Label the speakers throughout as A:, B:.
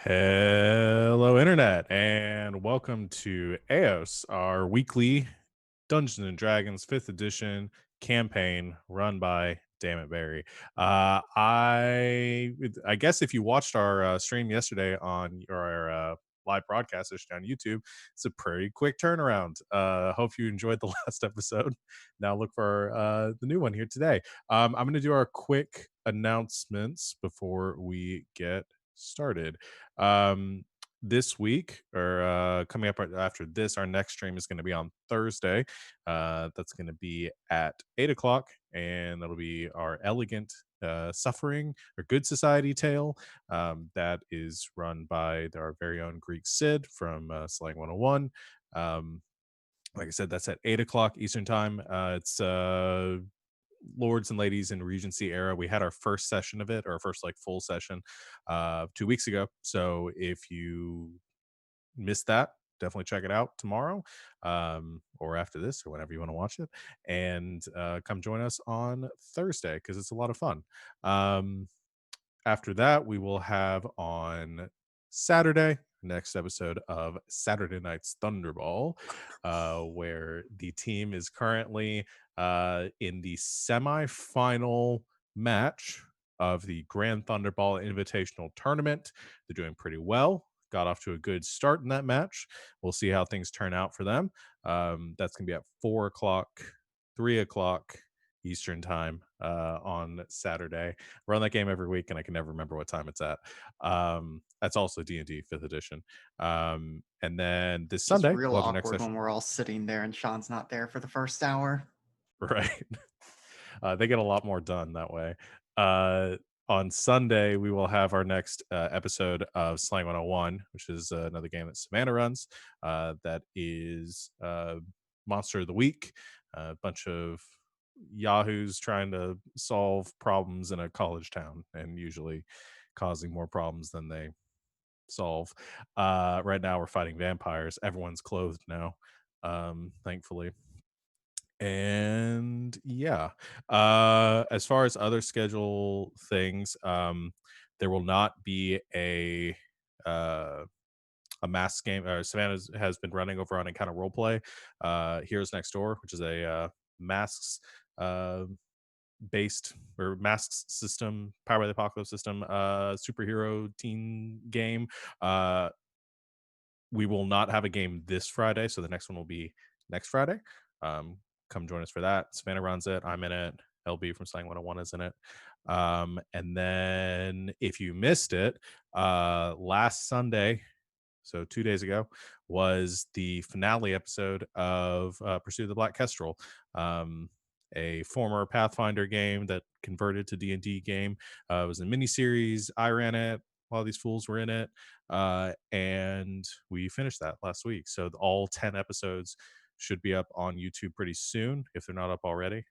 A: Hello, Internet, and welcome to Aeos, our weekly Dungeons and Dragons 5th edition campaign run by Dammit Barry. I guess if you watched our stream yesterday on our live broadcast on YouTube, it's a pretty quick turnaround. Hope you enjoyed the last episode. Now look for the new one here today. I'm going to do our quick announcements before we get started. This week or coming up right after this, our next stream is going to be on Thursday. That's going to be at 8 o'clock, and that'll be our elegant suffering or good society tale that is run by our very own Greek Sid from Slang 101. Like I said, that's at 8 o'clock Eastern time. It's Lords and Ladies in Regency era. We had our first session of it, or our first like full session 2 weeks ago. So if you missed that, definitely check it out tomorrow, or after this, or whenever you want to watch it, and come join us on Thursday because it's a lot of fun. After that, we will have on Saturday next episode of Saturday Night's Thunderball, where the team is currently in the semifinal match of the Grand Thunderball Invitational Tournament. They're doing pretty well. Got off to a good start in that match. We'll see how things turn out for them. That's going to be at 4 o'clock, 3 o'clock Eastern time on Saturday. Run that game every week, and I can never remember what time it's at. That's also D&D 5th edition. And then this
B: Just
A: Sunday,
B: real
A: we'll have our next
B: awkward
A: session.
B: when we're all sitting there and Sean's not there for the first hour.
A: Right. They get a lot more done that way. Uh, on Sunday, we will have our next episode of Slang 101, which is another game that Savannah runs. That is Monster of the Week. A bunch of yahoos trying to solve problems in a college town and usually causing more problems than they solve. Right now, we're fighting vampires. Everyone's clothed now, thankfully. And yeah, as far as other schedule things, there will not be uh a mask game. Savannah has been running over on Encounter Roleplay, Heroes Next Door, which is a masks uh based or masks system, Power by the Apocalypse system, superhero teen game. We will not have a game this Friday, so the next one will be next Friday. Come join us for that. Savannah runs it. I'm in it. LB from Slang 101 is in it. And then if you missed it, last Sunday, so 2 days ago, was the finale episode of Pursue the Black Kestrel, a former Pathfinder game that converted to D&D game. It was a miniseries. I ran it. All these fools were in it, and we finished that last week. So all 10 episodes should be up on YouTube pretty soon if they're not up already.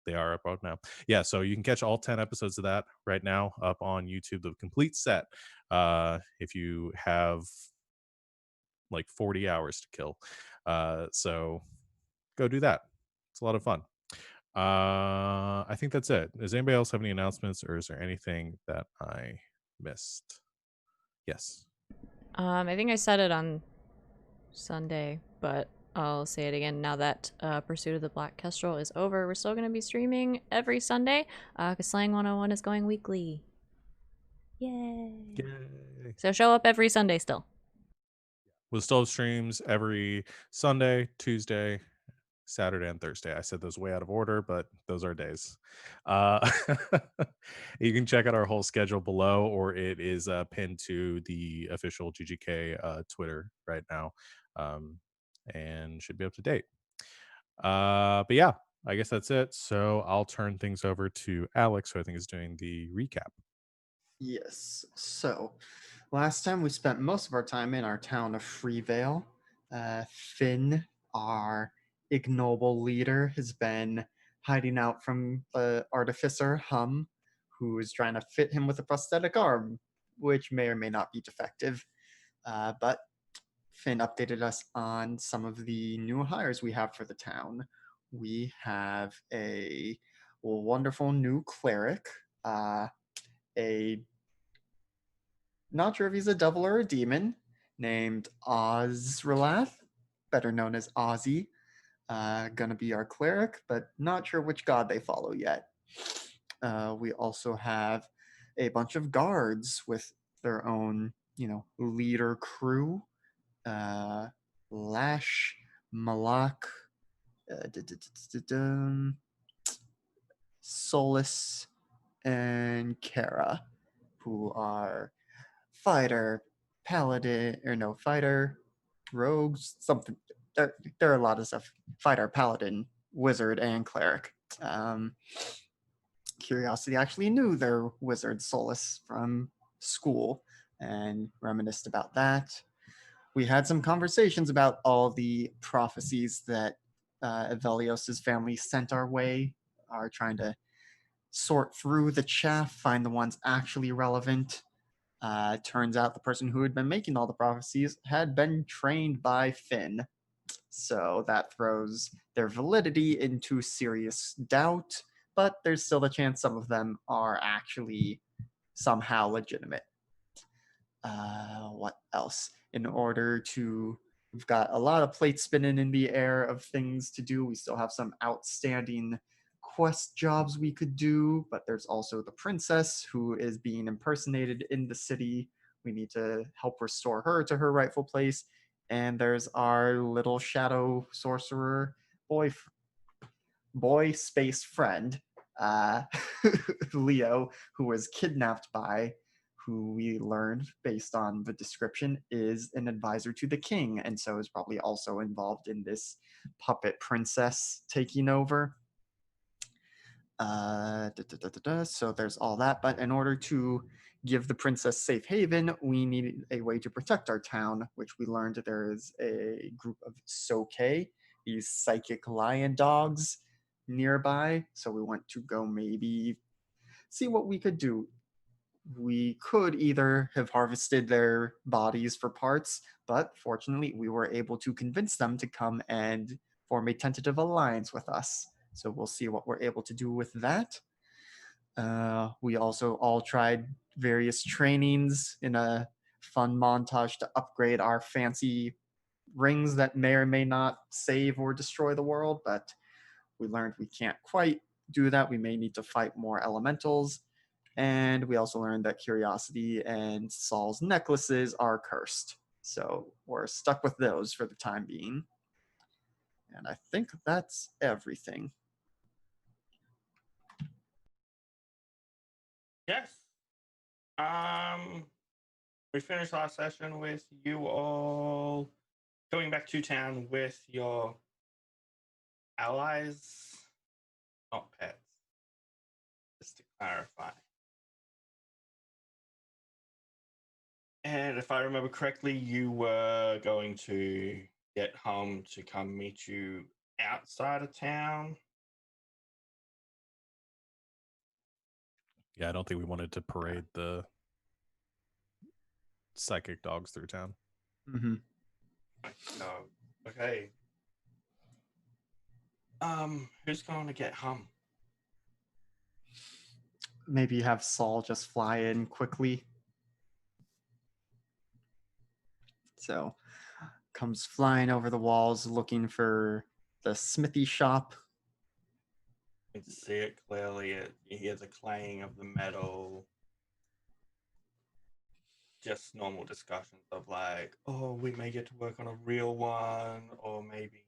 A: They are up out now. Yeah, so you can catch all 10 episodes of that right now up on YouTube, the complete set. If you have like 40 hours to kill. So go do that. It's a lot of fun. I think that's it. Does anybody else have any announcements, or is there anything that I missed? Yes.
C: I think I said it on Sunday, but I'll say it again now that Pursuit of the Black Kestrel is over. We're still going to be streaming every Sunday because Slang 101 is going weekly. Yay.
A: Yay.
C: So show up every Sunday still.
A: We'll still have streams every Sunday, Tuesday, Saturday, and Thursday. I said those way out of order, but those are days. Uh, you can check out our whole schedule below, or it is pinned to the official GGK Twitter right now, and should be up to date. But yeah, I guess that's it. So I'll turn things over to Alex, who I think is doing the recap.
B: Yes. So, last time we spent most of our time in our town of Freevale. Finn, our ignoble leader, has been hiding out from the artificer Hum, who is trying to fit him with a prosthetic arm, which may or may not be defective. But Finn updated us on some of the new hires we have for the town. We have a wonderful new cleric, a not sure if he's a devil or a demon, named Ozrelath, better known as Ozzy. Gonna be our cleric, but not sure which god they follow yet. We also have a bunch of guards with their own, leader crew. Uh, Lash, Malak, Solus, and Kara, who are fighter, paladin, or no, fighter, rogues, something. There are a lot of stuff. Fighter, paladin, wizard, and cleric. Um, Curiosity actually knew their wizard Solus from school and reminisced about that. We had some conversations about all the prophecies that Evelios's family sent our way, are trying to sort through the chaff, find the ones actually relevant. Turns out the person who had been making all the prophecies had been trained by Finn. So that throws their validity into serious doubt, but there's still the chance some of them are actually somehow legitimate. What else? We've got a lot of plates spinning in the air of things to do. We still have some outstanding quest jobs we could do, but there's also the princess who is being impersonated in the city. We need to help restore her to her rightful place. And there's our little shadow sorcerer boy, boy space friend, uh, Leo, who was kidnapped by who we learned based on the description is an advisor to the king, and so is probably also involved in this puppet princess taking over. So there's all that, but in order to give the princess safe haven, we need a way to protect our town, which we learned there is a group of Soke, these psychic lion dogs nearby. So we want to go maybe see what we could do. We could either have harvested their bodies for parts, but fortunately, we were able to convince them to come and form a tentative alliance with us. So we'll see what we're able to do with that. We also all tried various trainings in a fun montage to upgrade our fancy rings that may or may not save or destroy the world, but we learned we can't quite do that. We may need to fight more elementals. And we also learned that Curiosity and Saul's necklaces are cursed. So we're stuck with those for the time being. And I think that's everything.
D: Yes. We finished last session with you all going back to town with your allies, not pets. Just to clarify. And if I remember correctly, you were going to get home to come meet you outside of town.
A: Yeah, I don't think we wanted to parade the psychic dogs through town.
B: Mm-hmm.
D: Oh, okay. Who's going to get home?
B: Maybe have Saul just fly in quickly. So comes flying over the walls looking for the smithy shop.
D: You can see it clearly. You hear the clang of the metal. Just normal discussions of like, oh, we may get to work on a real one, or maybe,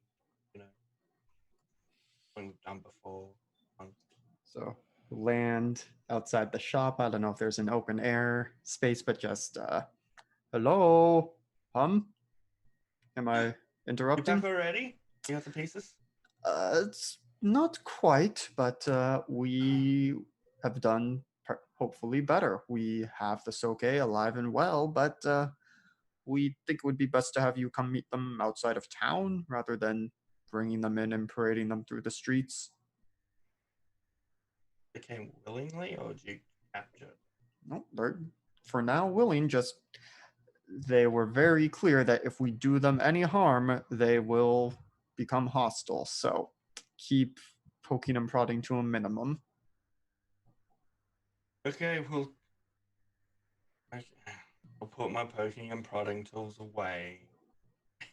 D: when we've done before.
B: So land outside the shop. I don't know if there's an open air space, but just hello, am I
D: You
B: interrupting?
D: back already? You got the pieces?
B: It's not quite, but we have done hopefully better. We have the Soke alive and well, but we think it would be best to have you come meet them outside of town rather than bringing them in and parading them through the streets.
D: They came willingly, or did you capture?
B: No, they're for now willing. Just they were very clear that if we do them any harm, they will become hostile. So keep poking and prodding to a minimum.
D: Okay, well, I'll put my poking and prodding tools away.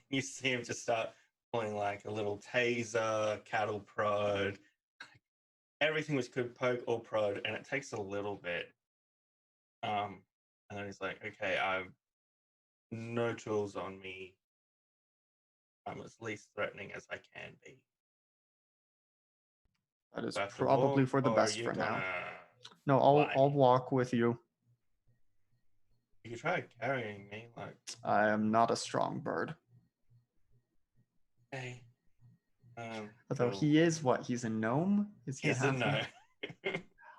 D: You see him just start pulling like a little taser, cattle prod, everything which could poke or prod, and it takes a little bit. And then he's like, okay, I've no tools on me. I'm as least threatening as I can be.
B: That is
D: Do I have to
B: probably
D: walk,
B: for the
D: or are
B: best
D: you
B: for now.
D: gonna
B: No,
D: fly
B: I'll
D: me?
B: walk with you.
D: You could try carrying me, like,
B: I am not a strong bird.
D: hey.
B: Although
D: Cool.
B: he is what? He's a gnome? Is he
D: He's a no.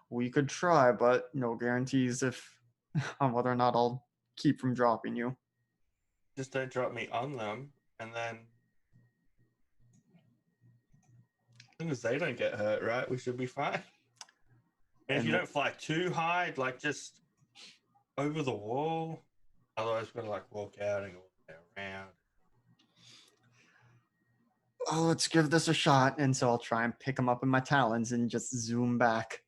B: We could try, but no guarantees on whether or not I'll keep from dropping you.
D: Just don't drop me on them, and then as long as they don't get hurt, right? We should be fine. And if you
B: And
D: don't fly too high, like just over the wall, otherwise we're gonna like walk out and go around.
B: oh, let's give this a shot. And so I'll try and pick him up in my talons and just zoom back.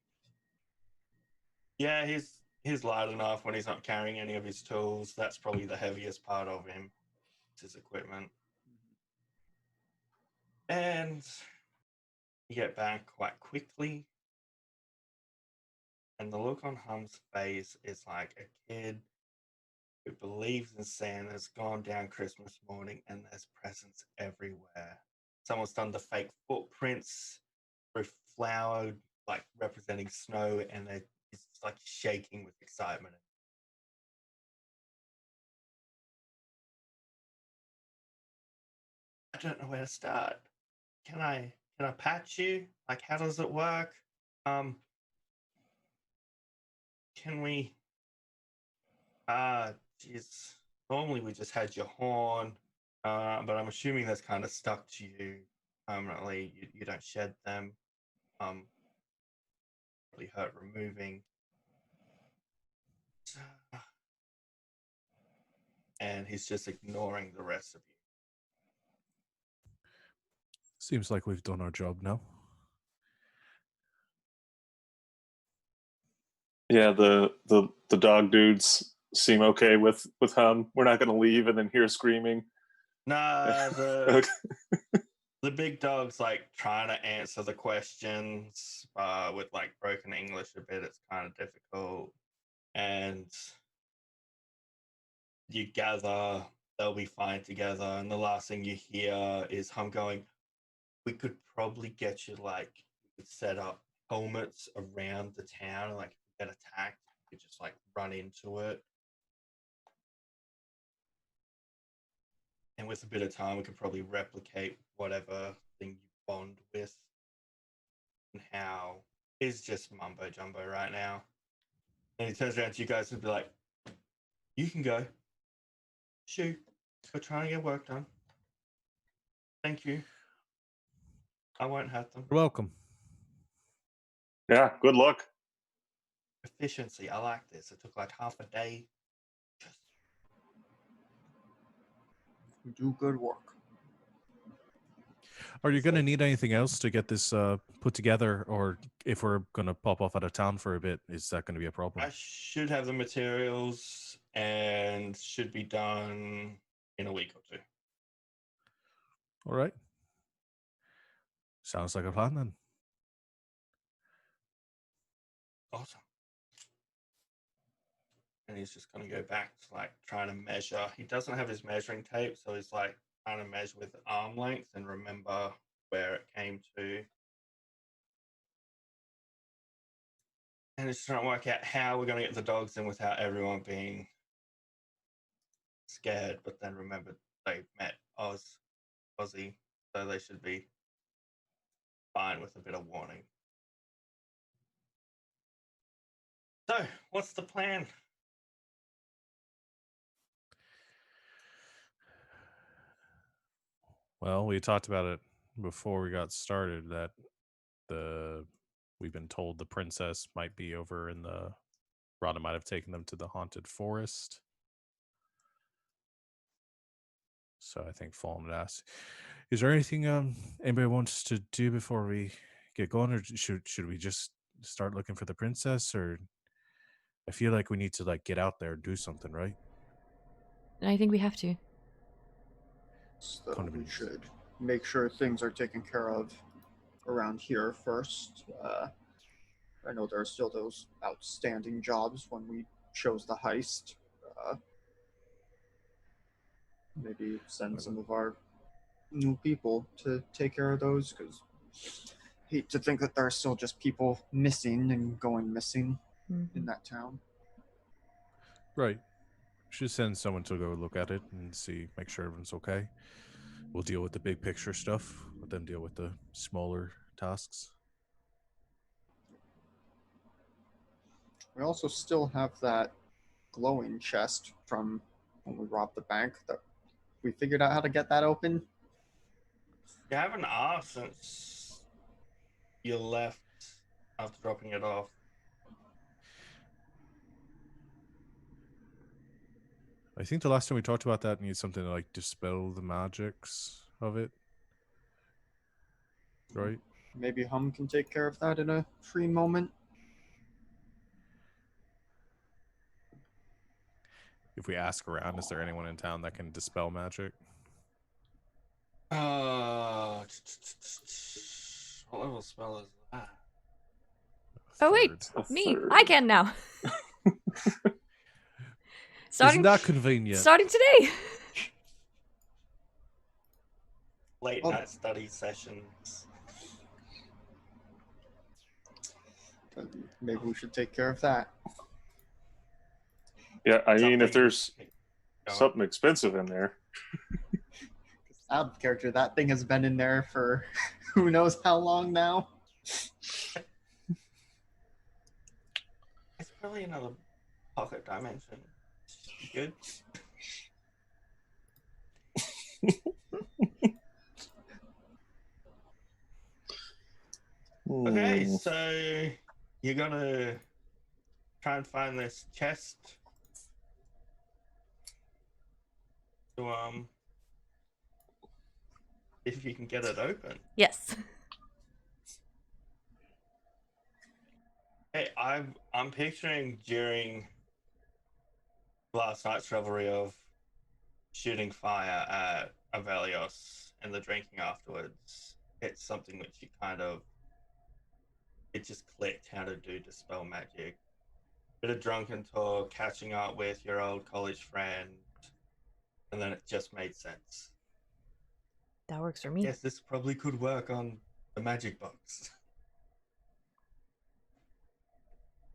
D: Yeah, he's light enough when he's not carrying any of his tools. That's probably the heaviest part of him, his equipment. And you get back quite quickly. And the look on Hum's face is like a kid who believes in Santa's gone down Christmas morning and there's presents everywhere. Someone's done the fake footprints with flower, like representing snow, and it's like shaking with excitement. I don't know where to start. Can I patch you? Like, how does it work? Can we? Geez. Normally we just had your horn, but I'm assuming that's kind of stuck to you permanently. You don't shed them. Really hurt removing. And he's just ignoring the rest of you.
A: Seems like we've done our job now.
E: Yeah, the dog dudes seem okay with Hum. We're not going to leave and then hear screaming.
D: Nah,
E: Okay.
D: the big dog's like trying to answer the questions with like broken English a bit. It's kind of difficult. And you gather they'll be fine together. And the last thing you hear is Hum going, we could probably get you like, we could set up helmets around the town. And, like, if you get attacked, you could just like run into it. And with a bit of time, we could probably replicate whatever thing you bond with. And how is just mumbo jumbo right now. And he turns around to you guys and be like, you can go. Shoot. Go try and get work done. Thank you. I won't hurt them.
A: You're welcome.
E: Yeah, good luck.
D: Efficiency. I like this. It took like half a day. Just
B: You do good work.
A: Are you going to need anything else to get this put together? Or if we're going to pop off out of town for a bit, is that going to be a problem?
D: I should have the materials and should be done in a week or two.
A: All right. Sounds like a plan then.
D: Awesome. And he's just going to go back to like trying to measure. He doesn't have his measuring tape, so he's like trying to measure with arm length and remember where it came to. And he's trying to work out how we're going to get the dogs in without everyone being scared. But then remember, they met Ozzy, so they should be fine with a bit of warning. So, what's the plan?
A: Well, we talked about it before we got started that we've been told the princess might be over in the Rana might have taken them to the haunted forest. So I think Fallen asked, is there anything anybody wants to do before we get going, or should we just start looking for the princess? Or I feel like we need to like get out there and do something, right?
C: and I think we have to.
B: So we
A: Condominiums.
B: should make sure things are taken care of around here first. I know there are still those outstanding jobs when we chose the heist. Maybe send some of our new people to take care of those, because hate to think that there are still just people missing and going missing in that town.
A: Right. Should send someone to go look at it and see, make sure everyone's okay. We'll deal with the big picture stuff. Let them deal with the smaller tasks.
B: We also still have that glowing chest from when we robbed the bank. That we figured out how to get that open.
D: You haven't asked since you left after dropping it off.
A: I think the last time we talked about that needs something to like dispel the magics of it. Right?
B: Maybe Hum can take care of that in a free moment.
A: If we ask around, is there anyone in town that can dispel magic?
D: What level spell is that?
C: Oh wait, me! I can now.
A: Isn't that convenient?
C: Starting today.
D: Late night study sessions.
B: Maybe we should take care of that.
E: Yeah, I mean, if
D: Something-
E: there's
D: Go on.
E: something expensive in there.
B: Out of character, that thing has been in there for who knows how long now.
D: It's probably another pocket dimension. Good. Okay, so you're gonna try and find this chest to if you can get it open.
C: Yes.
D: Hey, I'm picturing during last night's revelry of shooting fire at Aeos and the drinking afterwards. It's something which you kind of it just clicked how to do dispel magic. Bit of drunken talk, catching up with your old college friend, and then it just made sense.
C: That works for me.
D: Yes, this probably could work on the magic box.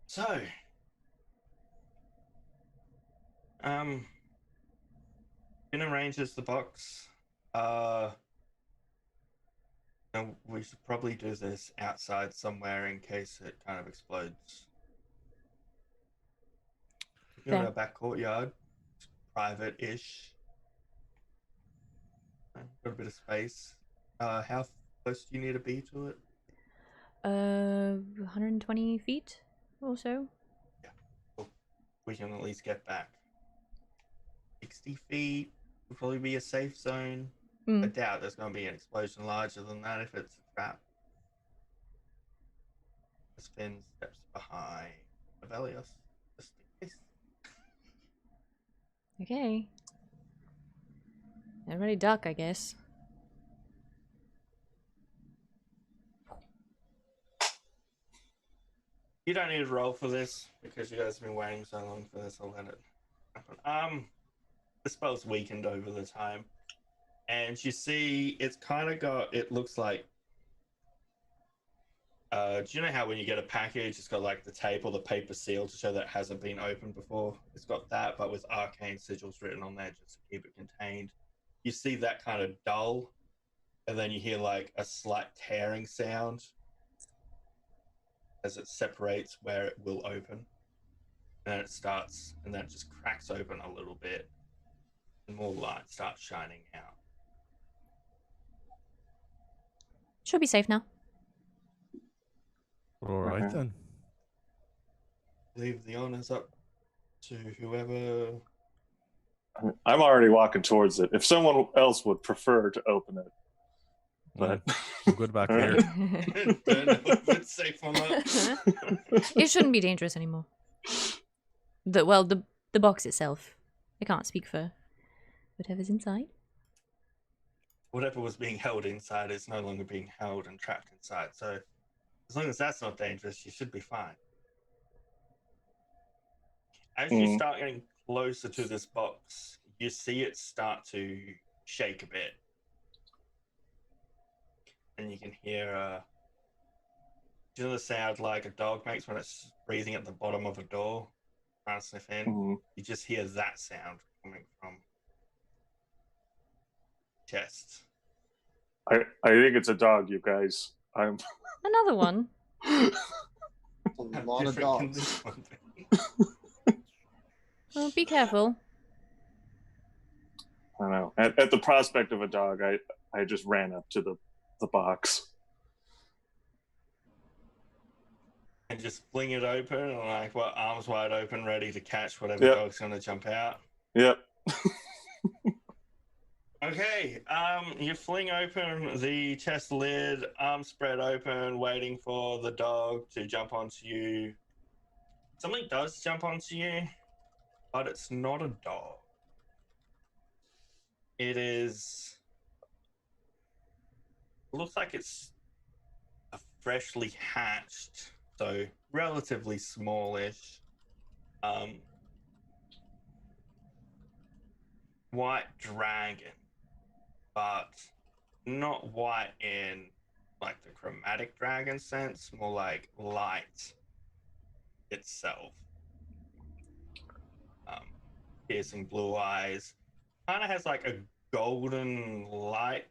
D: So, Finn arranges the box. And we should probably do this outside somewhere in case it kind of explodes. You know,
C: Fair.
D: our back courtyard, private-ish. Got a bit of space. How close do you need to be to it?
C: 120 feet or so.
D: We can at least get back. 60 feet would probably be a safe zone. I doubt there's going to be an explosion larger than that if it's a trap. Finn steps behind Aeos, just in case.
C: Okay. Everybody duck, I guess.
D: You don't need to roll for this because you guys have been waiting so long for this. I'll let it happen. The spell's weakened over the time, and you see it's kind of got. It looks like. Do you know how when you get a package, it's got like the tape or the paper seal to show that it hasn't been opened before? It's got that, but with arcane sigils written on there just to keep it contained. You see that kind of dull, and then you hear like a slight tearing sound as it separates where it will open. And then it starts, and then it just cracks open a little bit, and more light starts shining out.
C: Should be safe now.
A: All right
E: Okay.
A: then.
D: Leave the honors up to whoever.
E: I'm already walking towards it. If someone else would prefer to open it, but
A: I'm good back
E: All
A: here.
E: right.
D: Don't know if it's safe or not.
C: It shouldn't be dangerous anymore. The box itself. I can't speak for whatever's inside.
D: Whatever was being held inside is no longer being held and trapped inside. So as long as that's not dangerous, you should be fine. As you start getting closer to this box, you see it start to shake a bit. And you can hear do you know the sound like a dog makes when it's breathing at the bottom of a door, trying to sniff in?
E: Mm-hmm.
D: You just hear that sound coming from chest.
E: I think it's a dog, you guys. I'm
C: Another one.
B: A
D: How
B: lot of
D: different can
B: dogs.
D: this one be?
C: Well, be careful.
E: I don't know. At the prospect of a dog, I just ran up to the box.
D: And just fling it open and like what, arms wide open, ready to catch whatever
E: Yep.
D: dog's gonna jump out.
E: Yep.
D: Okay, you fling open the chest lid, arms spread open, waiting for the dog to jump onto you. Something does jump onto you, but it's not a dog. It looks like it's a freshly hatched, so relatively smallish, white dragon, but not white in like the chromatic dragon sense, more like light itself. Piercing blue eyes, kind of has like a golden light,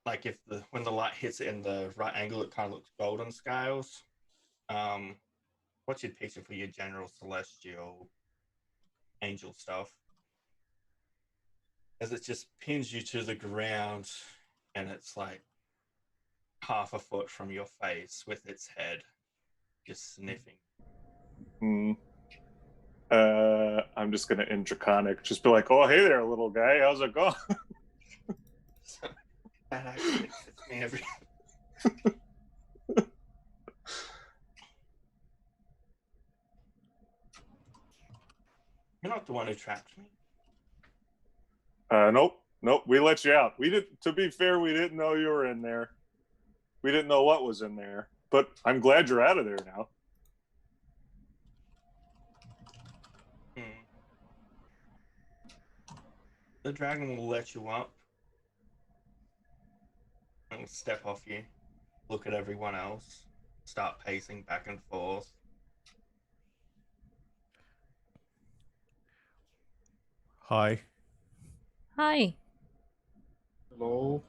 D: like if when the light hits it in the right angle, it kind of looks golden scales. What's your picture for your general celestial angel stuff? As it just pins you to the ground, and it's like half a foot from your face with its head, just sniffing.
E: I'm just gonna in Draconic, just be like, "Oh, hey there, little guy. How's it going?"
D: That actually fits me every. You're not the one who trapped me.
E: Nope. We let you out. We did. To be fair, we didn't know you were in there. We didn't know what was in there. But I'm glad you're out of there now.
D: The dragon will let you up and step off you, look at everyone else, start pacing back and forth.
A: Hi.
C: Hi.
B: Hello.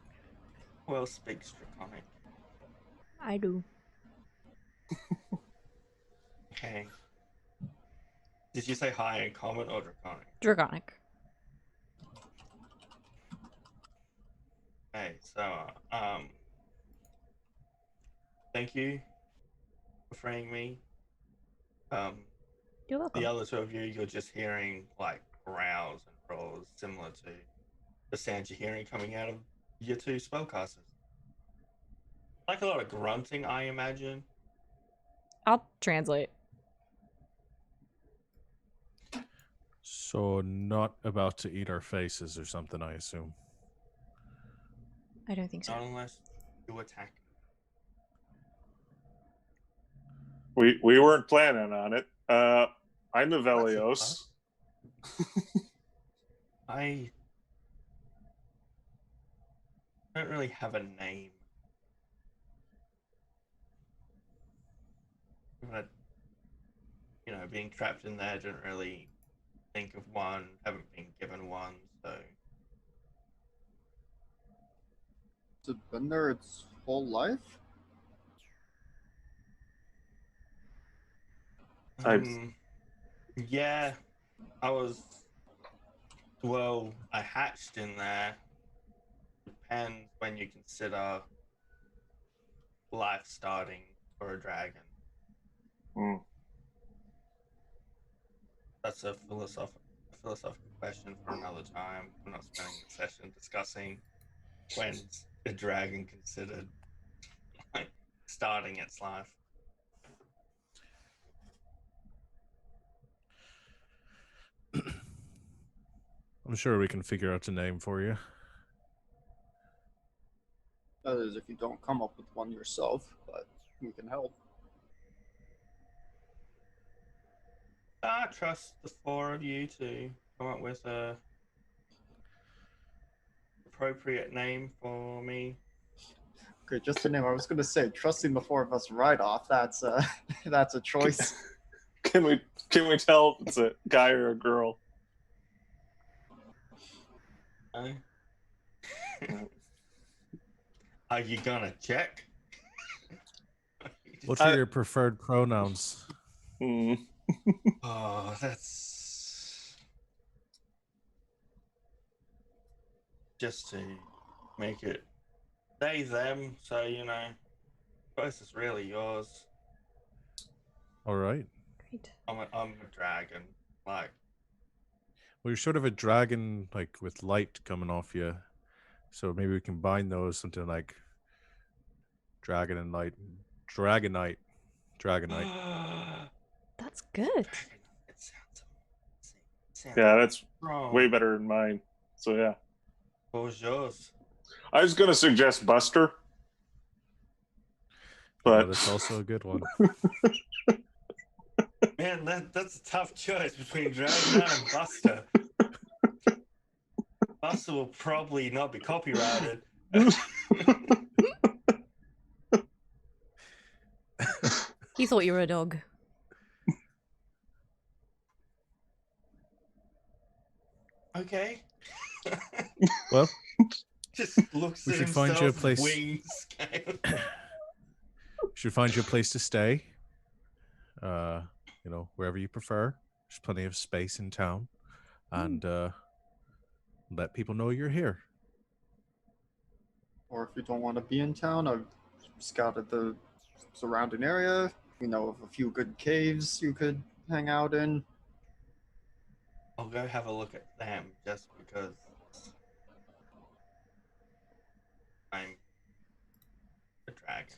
D: Who else speaks Draconic?
C: I do.
D: Okay. Did you say hi in common or Draconic?
C: Draconic.
D: Okay, so thank you for freeing me.
C: You're welcome.
D: The other two of you, you're just hearing like growls and roars similar to the sounds you're hearing coming out of your two spellcasters. Like a lot of grunting, I imagine.
C: I'll translate.
A: So not about to eat our faces or something, I assume.
C: I don't think so.
D: Not unless you attack.
E: We weren't planning on it. I'm the Aeos.
D: I don't really have a name. But, being trapped in there, I didn't really think of one, haven't been given one, so.
B: Has it been there its whole life?
D: Yeah, I hatched in there. Depends when you consider life starting for a dragon. That's a philosophical question for another time. I'm not spending the session discussing when's a dragon considered like starting its life.
A: I'm sure we can figure out a name for you.
B: That is, if you don't come up with one yourself, but we can help.
D: I trust the four of you to come up with a appropriate name for me.
B: Okay, just the name. I was gonna say, trusting the four of us right off. That's that's a choice.
E: Can we tell if it's a guy or a girl?
D: No? Are you gonna check?
A: What are your preferred pronouns?
D: Oh, that's just to make it they them, so you know, choice is really yours.
A: All right.
C: Great.
D: I'm a dragon, like.
A: Well, you're sort of a dragon, like with light coming off you. So maybe we combine those something like dragon and light, dragonite.
C: That's good.
D: It sounds
E: Yeah, that's
D: wrong.
E: way better than mine. So yeah,
D: What was yours?
E: I was gonna suggest Buster, but
A: That's also a good one.
D: Man, that's a tough choice between Dragonite and Buster. Buster will probably not be copyrighted.
C: He thought you were a dog.
D: Okay.
A: Well,
D: Just looks
A: we
D: at
A: should find you a
D: himself,
A: place.
D: wings.
A: Should find you a place to stay. Wherever you prefer. There's plenty of space in town, and let people know you're here.
B: Or if you don't want to be in town, I've scouted the surrounding area. We know of a few good caves you could hang out in.
D: I'll go have a look at them just because I'm a dragon.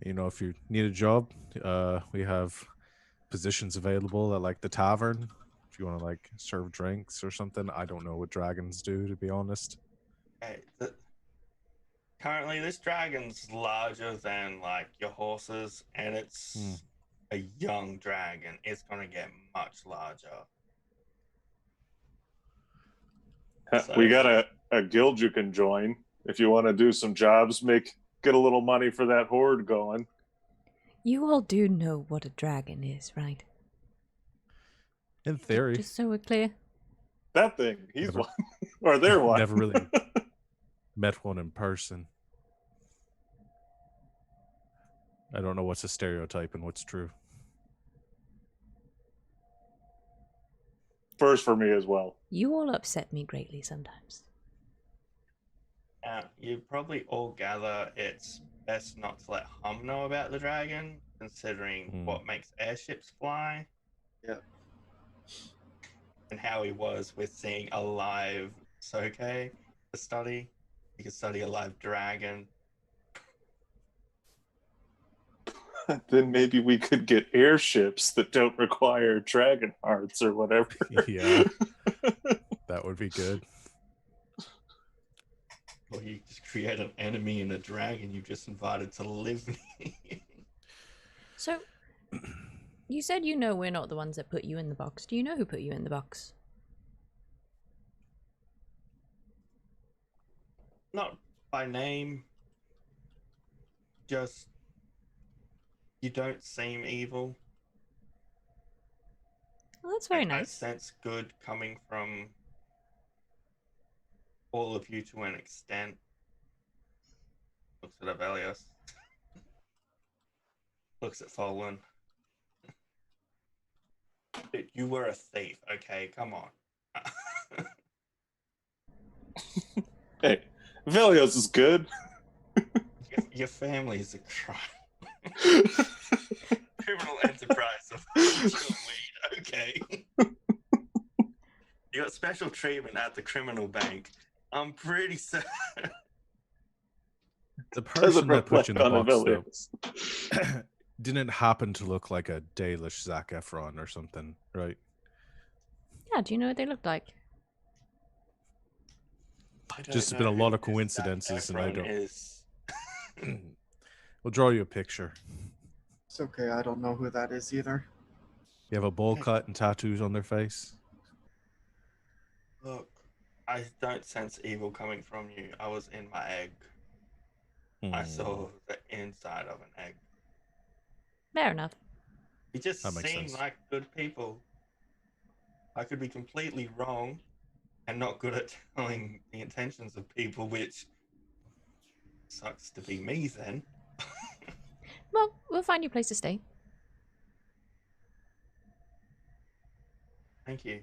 A: If you need a job, we have positions available at like the tavern. If you want to like serve drinks or something, I don't know what dragons do, to be honest.
D: Okay, currently this dragon's larger than like your horses, and it's a young dragon. It's gonna get much larger.
E: we got a guild you can join if you want to do some jobs, get a little money for that horde going.
C: You all do know what a dragon is, right?
A: In theory.
C: Just so we're clear.
E: That thing, he's one. Or they're one.
A: Never really met one in person. I don't know what's a stereotype and what's true.
E: First for me as well.
C: You all upset me greatly sometimes.
D: You probably all gather it's best not to let Hum know about the dragon, considering what makes airships fly.
B: Yeah.
D: And how he was with seeing a live Soke to study. You could study a live dragon.
E: Then maybe we could get airships that don't require dragon hearts or whatever.
A: Yeah. That would be good.
D: Or you just create an enemy and a dragon you just invited to live near.
C: So, you said you know we're not the ones that put you in the box. Do you know who put you in the box?
D: Not by name. Just you don't seem evil.
C: Well, that's very
D: I
C: nice.
D: sense good coming from all of you to an extent. Looks at Aeos. Looks at Fallen. You were a thief, okay? Come on.
E: Hey, Velios is good.
D: Your family is a crime. Criminal enterprise of weed, okay? You got special treatment at the criminal bank. I'm pretty certain.
A: The person that put you in the box, though, didn't happen to look like a Dalish Zac Efron or something, right?
C: Yeah, do you know what they look like?
D: I don't
A: Just
D: know
A: been a lot
D: who
A: of
D: this
A: coincidences, and I
D: Zac
A: don't.
D: Efron is.
A: We'll draw you a picture.
B: It's okay. I don't know who that is either.
A: You have a bowl cut and tattoos on their face.
D: Look, I don't sense evil coming from you. I was in my egg. I saw the inside of an egg.
C: Fair enough.
D: You just
A: That makes
D: seem
A: sense.
D: like good people. I could be completely wrong and not good at telling the intentions of people, which sucks to be me then.
C: Well, we'll find you a place to stay.
D: Thank you.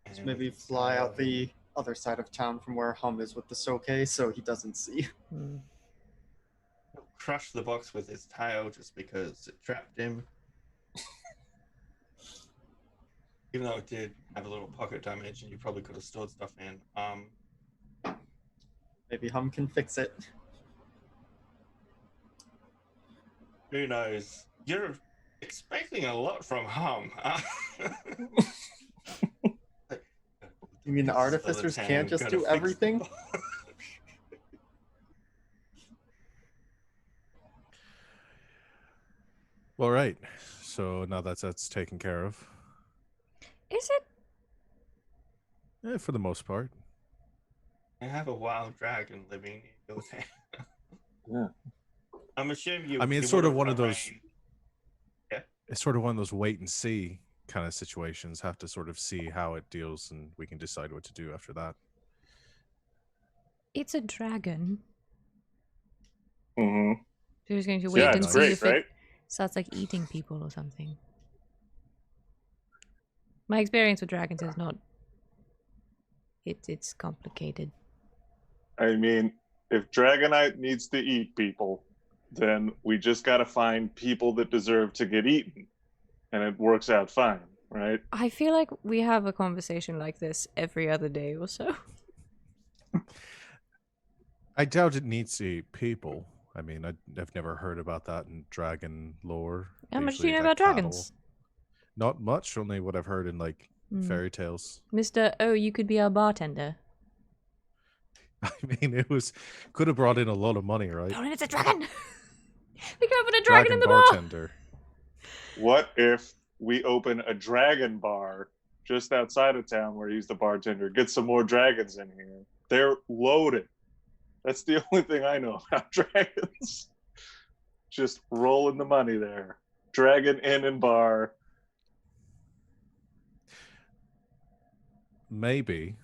B: Just
D: And we
B: maybe
D: can
B: fly
D: start
B: out the other side of town from where Hum is with the Soke so he doesn't see.
C: Hmm.
D: He'll crush the box with his tail just because it trapped him. Even though it did have a little pocket damage and you probably could have stored stuff in.
B: Maybe Hum can fix it.
D: Who knows? You're expecting a lot from Hum.
B: You mean the artificers can't just do everything?
A: Well, right. So now that's taken care of.
C: Is it?
A: For the most part.
D: I have a wild dragon living in your town.
E: Yeah.
D: I'm assuming you.
A: I mean, it's
D: you
A: sort of
D: would've
A: one of those.
D: arranged- Yeah.
A: It's sort of one of those wait and see kind of situations. Have to sort of see how it deals, and we can decide what to do after that.
C: It's a dragon.
E: Mm-hmm.
C: So you're just going to
A: So
C: wait
A: yeah,
C: and
A: it's
C: see
E: great,
C: if
E: right?
C: it starts like eating people or something. My experience with dragons is not. It's complicated.
E: I mean, if Dragonite needs to eat people, then we just got to find people that deserve to get eaten, and it works out fine, right?
C: I feel like we have a conversation like this every other day or so.
A: I doubt it needs to eat people. I mean, I've never heard about that in dragon lore.
C: How
A: They
C: much do
A: usually
C: you know
A: eat, like,
C: about
A: cattle.
C: dragons?
A: Not much, only what I've heard in like
C: Hmm.
A: fairy tales.
C: Mr. Oh, you could be our bartender.
A: I mean, could have brought in a lot of money, right?
C: Oh, and it's a dragon! We can open a dragon in the bar!
A: bartender.
E: What if we open a dragon bar just outside of town where he's the bartender? Get some more dragons in here. They're loaded. That's the only thing I know about dragons. Just rolling the money there. Dragon Inn and Bar.
A: Maybe.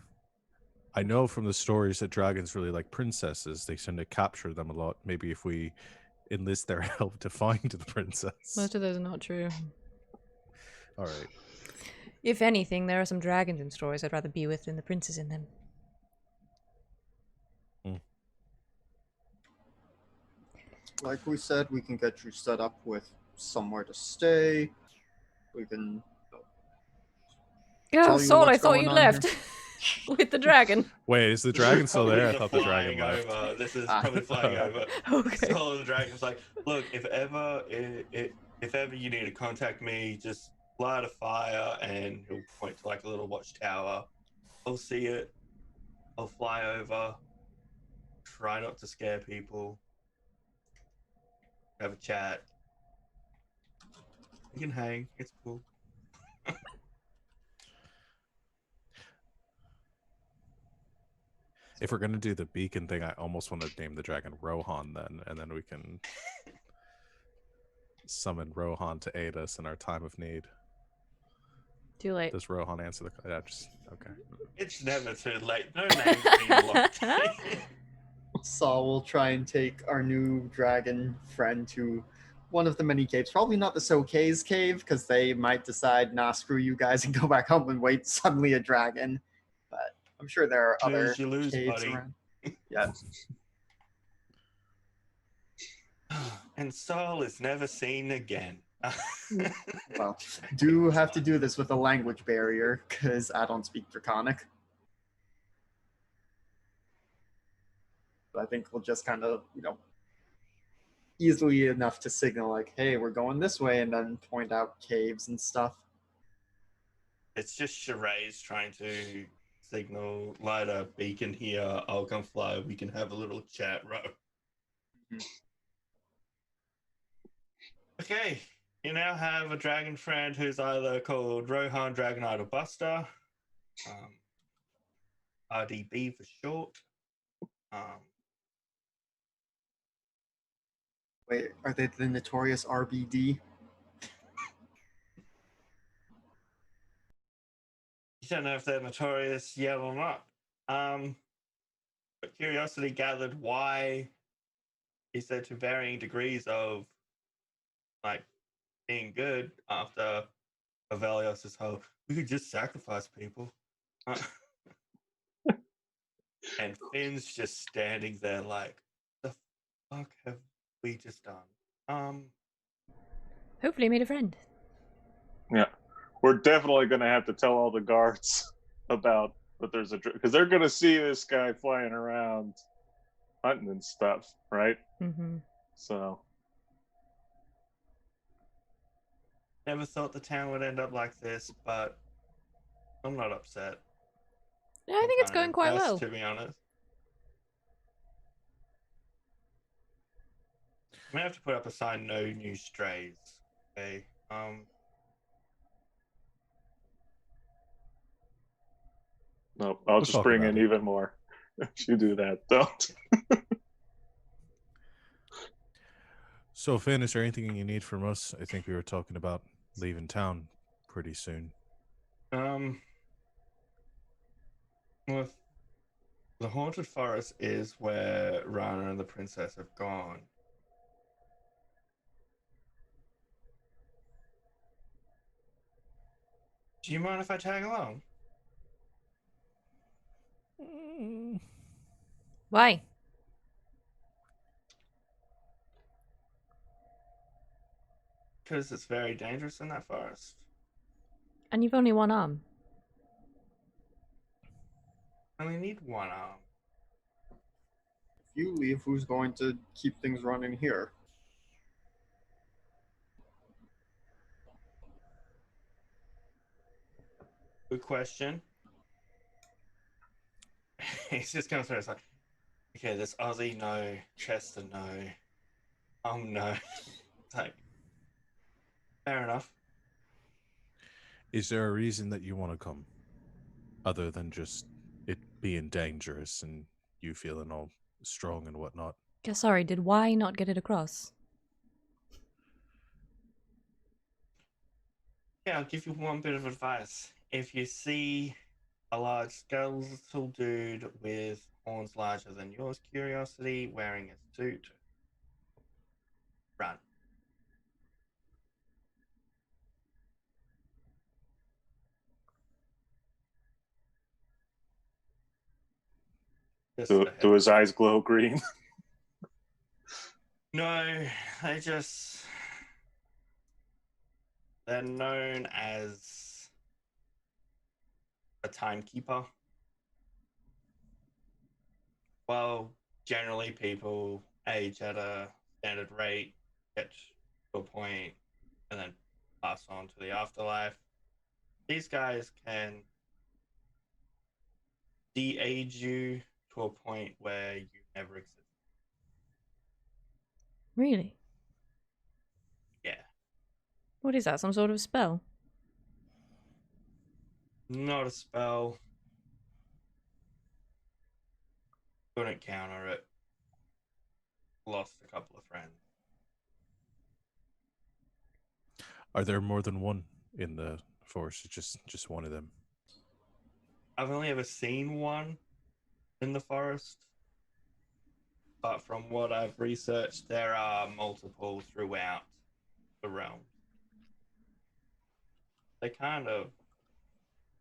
A: I know from the stories that dragons really like princesses. They tend to capture them a lot. Maybe if we enlist their help to find the princess.
C: Most of those are not true.
A: All right.
C: If anything, there are some dragons in stories I'd rather be with than the princes in them.
B: Like we said, we can get you set up with somewhere to stay. We can.
C: Oh,
B: Tell you
C: Saul, I
B: what's
C: thought
B: going
C: you
B: on
C: left with the dragon.
A: Wait, is the dragon still
D: Probably
A: there? I
D: the
A: thought the dragon
D: flying
A: left.
D: over. This is
B: Ah.
D: probably flying over.
C: Okay.
D: So the dragon's like, look, if ever you need to contact me, just light a fire, and he'll point to like a little watchtower. I'll see it. I'll fly over. Try not to scare people. Have a chat. You can hang. It's cool.
A: If we're gonna do the beacon thing, I almost want to name the dragon Rohan then, and then we can summon Rohan to aid us in our time of need.
C: Too late.
A: Does Rohan answer the call? Yeah, just okay.
D: It's never too late. No names being locked.
B: Saul will try and take our new dragon friend to one of the many caves. Probably not the Soke's cave, because they might decide, nah, screw you guys, and go back home and wait suddenly a dragon. But I'm sure there are other
D: You lose,
B: caves
D: buddy.
B: around. Yeah.
D: And Saul is never seen again.
B: Well, do have to do this with a language barrier, because I don't speak Draconic. But I think we'll just kind of, easily enough to signal like, "Hey, we're going this way," and then point out caves and stuff.
D: It's just charades trying to signal, light a beacon here. I'll come fly. We can have a little chat, bro.
B: Mhm.
D: Okay, you now have a dragon friend who's either called Rohan, Dragonknight, or Buster. RDB for short.
B: Wait, are they the notorious RBD?
D: You don't know if they're notorious yet or not. But curiosity gathered why he said to varying degrees of like being good after Avelios' whole we could just sacrifice people. And Finn's just standing there like, the fuck have we just done?
C: Hopefully, I made a friend.
E: Yeah, we're definitely going to have to tell all the guards about that there's a because they're going to see this guy flying around hunting and stuff, right?
C: Mm-hmm.
E: So
D: Never thought the town would end up like this, but I'm not upset.
C: Yeah, I
D: I'm
C: think it's
D: kinda
C: going quite
D: impressed,
C: well.
D: to be honest. I'm gonna have to put up a sign, no new strays. Okay.
E: no, I'll
A: We'll
E: just
A: talk
E: bring
A: about
E: in
A: it.
E: even more. If you do that, don't.
A: So, Finn, is there anything you need from us? I think we were talking about leaving town pretty soon.
D: Well, the haunted forest is where Rana and the princess have gone. Do you mind if I tag along?
C: Why?
D: Because it's very dangerous in that forest.
C: And you've only one arm.
D: I only need one arm.
B: If you leave, who's going to keep things running here?
D: Good question. He's just kind of through. It's like, okay, this Aussie no, Chester no, no. It's like, fair enough.
A: Is there a reason that you want to come, other than just it being dangerous and you feeling all strong and whatnot?
C: Yeah, sorry, did why not get it across?
D: Yeah, I'll give you one bit of advice. If you see a large skeletal dude with horns larger than yours, curiosity, wearing a suit, run. Just a
E: Do
D: heads
E: his
D: up.
E: eyes glow green?
D: No, they just they're known as a timekeeper. Well, generally people age at a standard rate, get to a point, and then pass on to the afterlife. These guys can de-age you to a point where you never exist.
C: Really?
D: Yeah,
C: What is that? Some sort of spell?
D: not a spell. Couldn't counter it. Lost a couple of friends.
A: Are there more than one in the forest? It's just one of them.
D: I've only ever seen one in the forest, but from what I've researched, there are multiple throughout the realm. They kind of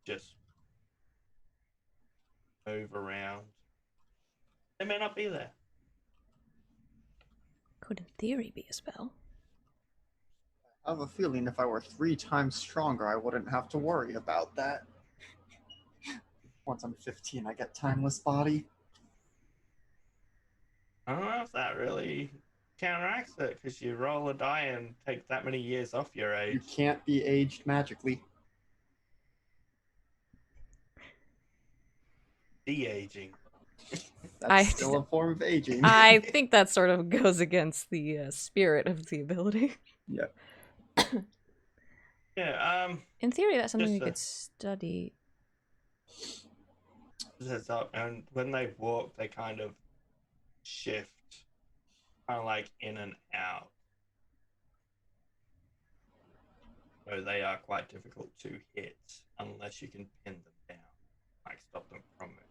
D: just move around. They may not be there.
C: Could in theory be a spell.
B: I have a feeling if I were 3 times stronger, I wouldn't have to worry about that. Once I'm 15, I get timeless body.
D: I don't know if that really counteracts it because you roll a die and take that many years off your
B: You
D: age.
B: can't be aged magically.
D: De-aging.
B: That's still a form of aging.
C: I think that sort of goes against the spirit of the ability.
B: Yep.
D: Yeah.
C: In theory, that's something
D: Just
C: you could study.
D: Heads up, and when they walk, they kind of shift, kind of like in and out. So they are quite difficult to hit unless you can pin them down, like stop them from it.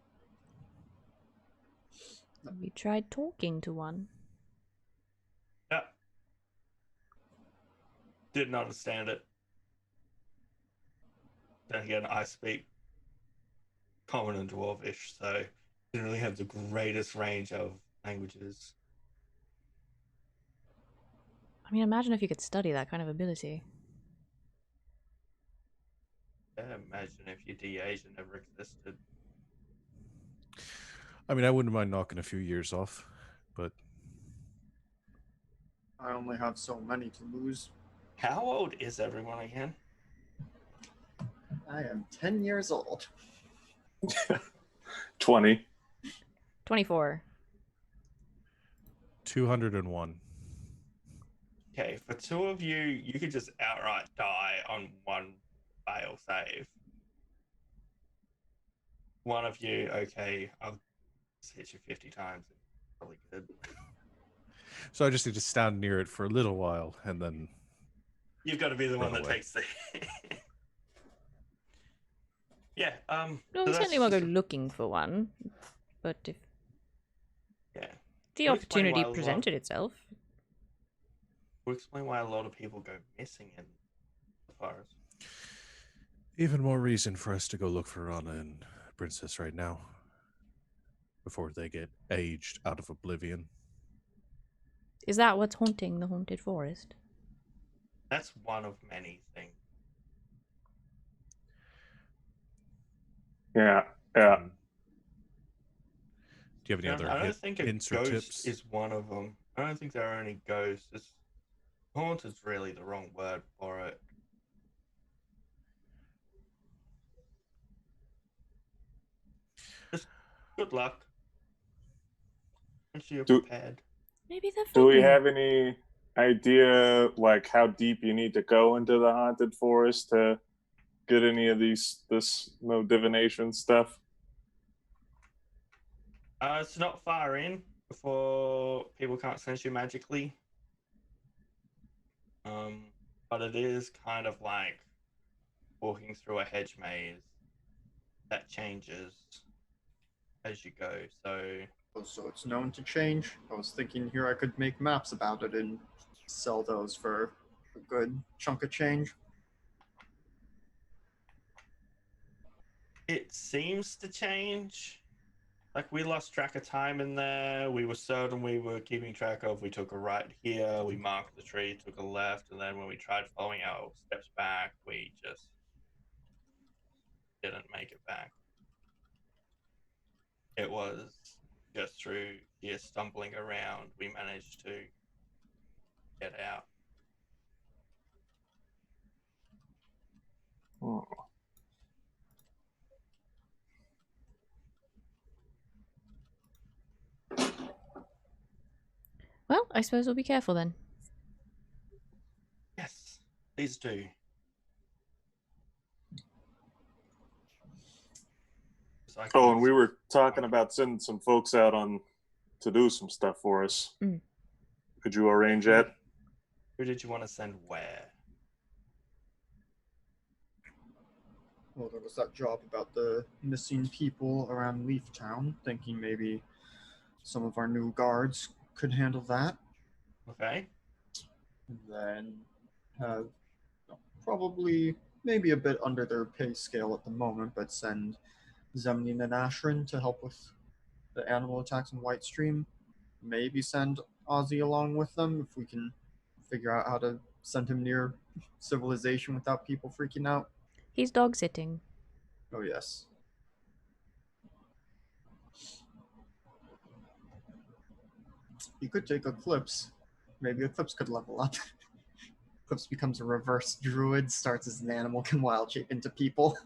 C: Have you tried talking to one?
D: Yeah. Didn't understand it. Then again, I speak Common and Dwarvish, so didn't really have the greatest range of languages.
C: I mean, imagine if you could study that kind of ability.
D: Yeah, imagine if your de-Asia never existed.
A: I mean, I wouldn't mind knocking a few years off, but
B: I only have so many to lose.
D: How old is everyone again?
B: I am 10 years old.
E: 20.
C: 24.
A: 201.
D: Okay, for two of you, you could just outright die on one fail save. One of you, okay, I'll just hit you 50 times. Probably good.
A: So I just need to stand near it for a little while and then
D: You've got to be the one
A: Run
D: that
A: away.
D: takes the. Yeah.
C: No,
D: so
C: we
D: that's
C: certainly won't go
D: just-
C: looking for one. But if
D: Yeah.
C: the
D: Would explain
C: opportunity
D: why a lot-
C: presented itself,
D: We'll explain why a lot of people go missing in the forest.
A: even more reason for us to go look for Rana and Princess right now before they get aged out of oblivion.
C: is that what's haunting the haunted forest?
D: That's one of many things.
E: Yeah, yeah.
A: Do you have any other
D: I don't think a
A: hints or
D: ghost
A: tips?
D: is one of them. I don't think there are any ghosts. Haunt is really the wrong word for it. Just good luck. Make sure you're
E: Do-
D: prepared.
C: Maybe they're
E: Do we
C: friendly.
E: have any idea, like, how deep you need to go into the haunted forest to get any of this no divination stuff?
D: It's not far in before people can't sense you magically. But it is kind of like walking through a hedge maze that changes as you go. So
B: Oh, so it's known to change. I was thinking here I could make maps about it and sell those for a good chunk of change.
D: it seems to change. Like we lost track of time in there. We were certain we were keeping track of. We took a right here. We marked the tree, took a left, and then when we tried following our steps back, we just didn't make it back. It was just through sheer stumbling around we managed to get out.
E: Oh.
C: Well, I suppose we'll be careful then.
D: Yes, please do.
E: Oh, and we were talking about sending some folks out on to do some stuff for us.
C: Mm.
E: Could you arrange that?
D: Who did you want to send where?
B: Well, there was that job about the missing people around Leaf Town, thinking maybe some of our new guards could handle that.
D: Okay.
B: And then have probably maybe a bit under their pay scale at the moment, but send Zemnin and Ashrin to help with the animal attacks in Whitestream. Maybe send Ozzy along with them if we can figure out how to send him near civilization without people freaking out.
C: He's dog sitting.
B: Oh, yes. You could take Eclipse. Maybe Eclipse could level up. Eclipse becomes a reverse druid, starts as an animal, can wild shape into people.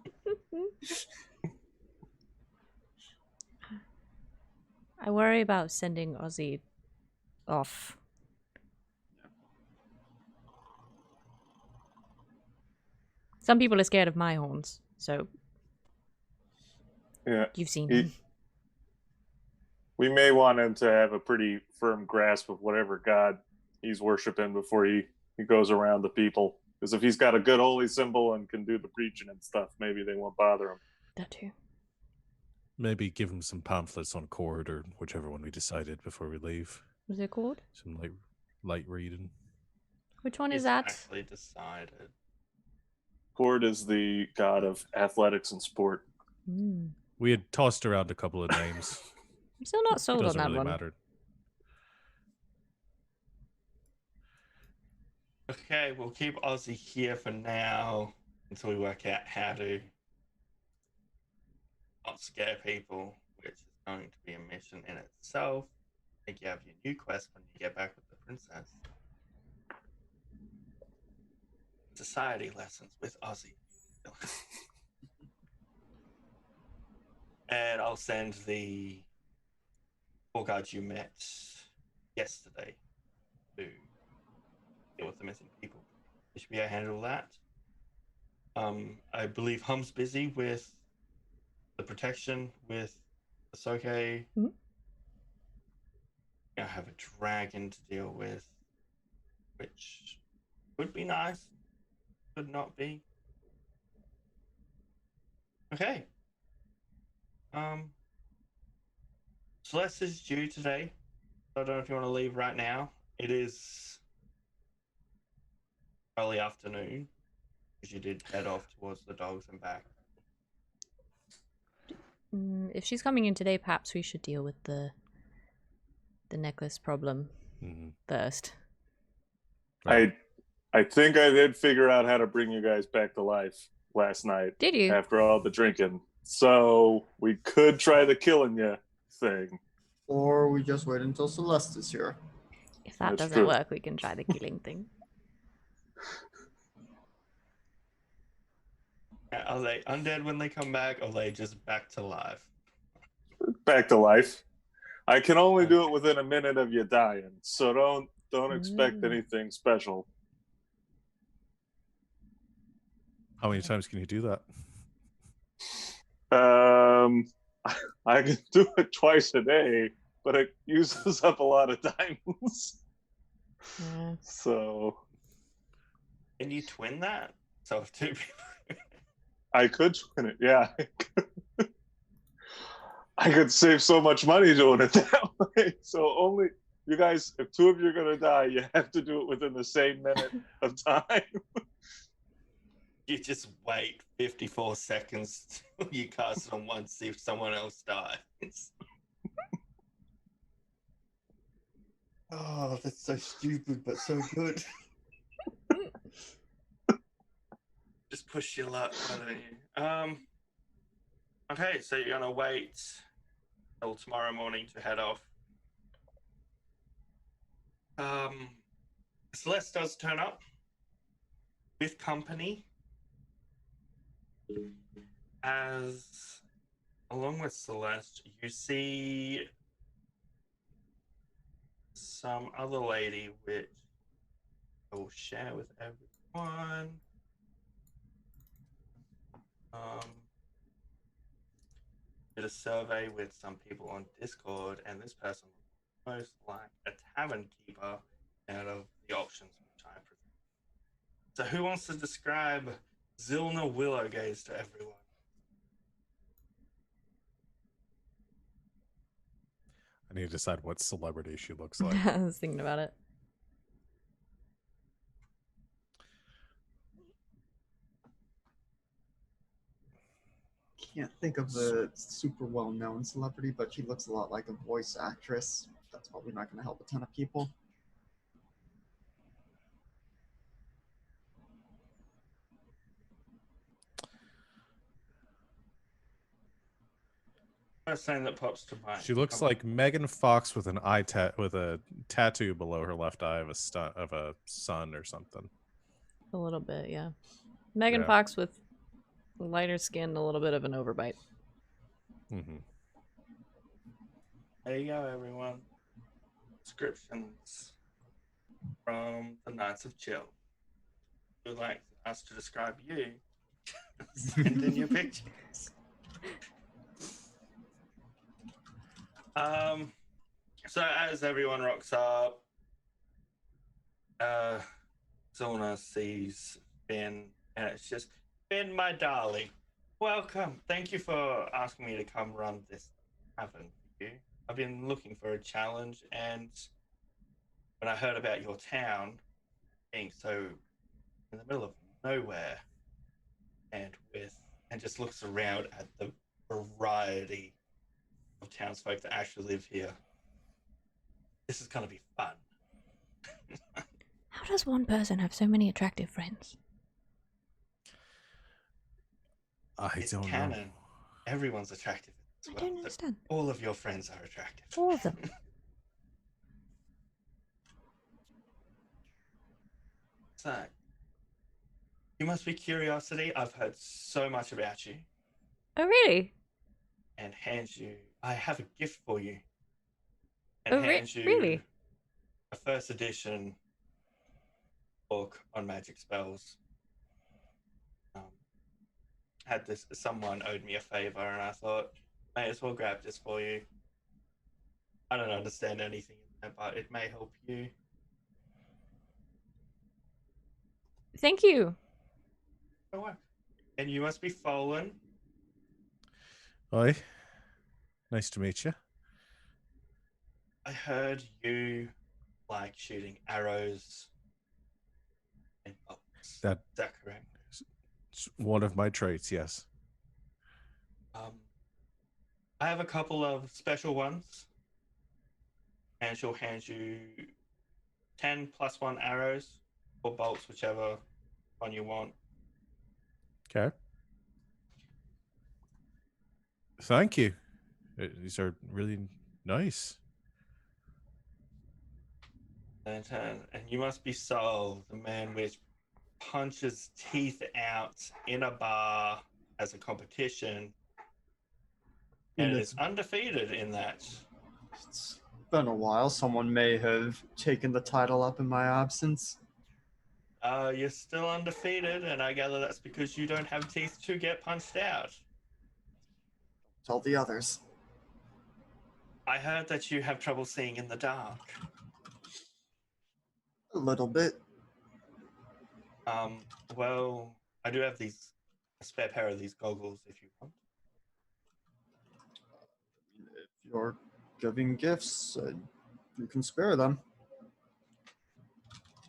C: I worry about sending Ozzy off. Some people are scared of my horns, so
E: Yeah.
C: you've seen
E: He-
C: them.
E: We may want him to have a pretty firm grasp of whatever god he's worshiping before he goes around the people. Because if he's got a good holy symbol and can do the preaching and stuff, maybe they won't bother him.
C: That too.
A: Maybe give him some pamphlets on Chord or whichever one we decided before we leave.
C: Was it called?
A: Some light reading.
C: Which one is
D: It's
C: that?
D: actually decided.
E: Cord is the god of athletics and sport.
C: Mm.
A: We had tossed around a couple of names.
C: I'm still not sold on
A: Doesn't
C: that
A: really
C: one.
A: matter.
D: Okay, we'll keep Ozzy here for now until we work out how to not scare people, which is going to be a mission in itself. I think you have your new quest when you get back with the princess. Society lessons with Ozzy. And I'll send the four guards you met yesterday to deal with the missing people. They should be able to handle that. I believe Hum's busy with the protection with Ahsoka.
C: Mhm.
D: I have a dragon to deal with, which would be nice, could not be. Okay. Celeste is due today. I don't know if you want to leave right now. It is early afternoon because you did head off towards the dogs and back.
C: If she's coming in today, perhaps we should deal with the necklace problem first.
E: Right. I think I did figure out how to bring you guys back to life last night.
C: Did you?
E: After all the drinking. So we could try the killing you thing.
B: Or we just wait until Celeste is here.
C: If that
E: That's
C: doesn't
E: true.
C: work, we can try the killing thing.
D: Are they undead when they come back, or are they just back to life?
E: Back to life. I can only do it within a minute of you dying, so don't expect
C: Ooh.
E: anything special.
A: How many times can you do that?
E: I can do it twice a day, but it uses up a lot of diamonds.
C: Yeah.
E: So
D: Can you twin that? So if two people.
E: I could twin it, yeah. I could save so much money doing it that way. So only you guys, if two of you are gonna die, you have to do it within the same minute of time.
D: You just wait 54 seconds till you cast it on one, see if someone else dies. Oh, that's so stupid, but so good. Just push your luck, why don't you? Okay, so you're gonna wait till tomorrow morning to head off. Celeste does turn up with company, as along with Celeste, you see some other lady, which I will share with everyone. Did a survey with some people on Discord, and this person was most like a tavern keeper out of the options which I present. So, who wants to describe Zilna Willowgaze to everyone?
A: I need to decide what celebrity she looks like.
C: I was thinking about it.
B: Can't think of a super well-known celebrity, but she looks a lot like a voice actress. That's probably not going to help a ton of people.
D: First thing that pops to mind.
A: She looks like Megan Fox with with a tattoo below her left eye of a sun or something.
C: A little bit, yeah. Megan
A: Yeah.
C: Fox with lighter skin, a little bit of an overbite.
A: Mm-hmm.
D: There you go, everyone. Descriptions from the Knights of Chill. If you'd like us to describe you, send in your pictures. So as everyone rocks up, Zona sees Finn, and it's just, Finn, my darling, welcome. Thank you for asking me to come run this tavern for you. I've been looking for a challenge, and when I heard about your town being so in the middle of nowhere, and just looks around at the variety of townsfolk that actually live here. This is gonna be fun.
C: How does one person have so many attractive friends?
D: It's
A: don't know.
D: canon. Everyone's attractive.
C: I don't understand.
D: All of your friends are attractive.
C: All of them.
D: So, you must be curiosity. I've heard so much about you.
C: Oh, really?
D: And I have a gift for you.
C: Oh,
D: you
C: really?
D: a first edition book on magic spells. Someone owed me a favor, and I thought, may as well grab this for you. I don't understand anything in there, but it may help you.
C: Thank you.
D: Oh, wow. And you must be Fallen.
A: Hi. Nice to meet you.
D: I heard you like shooting arrows and bolts. Is that correct?
A: It's one of my traits, yes.
D: I have a couple of special ones, and she'll hand you 10 plus 1 arrows or bolts, whichever one you want.
A: Okay. Thank you. These are really nice.
D: And you must be Sol, the man which punches teeth out in a bar as a competition, and is undefeated in that.
B: It's been a while. Someone may have taken the title up in my absence.
D: You're still undefeated, and I gather that's because you don't have teeth to get punched out.
B: Tell the others.
D: I heard that you have trouble seeing in the dark.
B: A little bit.
D: Well, I do have a spare pair of these goggles if you want.
B: If you're giving gifts, you can spare them.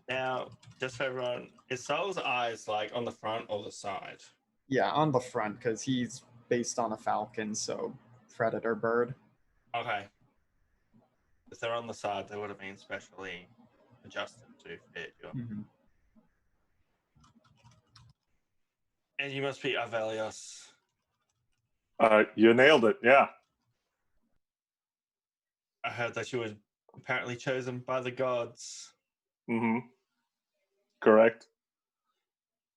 D: Now, just for everyone, is Sol's eyes like on the front or the side?
B: Yeah, on the front, because he's based on a falcon, so predator bird.
D: Okay. If they're on the side, they would have been specially adjusted to fit you.
B: Mm-hmm.
D: And you must be Avelios.
E: You nailed it. Yeah.
D: I heard that you were apparently chosen by the gods.
E: Mm-hmm. Correct.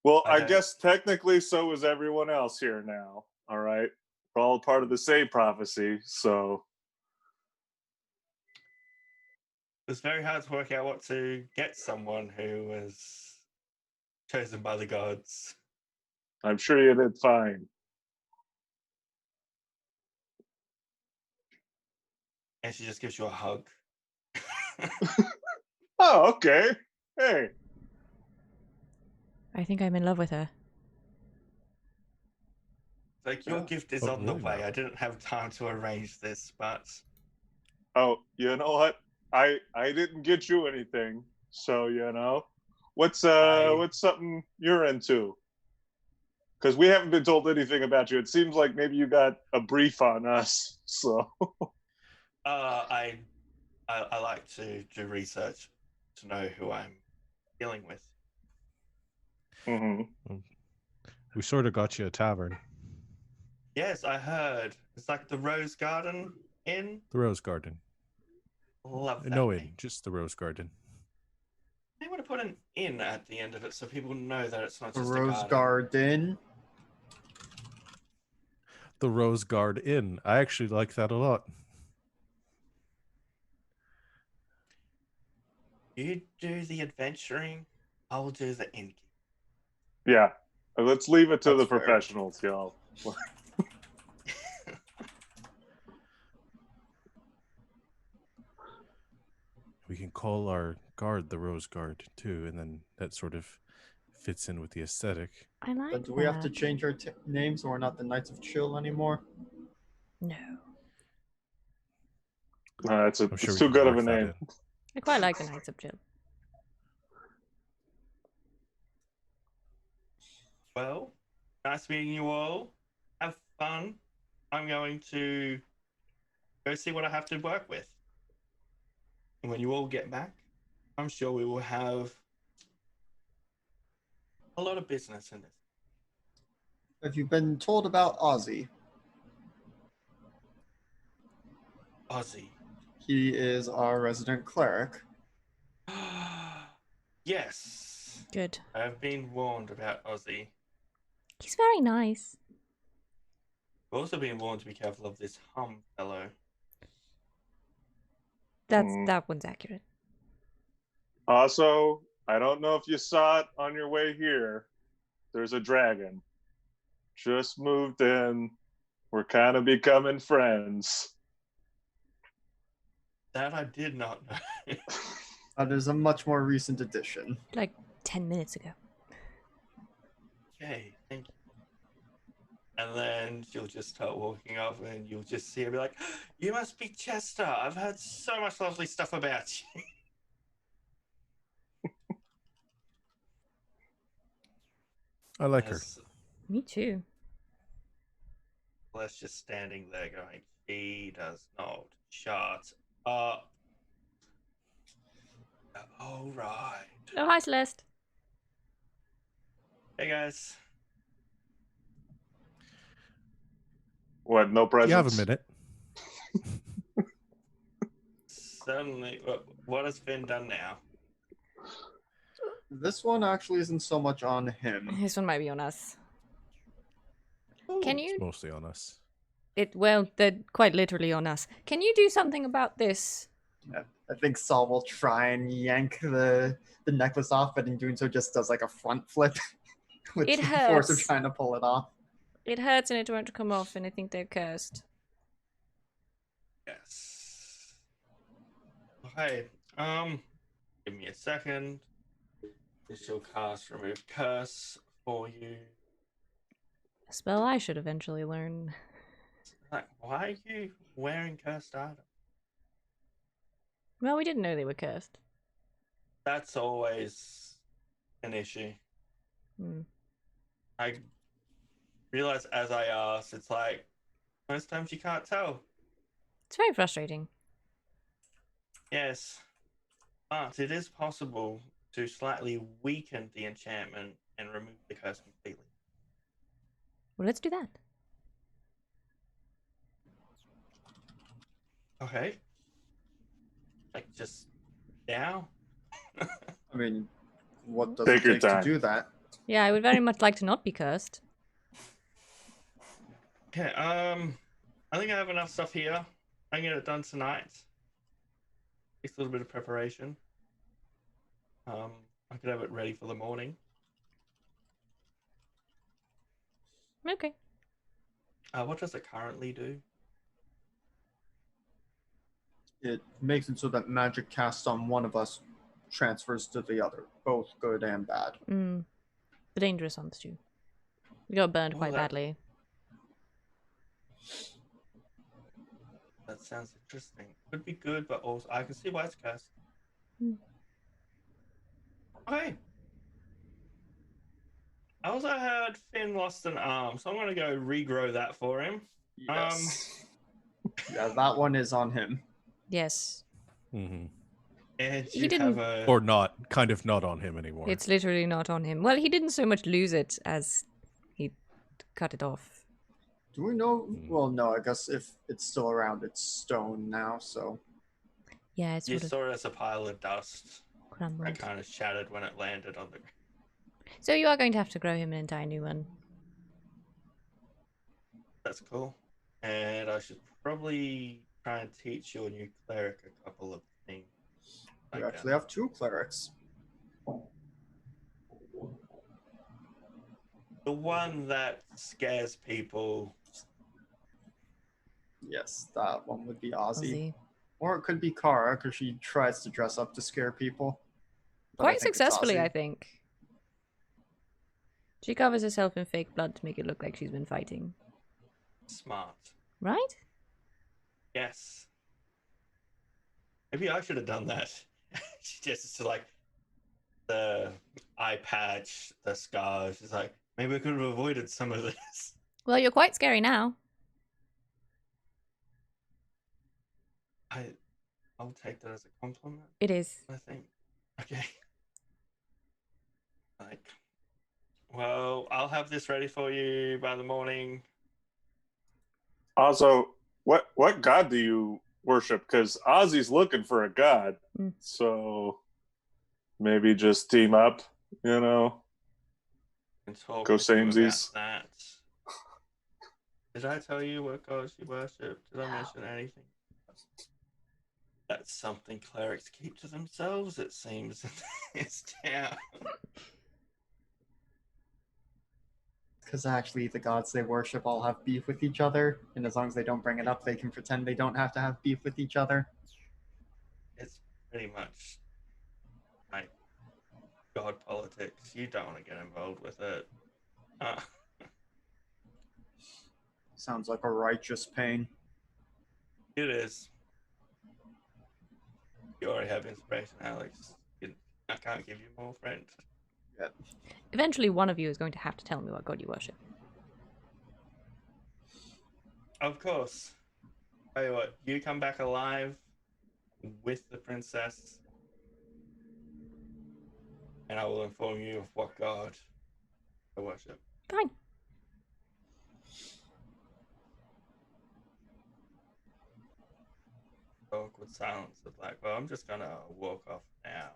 E: Well,
D: Okay.
E: I guess technically so is everyone else here now. All right. We're all part of the same prophecy, so.
D: It's very hard to work out what to get someone who was chosen by the gods.
E: I'm sure you did fine.
D: And she just gives you a hug.
E: Oh, okay. Hey.
C: I think I'm in love with her.
D: Like, your gift is on the
A: really
D: way.
A: well.
D: I didn't have time to arrange this, but
E: Oh, you know what? I didn't get you anything, so what's something you're into? Because we haven't been told anything about you. It seems like maybe you got a brief on us. So
D: I like to do research to know who I'm dealing with.
E: Mm-hmm.
A: We sort of got you a tavern.
D: Yes, I heard. It's like the Rose Garden Inn.
A: The Rose Garden.
D: Love that
A: No
D: name.
A: inn, just the Rose Garden.
D: They would have put an inn at the end of it so people know that it's not
B: The
D: just a
B: Rose
D: garden.
B: Garden.
A: The Rose Guard Inn. I actually like that a lot.
D: You do the adventuring, I'll do the innkeep.
E: Yeah. Let's leave it to
B: That's
E: the
B: fair.
E: professionals, y'all.
A: We can call our guard the Rose Guard too, and then that sort of fits in with the aesthetic.
C: I like
B: But
C: that.
B: do we have to change our names so we're not the Knights of Chill anymore?
C: No.
E: It's
A: I'm sure we
E: too
A: can
E: good of a
A: work that
E: name.
A: in.
C: I quite like the Knights of Chill.
D: Well, nice meeting you all. Have fun. I'm going to go see what I have to work with. And when you all get back, I'm sure we will have a lot of business in this.
B: Have you been told about Ozzy?
D: Ozzy.
B: He is our resident cleric.
D: Yes.
C: Good.
D: I have been warned about Ozzy.
C: He's very nice.
D: I've also been warned to be careful of this hum fellow.
C: That one's accurate.
E: Also, I don't know if you saw it on your way here. There's a dragon. Just moved in. We're kind of becoming friends.
D: That I did not know.
B: That is a much more recent addition.
C: Like 10 minutes ago.
D: Okay, thank you. And then she'll just start walking off and you'll just see her be like, you must be Chester. I've heard so much lovely stuff about you.
A: I like her.
D: As
C: Me too.
D: Celeste just standing there going, she does not shut up. All right.
C: Oh, hi, Celeste.
D: Hey, guys.
E: What, no presents?
A: You have a minute.
D: Suddenly, what has Finn done now?
B: This one actually isn't so much on him.
C: This one might be on us. Can
A: It's
C: you?
A: mostly on us.
C: Well, they're quite literally on us. Can you do something about this?
B: I think Saul will try and yank the necklace off, but in doing so just does like a front flip with
C: It
B: the force of
C: hurts.
B: trying to pull it off.
C: It hurts and it won't come off, and I think they're cursed.
D: Yes. Okay. Give me a second. She'll cast Remove Curse for you.
C: A spell I should eventually learn.
D: Like, why are you wearing cursed items?
C: Well, we didn't know they were cursed.
D: That's always an issue. I realize as I ask, it's like most times you can't tell.
C: It's very frustrating.
D: Yes, but it is possible to slightly weaken the enchantment and remove the curse completely.
C: Well, let's do that.
D: Okay. Like just now?
B: I mean, what does
E: Take
B: it
E: your
B: take to
E: time.
B: do that?
C: Yeah, I would very much like to not be cursed.
D: Okay, I think I have enough stuff here. I can get it done tonight. Takes a little bit of preparation. I could have it ready for the morning.
C: Okay.
D: What does it currently do?
B: It makes it so that magic cast on one of us transfers to the other, both good and bad.
C: The dangerous ones too. We got burned
D: Oh,
C: quite badly.
D: That sounds interesting. Could be good, but also I can see why it's cursed. Okay. I also heard Finn lost an arm, so I'm gonna go regrow that for him.
B: Yes. Yeah, that one is on him.
C: Yes.
A: Mm-hmm.
D: And
C: He
D: you
C: didn't-
D: have a
A: Or not, kind of not on him anymore.
C: It's literally not on him. Well, he didn't so much lose it as he cut it off.
B: Do we know? Well, no. I guess if it's still around, it's stone now. So
C: Yeah, it's
D: You
C: sort of
D: saw it as a pile of dust. It
C: crumbled.
D: kind of shattered when it landed on the.
C: So you are going to have to grow him an entire new one.
D: That's cool. And I should probably try and teach your new cleric a couple of things.
B: we
D: Like,
B: actually have 2 clerics.
D: the one that scares people.
B: Yes, that one would be Ozzy.
C: Ozzy.
B: Or it could be Kara, because she tries to dress up to scare people. But I
C: Quite
B: think it's
C: successfully,
B: Ozzy.
C: I think. She covers herself in fake blood to make it look like she's been fighting.
D: Smart.
C: Right?
D: Yes. Maybe I should have done that. She just like the eye patch, the scars. She's like, maybe I could have avoided some of this.
C: Well, you're quite scary now.
D: I'll take that as a compliment.
C: It is.
D: I think. Okay. Like, well, I'll have this ready for you by the morning.
E: Also, what god do you worship? Because Ozzy's looking for a god, so maybe just team up. You know,
D: And talk
E: go
D: with you about
E: samesies.
D: that. Did I tell you what gods you worship? Did I mention anything? That's something clerics keep to themselves, it seems, in this town.
B: Because actually, the gods they worship all have beef with each other, and as long as they don't bring it up, they can pretend they don't have to have beef with each other.
D: It's pretty much like god politics. You don't want to get involved with it.
B: Sounds like a righteous pain.
D: It is. You already have inspiration, Alex. I can't give you more, friend.
C: Eventually, one of you is going to have to tell me what god you worship.
D: Of course. Tell you what, you come back alive with the princess, and I will inform you of what god I worship.
C: Fine.
D: Awkward silence of like, well, I'm just gonna walk off now.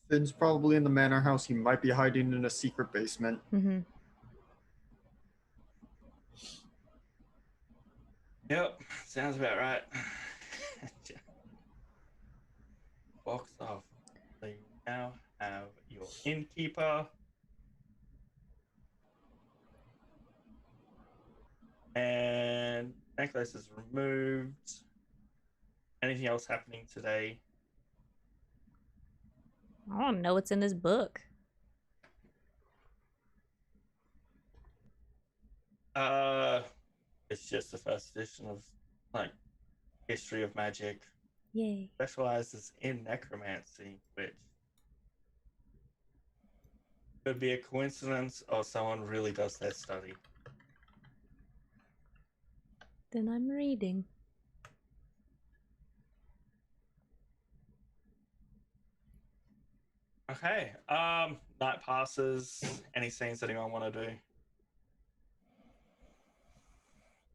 B: Finn's probably in the manor house. He might be hiding in a secret basement.
C: Mm-hmm.
D: Yep, sounds about right. Walks off. So you now have your innkeeper. And necklace is removed. Anything else happening today?
C: I want to know what's in this book.
D: It's just the first edition of like history of magic.
C: Yay.
D: Specializes in necromancy, which could be a coincidence or someone really does their study.
C: Then I'm reading.
D: Okay. Night passes. Any scenes that anyone want to do?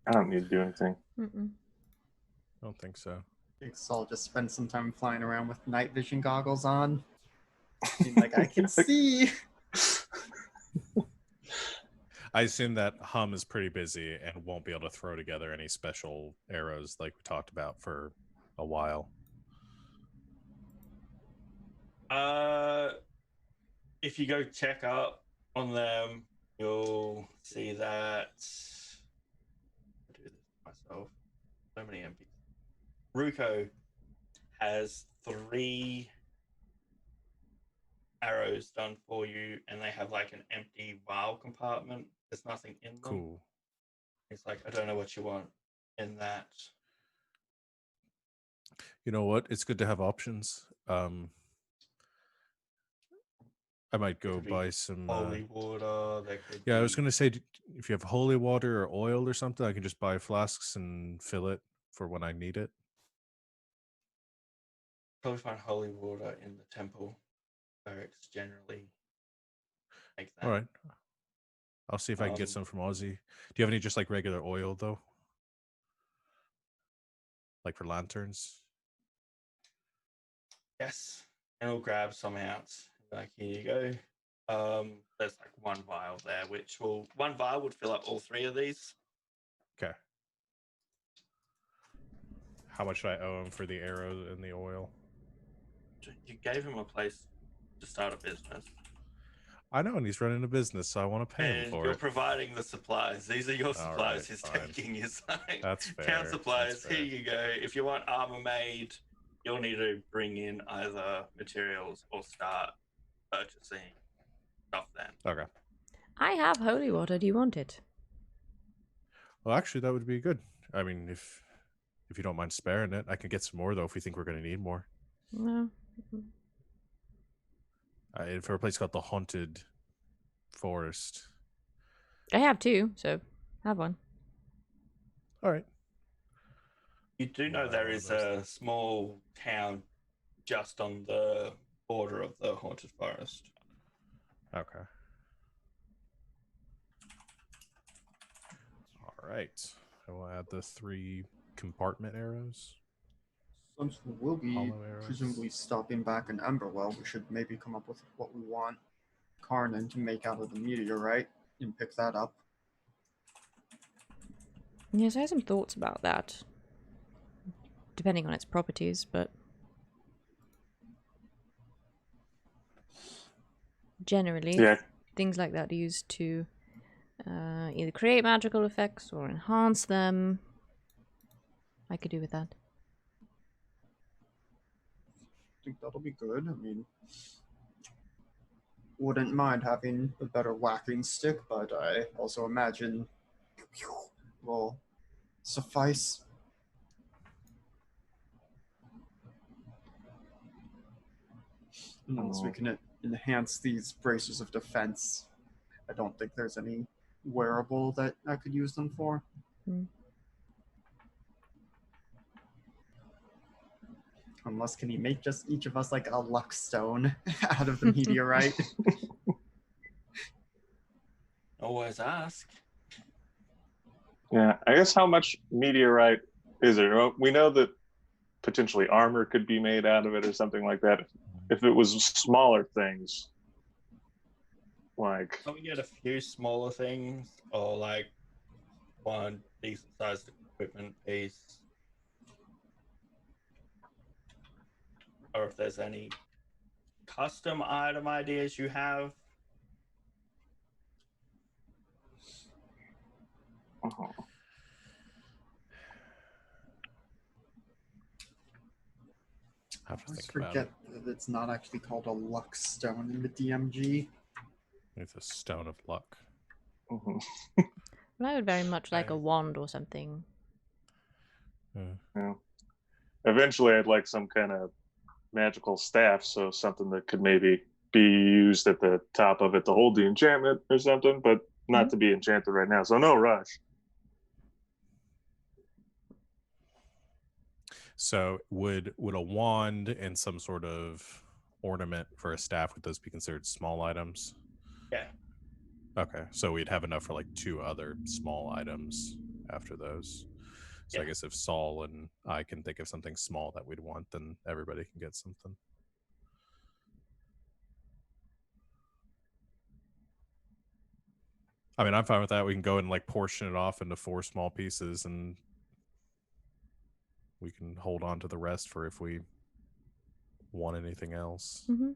E: I don't need to do anything.
C: Mm-mm.
A: I don't think so.
B: I think I'll just spend some time flying around with night vision goggles on. Being like, I can see.
A: I assume that Hum is pretty busy and won't be able to throw together any special arrows like we talked about for a while.
D: If you go check up on them, you'll see that. I do this myself. So many MPs. Ruko has 3 arrows done for you, and they have like an empty vial compartment. There's nothing in them.
A: Cool.
D: It's like, I don't know what you want in that.
A: You know what? It's good to have options. I might go
D: Could be
A: buy some.
D: Holy water. There could
A: Yeah, I was
D: be-
A: going to say, if you have holy water or oil or something, I can just buy flasks and fill it for when I need it.
D: probably find holy water in the temple. Clerics generally make that.
A: All right. I'll see if I can get some from Aussie. Do you have any just like regular oil though? Like for lanterns?
D: Yes, and we'll grab some out. Like, here you go. There's like one vial there, one vial would fill up all 3 of these.
A: Okay. How much should I owe him for the arrows and the oil?
D: You gave him a place to start a business.
A: I know, and he's running a business, so I want to pay him for
D: You're
A: it.
D: providing the supplies. These are your supplies. He's
A: fine.
D: taking his
A: That's fair.
D: town supplies.
A: That's fair.
D: Here you go. If you want armor made, you'll need to bring in either materials or start purchasing stuff then.
A: Okay.
C: I have holy water. Do you want it?
A: Well, actually, that would be good. I mean, if you don't mind sparing it, I can get some more though if we think we're going to need more.
C: No.
A: For a place called the Haunted Forest.
C: I have 2, so have one.
A: All right.
D: You do know there is a small town just on the border of the Haunted Forest.
A: Okay. All right. I will add the 3 compartment arrows.
B: Since we'll be
A: Hollow arrows.
B: presumably stopping back in Emberwell, we should maybe come up with what we want Karnan to make out of the meteorite and pick that up.
C: Yes, I have some thoughts about that. Depending on its properties, but generally, things like that are used to either create magical effects or enhance them. I could do with that.
B: I think that'll be good. I mean, wouldn't mind having a better whacking stick, but I also imagine will suffice. Unless we can enhance these braces of defense, I don't think there's any wearable that I could use them for. Unless, can he make just each of us like a luck stone out of the meteorite?
D: Always ask.
E: Yeah, I guess how much meteorite is there? Well, we know that potentially armor could be made out of it or something like that. If it was smaller things, like...
D: So we get a few smaller things, or like one decent sized equipment piece. Or if there's any custom item ideas you have.
A: I have to
B: Let's
A: think about
B: forget
A: it.
B: that it's not actually called a luck stone in the DMG.
A: It's a stone of luck.
C: Well, I would very much like a wand or something.
E: Yeah. Eventually, I'd like some kind of magical staff, so something that could maybe be used at the top of it to hold the enchantment or something, but not to be enchanted right now, so no rush.
A: So would a wand and some sort of ornament for a staff, would those be considered small items?
D: Yeah.
A: Okay, so we'd have enough for like 2 other small items after those. So I guess if Saul and I can think of something small that we'd want, then everybody can get something. I mean, I'm fine with that. We can go and like portion it off into 4 small pieces, and we can hold on to the rest for if we want anything else.
C: Mm-hmm.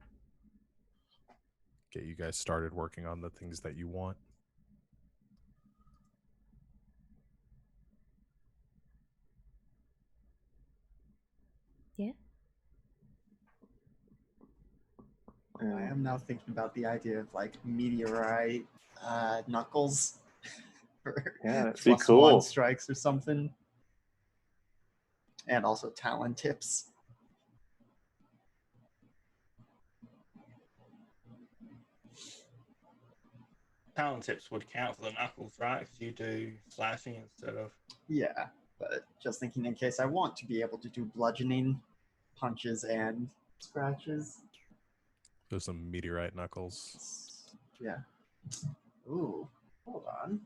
A: Get you guys started working on the things that you want.
C: Yeah.
B: I am now thinking about the idea of like meteorite knuckles for
E: that'd be
B: +1
E: cool.
B: strikes or something. And also talon tips.
D: Talon tips would count for the knuckles, right? Because you do slashing instead of...
B: Yeah, but just thinking in case I want to be able to do bludgeoning, punches, and scratches.
A: Those some meteorite knuckles.
B: Yeah. Ooh. Hold on.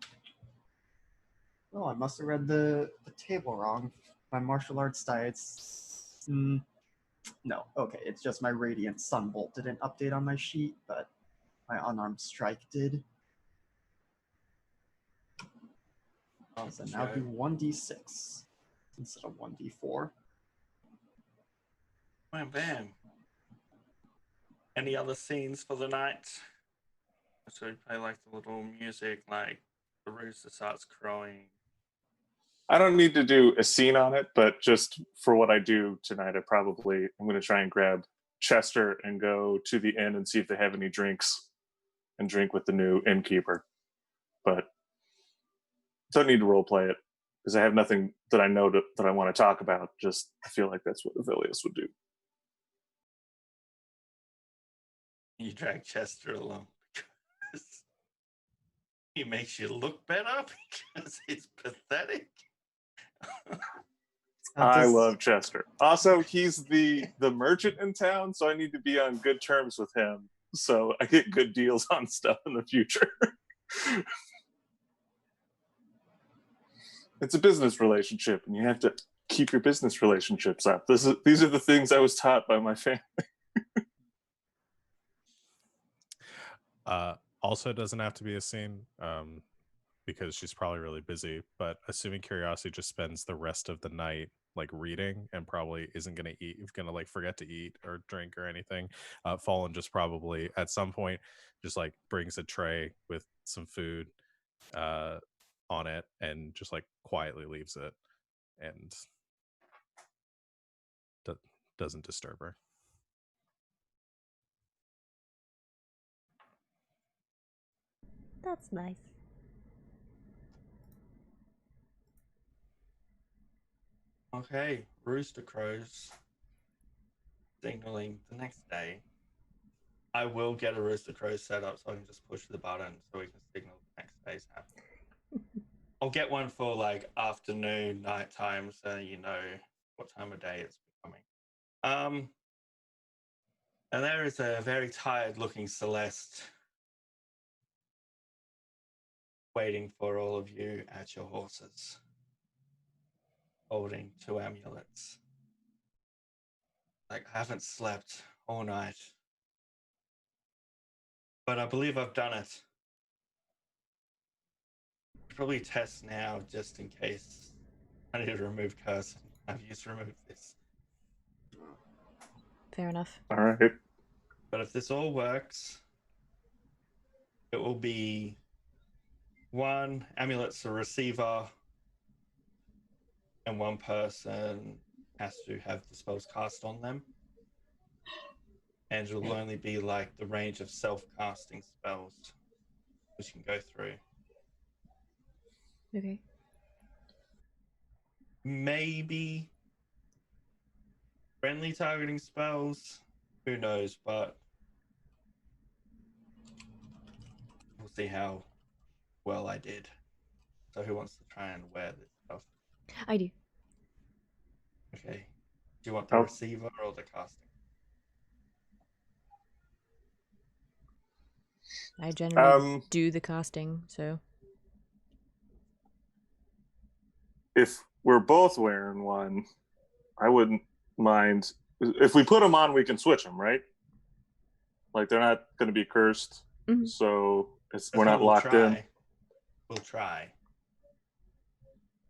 B: Oh, I must have read the table wrong. My martial arts diets. No, okay, it's just my radiant sunbolt didn't update on my sheet, but my unarmed strike did. So now do 1d6 instead of 1d4.
D: Bam, bam. Any other scenes for the night? So we play like the little music, like the rooster starts crowing.
E: I don't need to do a scene on it, but just for what I do tonight, I'm going to try and grab Chester and go to the inn and see if they have any drinks and drink with the new innkeeper. But don't need to role play it because I have nothing that I know that I want to talk about. Just I feel like that's what Aeos would do.
D: You drag Chester along because he makes you look better because he's pathetic.
E: I love Chester. Also, he's the merchant in town, so I need to be on good terms with him so I get good deals on stuff in the future. It's a business relationship, and you have to keep your business relationships up. These are the things I was taught by my family.
A: Also, it doesn't have to be a scene because she's probably really busy. But assuming Curiosity just spends the rest of the night like reading and probably isn't going to eat, going to like forget to eat or drink or anything. Fallen just probably at some point just like brings a tray with some food on it and just like quietly leaves it and doesn't disturb her.
C: That's nice.
D: Okay, rooster crows signaling the next day. I will get a rooster crow set up so I can just push the button so we can signal the next day's happening. I'll get one for like afternoon, nighttime, so you know what time of day it's becoming. And there is a very tired looking Celeste waiting for all of you at your horses, holding 2 amulets. Like, I haven't slept all night, but I believe I've done it. Probably test now just in case I need to remove curse. I've used to remove this.
C: Fair enough.
E: All right.
D: But if this all works, it will be 1 amulet's a receiver, and 1 person has to have the spells cast on them. And it will only be like the range of self-casting spells which can go through.
C: Okay.
D: Maybe friendly targeting spells. Who knows, but we'll see how well I did. So who wants to try and wear this stuff?
C: I do.
D: Okay. Do you want the receiver or the casting?
C: I generally do the casting, so.
E: If we're both wearing one, I wouldn't mind. If we put them on, we can switch them, right? Like they're not going to be cursed, so we're not locked in.
D: We'll try.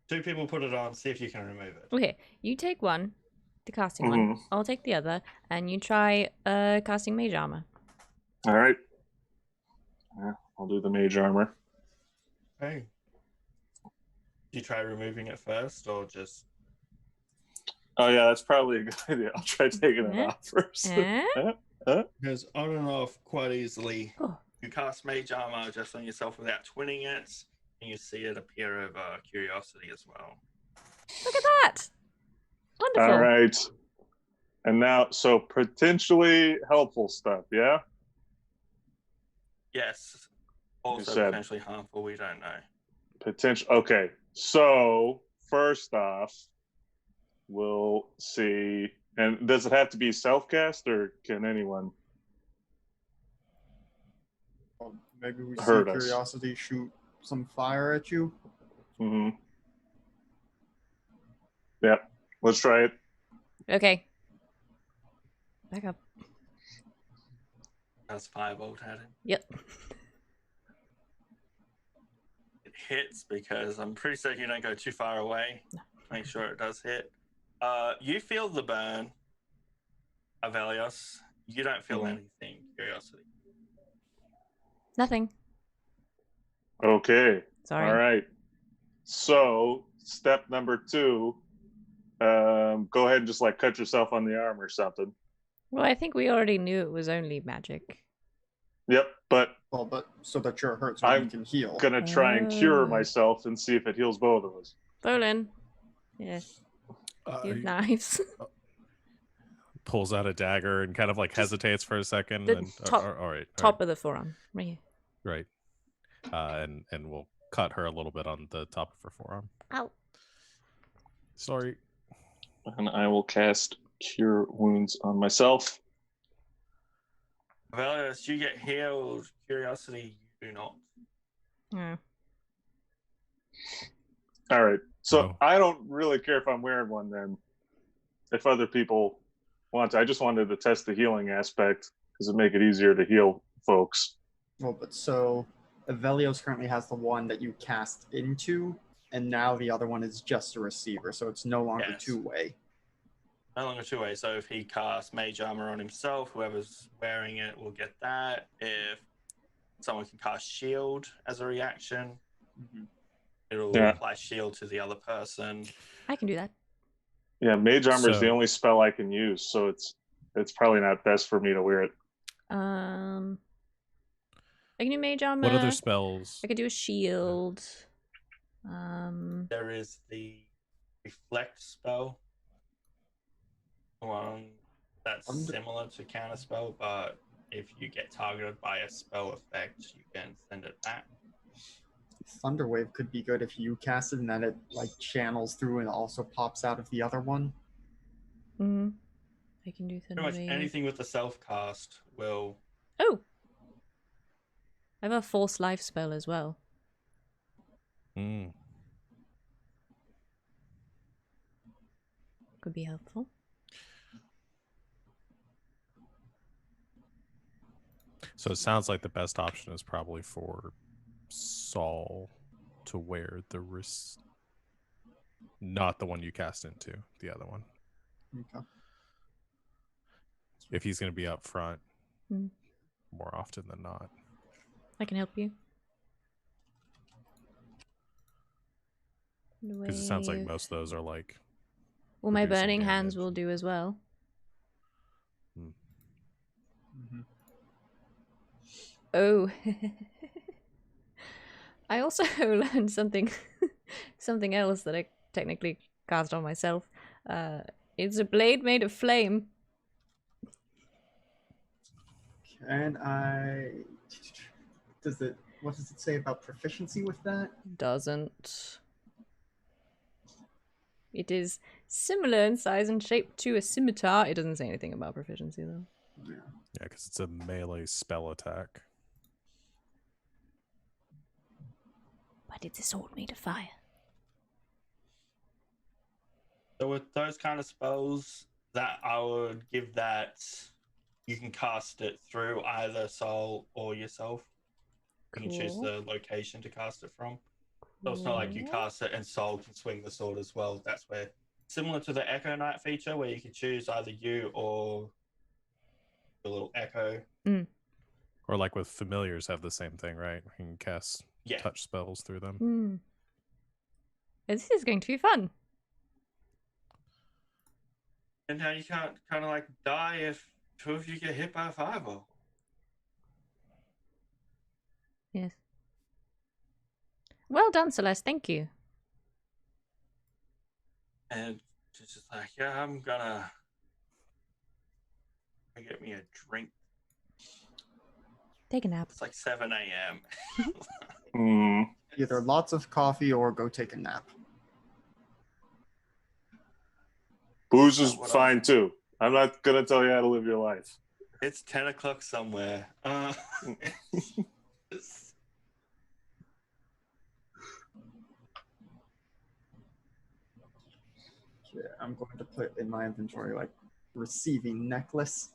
D: 2 people put it on, see if you can remove it.
C: Okay, you take one, the casting one. I'll take the other, and you try casting mage armor.
E: All right. Yeah, I'll do the mage armor.
D: Okay. Do you try removing it first, or just...
E: Oh, yeah, that's probably a good idea. I'll try taking it off first.
D: Goes on and off quite easily. Oh. You cast mage armor just on yourself without twinning it, and you see it appear over Curiosity as well.
C: Look at that! Wonderful.
E: All right. And now, so potentially helpful stuff, yeah?
D: Yes. Also potentially harmful, we don't know.
E: Potential. Okay. So, first off, we'll see. And does it have to be self-cast, or can anyone?
B: Maybe we see
E: Hurt us.
B: Curiosity shoot some fire at you.
E: Mm-hmm. Yep. Let's try it.
C: Okay. Back up.
D: That's firebolt at him.
C: Yep.
D: It hits because I'm pretty certain you don't go too far away.
C: No.
D: Make sure it does hit. You feel the burn of Aeos. You don't feel anything, Curiosity.
C: Nothing.
E: Okay.
C: Sorry.
E: All right. So, step number 2, go ahead and just like cut yourself on the arm or something.
C: Well, I think we already knew it was only magic.
E: Yep, but
B: Well, but so that you're hurt, so
E: I'm
B: you can heal.
E: gonna try and cure
C: Oh.
E: myself and see if it heals both of us.
C: Bolin. Yes. You have knives.
A: Pulls out a dagger and kind of like
C: Just
A: hesitates for a second.
C: the
A: And
C: top-
A: all right,
C: Top of the forearm. Right here.
A: right. And we'll cut her a little bit on the top of her forearm.
C: Ow.
A: Sorry.
E: And I will cast Cure Wounds on myself.
D: Aeos, you get healed. Curiosity, you do not.
C: Yeah.
E: All right. So
A: No.
E: I don't really care if I'm wearing one then. If other people want to, I just wanted to test the healing aspect because it make it easier to heal folks.
B: Well, but so Avelios currently has the one that you cast into, and now the other one is just a receiver, so it's no longer
D: Yes.
B: two-way.
D: No longer two-way. So if he casts Mage Armor on himself, whoever's wearing it will get that. If someone can cast Shield as a reaction, it'll apply Shield to the other person.
C: I can do that.
E: Yeah, Mage Armor is the
A: So-
E: only spell I can use, so it's probably not best for me to wear it.
C: I can do mage armor.
A: What other spells?
C: I could do a shield.
D: There is the Reflect spell. One that's similar to Counterspell, but if you get targeted by a spell effect, you can send it back.
B: Thunderwave could be good if you cast it and then it like channels through and also pops out of the other one.
C: Mm-hmm. I can do
D: Pretty much
C: Thunderwave.
D: anything with the self cast will.
C: Oh! I have a Force Life spell as well.
A: Mm.
C: Could be helpful.
A: So it sounds like the best option is probably for Saul to wear the wrist. Not the one you cast into, the other one.
B: Okay.
A: If he's going to be up front
C: Hmm.
A: more often than not.
C: I can help you.
A: Because it sounds like
C: Wave.
A: most of those are like.
C: Well, my
A: reducing
C: burning hands
A: damage.
C: will do as well. Oh. I also learned something something else that I technically cast on myself. It's a blade made of flame.
B: Can I? What does it say about proficiency with that?
C: Doesn't. It is similar in size and shape to a scimitar. It doesn't say anything about proficiency though.
B: Yeah.
A: Yeah, because it's a melee spell attack.
C: But it's a sword made of fire.
D: So with those kind of spells, that I would give that you can cast it through either Soul or yourself. You can choose
C: Cool.
D: the location to cast it from. So it's not like you cast it and Soul can swing the sword as well. That's where, similar to the Echo Knight feature, where you can choose either you or the little Echo.
A: Or like with familiars have the same thing, right? You can cast
D: Yeah.
A: touch spells through them.
C: Hmm. This is going to be fun.
D: And now you can't kind of like die if two of you get hit by a fireball.
C: Yes. Well done, Celeste. Thank you.
D: And she's just like, yeah, I'm gonna get me a drink.
C: Take a nap.
D: It's like 7 a.m.
B: Either lots of coffee or go take a nap.
E: Booze is fine too. I'm not gonna tell you how to live your life.
D: It's 10 o'clock somewhere.
B: Yeah, I'm going to put in my inventory like receiving necklace.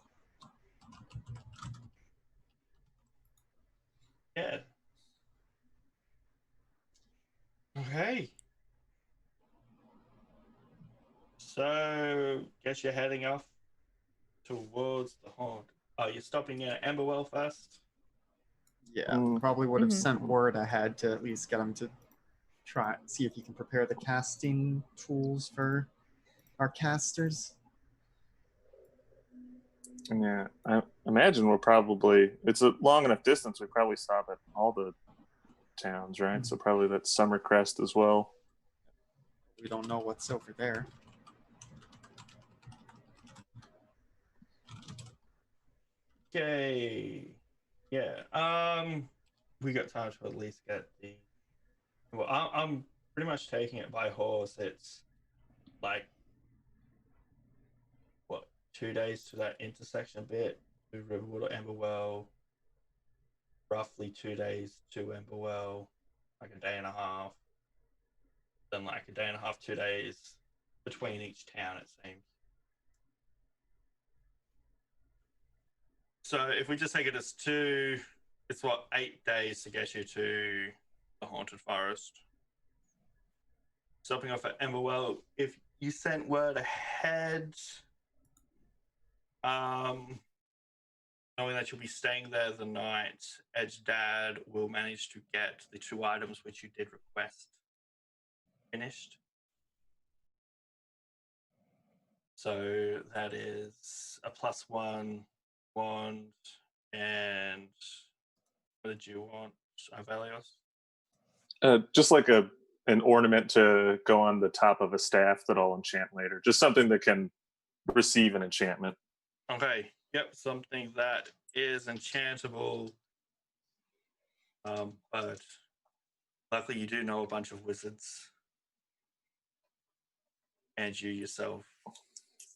D: Yeah. Okay. So, guess you're heading off towards the Haunt. Oh, you're stopping at Emberwell first?
B: Yeah,
E: Mm.
B: probably would have
C: Mhm.
B: sent word ahead to at least get him to try see if he can prepare the casting tools for our casters.
E: Yeah, I imagine we're probably, it's a long enough distance, we probably stop at all the towns, right? So probably that Summer Crest as well.
B: We don't know what's over there.
D: Okay. Yeah. We got time to at least get the. Well, I'm pretty much taking it by horse. It's like what 2 days to that intersection bit to Riverwood or Emberwell. Roughly 2 days to Emberwell, like a day and a half. Then like a day and a half, 2 days between each town. It seems. So if we just take it as two, it's what 8 days to get you to the Haunted Forest. Stopping off at Emberwell. If you sent word ahead, knowing that you'll be staying there the night, Ed's dad will manage to get the 2 items which you did request finished. So that is a +1 wand and what did you want, Avelios?
E: Just like an ornament to go on the top of a staff that I'll enchant later. Just something that can receive an enchantment.
D: Okay, yep, something that is enchantable. But luckily you do know a bunch of wizards. And you yourself.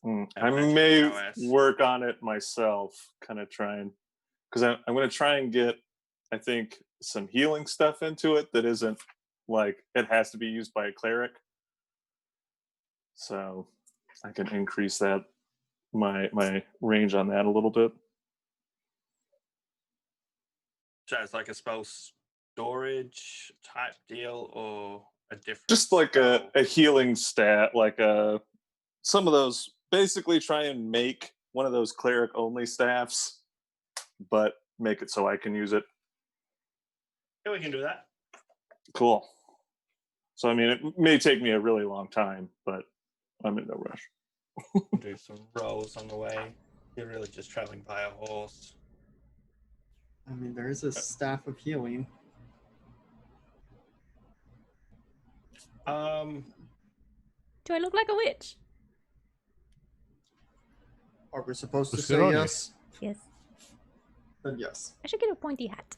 E: I may work on it myself, kind of trying, because I'm going to try and get, I think, some healing stuff into it that isn't like it has to be used by a cleric. So I can increase that my range on that a little bit.
D: So it's like a spell storage type deal or a different
E: Just like
D: spell?
E: a healing stat, like some of those, basically try and make one of those cleric only staffs, but make it so I can use it.
D: Yeah, we can do that.
E: Cool. So I mean, it may take me a really long time, but I'm in no rush.
D: Do some rolls on the way. You're really just traveling by a horse.
B: I mean, there is a staff of healing.
C: Do I look like a witch?
B: Are we supposed to
A: Looks good
B: say
A: on you.
B: yes?
C: Yes.
B: Then yes.
C: I should get a pointy hat.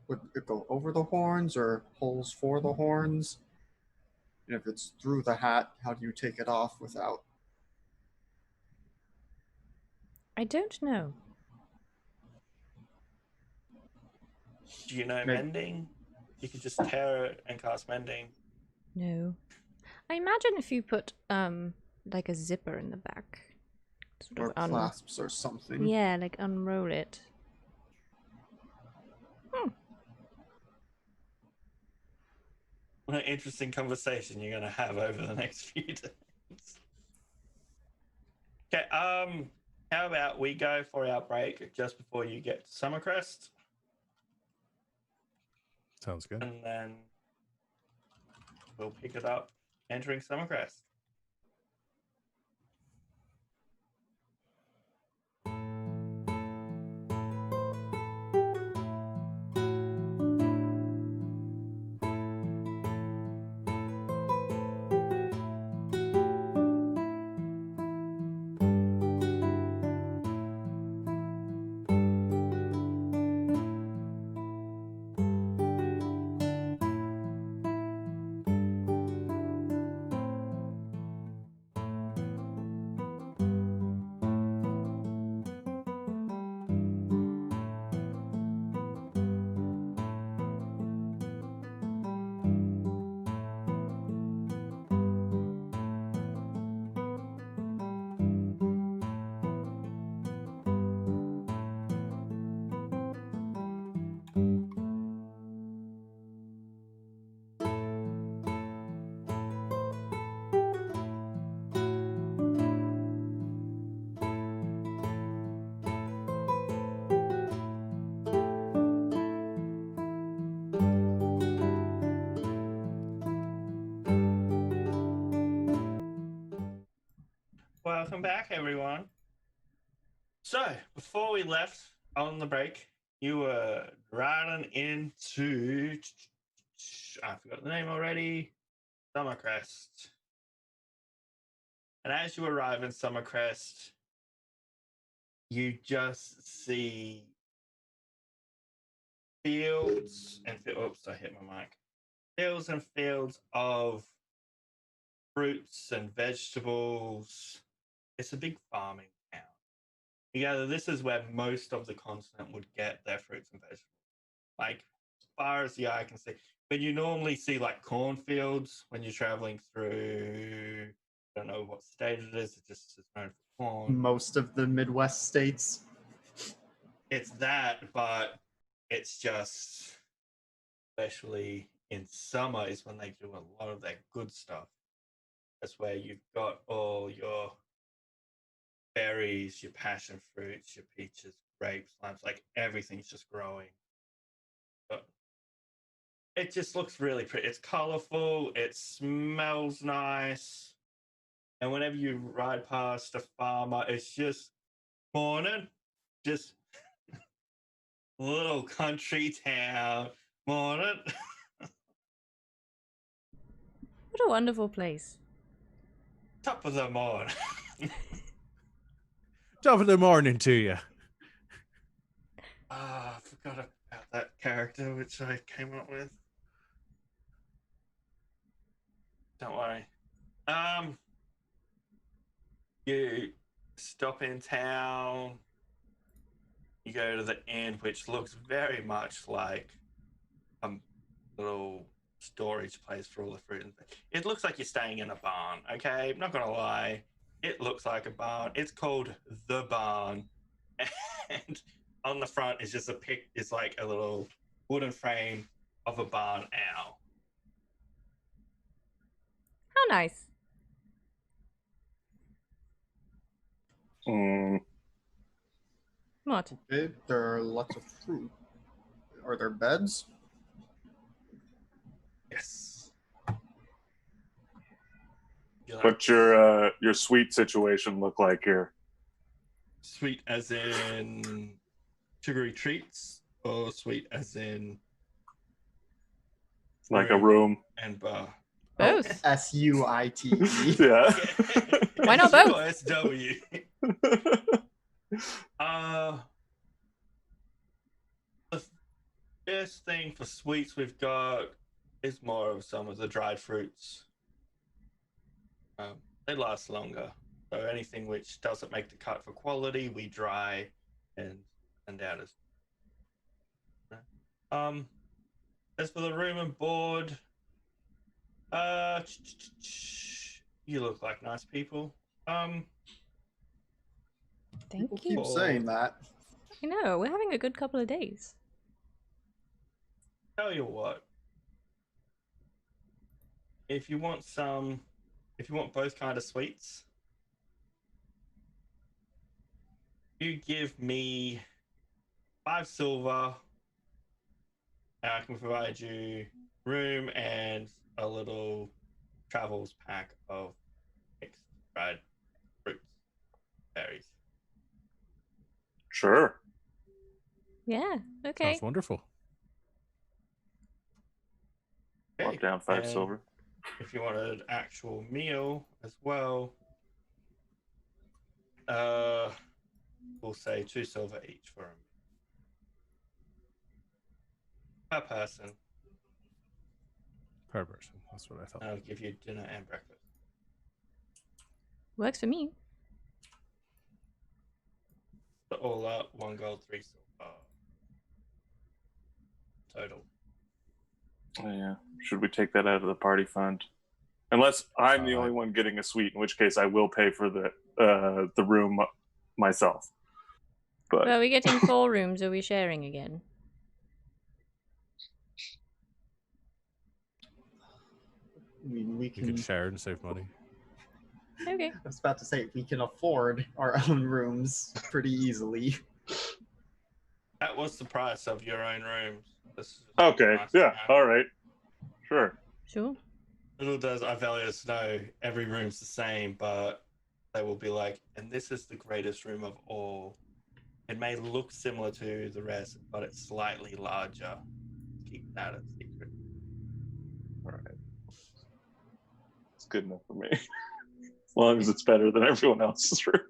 B: Would it go over the horns or holes for the horns? And if it's through the hat, how do you take it off without?
C: I don't know.
D: Do you know
B: Maybe.
D: mending? You could just tear it and cast mending.
C: No. I imagine if you put like a zipper in the back. Sort
B: Or
C: of
B: clasps or something.
C: Yeah, like unroll it.
D: What an interesting conversation you're gonna have over the next few days. Okay, how about we go for our break just before you get to Summercrest,
A: Sounds good.
D: and then we'll pick it up entering Summercrest. welcome back, everyone. So, before we left on the break, you were riding into. I forgot the name already. Summercrest. And as you arrive in Summercrest, you just see fields and oops, I hit my mic. Fields and fields of fruits and vegetables. It's a big farming town. Yeah, this is where most of the continent would get their fruits and vegetables. Like, as far as the eye can see. But you normally see like cornfields when you're traveling through. I don't know what state it is. It just is known for corn.
B: Most of the Midwest states.
D: It's that, but it's just, especially in summer, is when they do a lot of that good stuff. That's where you've got all your berries, your passion fruits, your peaches, grapes, limes, like everything's just growing. But it just looks really pretty. It's colorful, it smells nice. And whenever you ride past a farmer, it's just morning, just little country town, morning.
C: What a wonderful place.
D: Top of the morning.
A: Top of the morning to you.
D: I forgot about that character which I came up with. Don't worry. You stop in town. You go to the inn, which looks very much like a little storage place for all the fruit and things. It looks like you're staying in a barn. Okay, I'm not gonna lie. It looks like a barn. It's called the Barn, and on the front is just it's like a little wooden frame of a barn owl.
C: How nice. What?
B: Okay, there are lots of fruit. Are there beds?
D: Yes.
E: What's your sweet situation look like here?
D: Sweet as in sugary treats, or sweet as in
E: Like a room?
D: and bar?
C: Both.
B: SUITE.
E: Yeah.
C: Why not both?
D: SW. The first thing for sweets we've got is more of some of the dried fruits. They last longer. So anything which doesn't make the cut for quality, we dry and send out as. As for the room and board, you look like nice people.
C: Thank
B: People
C: you.
B: keep saying that.
C: I know, we're having a good couple of days.
D: Tell you what, if you want both kind of sweets, you give me 5 silver, and I can provide you room and a little travels pack of mixed dried fruits, berries.
E: Sure.
C: Yeah, okay.
A: Sounds wonderful.
E: Walk down 5
D: and
E: silver.
D: If you want an actual meal as well, we'll say 2 silver each for them. Per person.
A: Per person. That's what I thought.
D: I'll give you dinner and breakfast.
C: Works for me.
D: So all up, 1 gold, 3 silver. Total.
E: Oh, yeah. Should we take that out of the party fund? Unless I'm the only one getting a suite, in which case I will pay for the room myself. But
C: Well, are we getting 4 rooms? Or are we sharing again?
B: I mean, we
A: You can share and save money.
C: Okay.
B: I was about to say, we can afford our own rooms pretty easily.
D: That was the price of your own rooms.
E: okay, yeah, all right, sure.
C: Sure.
D: Little does Ivelius know every room's the same, but they will be like, and this is the greatest room of all. It may look similar to the rest, but it's slightly larger. Keep that a secret.
E: All right. It's good enough for me. As long as it's better than everyone else's room.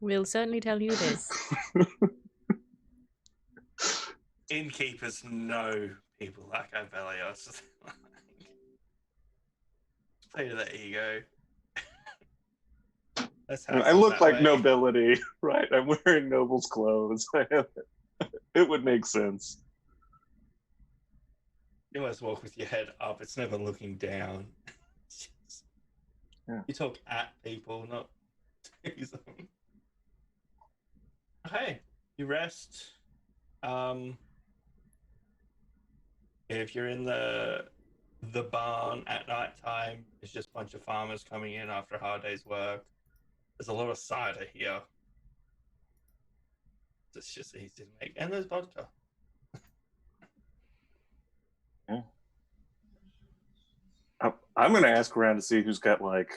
C: We'll certainly tell you this.
D: Innkeepers know people like Aeos. Play to the ego. That's how
E: I look like nobility, right? I'm wearing noble's clothes. It would make sense.
D: You always walk with your head up. It's never looking down.
E: Yeah.
D: You talk at people, not to them. Okay, you rest. If you're in the barn at night time, it's just a bunch of farmers coming in after a hard day's work. There's a lot of cider here. It's just easy to make, and there's vodka.
E: Yeah. I'm going to ask around to see who's got like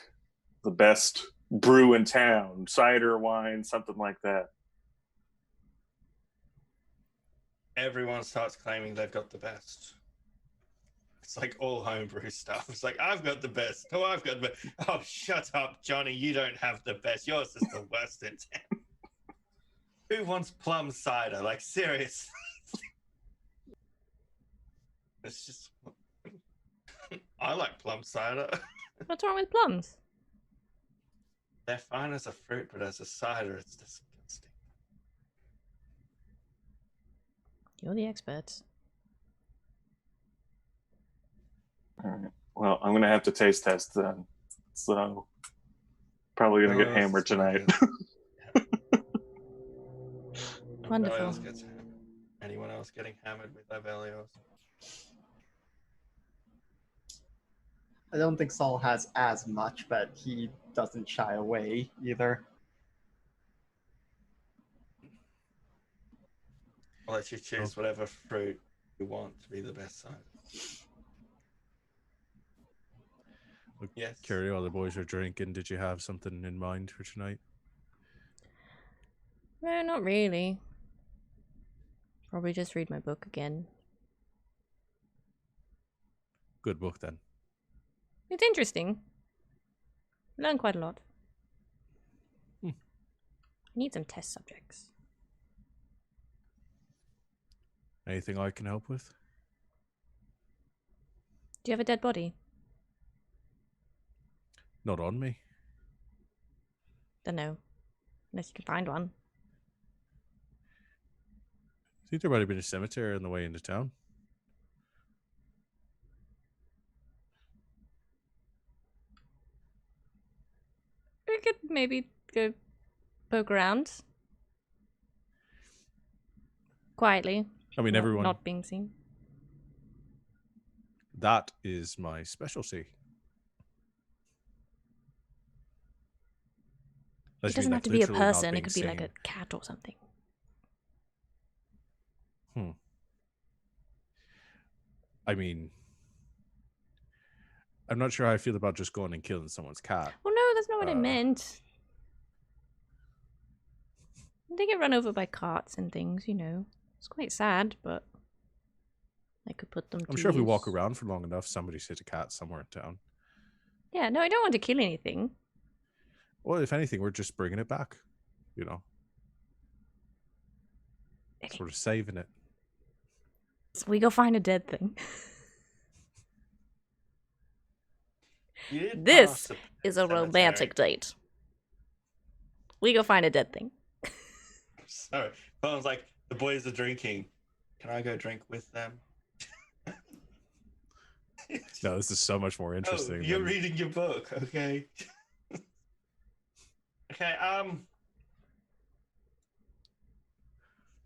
E: the best brew in town, cider, wine, something like that.
D: Everyone starts claiming they've got the best. It's like all homebrew stuff. It's like, I've got the best. Oh, I've got the best. Oh, shut up, Johnny. You don't have the best. Yours is the worst in town. Who wants plum cider? Like, seriously. It's just... I like plum cider.
C: What's wrong with plums?
D: They're fine as a fruit, but as a cider, it's disgusting.
C: You're the experts.
E: All right. Well, I'm going to have to taste test then. So, probably going to get hammered tonight.
C: Wonderful.
D: Anyone else getting hammered with Aeos?
B: I don't think Saul has as much, but he doesn't shy away either.
D: I'll let you choose whatever fruit you want to be the best cider. Yes.
A: Carrie, while the boys are drinking, did you have something in mind for tonight?
C: No, not really. Probably just read my book again.
A: Good book then.
C: It's interesting. Learn quite a lot. I need some test subjects.
A: Anything I can help with?
C: Do you have a dead body?
A: Not on me.
C: Don't know. Unless you can find one.
A: I think there might have been a cemetery on the way into town.
C: We could maybe go poke around. Quietly.
A: I mean, everyone...
C: Not being seen.
A: That is my specialty.
C: It doesn't have to be a person. It could be like a cat or something.
A: I mean, I'm not sure how I feel about just going and killing someone's cat.
C: Well, no, that's not what I meant. They get run over by carts and things, you know. It's quite sad, but I could put them to
A: I'm sure if we
C: use.
A: walk around for long enough, somebody's hit a cat somewhere in town.
C: Yeah, no, I don't want to kill anything.
A: Well, if anything, we're just bringing it back, you know.
C: Okay.
A: Sort of saving it.
C: So we go find a dead thing. This is a romantic date. We go find a dead thing.
D: Sorry. Phone's like, the boys are drinking. Can I go drink with them?
A: No, this is so much more interesting.
D: Oh, you're reading your book, okay. Okay, can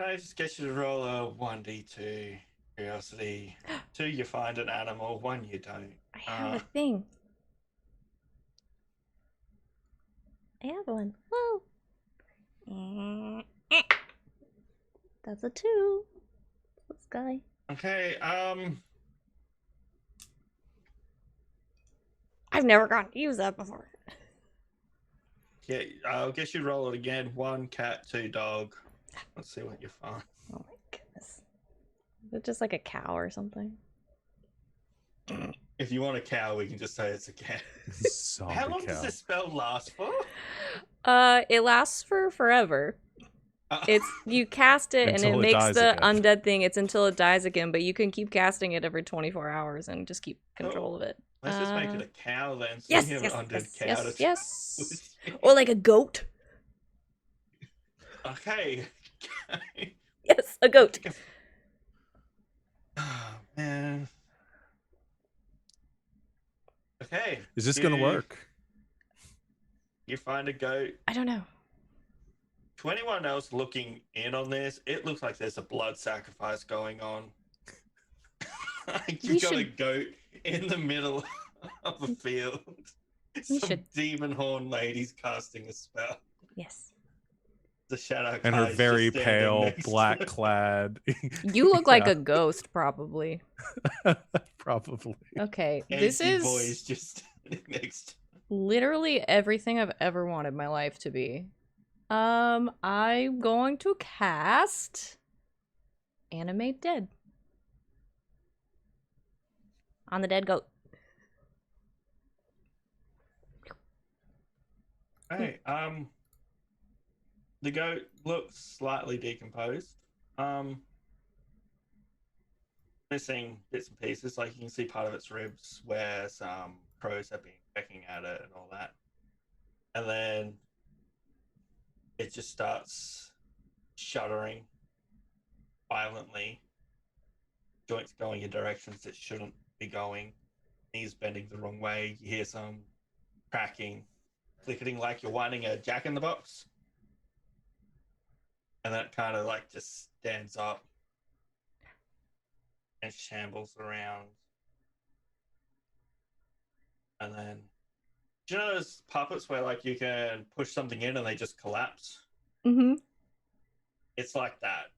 D: I just get you to roll a 1d2 curiosity? 2, you find an animal. 1, you don't.
C: I have a thing. I have one. Whoa. That's a 2. This guy.
D: Okay,
C: I I've never gotten to use that before.
D: Yeah, I'll guess you roll it again. 1 cat, 2 dog. Let's see what you find.
C: Oh my goodness. Is it just like a cow or something?
D: If you want a cow, we can just say it's a cat.
A: Zombie
D: How long
A: cow.
D: does this spell last for?
C: It lasts for forever. It's you cast it and it
A: Until it
C: makes
A: dies
C: the
A: again.
C: undead thing. It's until it dies again, but you can keep casting it every 24 hours and just keep control of it.
D: Let's just make it a cow then. So
C: Yes,
D: we have
C: yes,
D: an undead
C: yes,
D: cow
C: yes,
D: to
C: yes. Or like a goat.
D: Okay.
C: Yes, a goat.
D: Oh, man. Okay.
A: Is this gonna work?
D: You find a goat.
C: I don't know.
D: To anyone else looking in on this, it looks like there's a blood sacrifice going on. Like you've got a goat in the middle of a field. Some demon horn lady's casting a spell.
C: Yes.
D: The shadow
A: And her
D: guy's
A: very
D: just standing
A: pale,
D: next to
A: black
D: it.
A: clad.
C: You look like
A: Yeah.
C: a ghost, probably.
A: Probably.
C: Okay, this
D: Anti
C: is
D: boy's just standing next to
C: literally everything I've ever wanted my life to be. I'm going to cast Animate Dead on the dead goat.
D: Hey, the goat looks slightly decomposed. Missing bits and pieces, like you can see part of its ribs where some crows have been pecking at it and all that. And then it just starts shuddering violently. Joints going in directions it shouldn't be going. Knees bending the wrong way. You hear some cracking, clicking like you're winding a jack in the box. And that kind of like just stands up and shambles around. And then, do you know those puppets where like you can push something in and they just collapse?
C: Mm-hmm.
D: It's like that.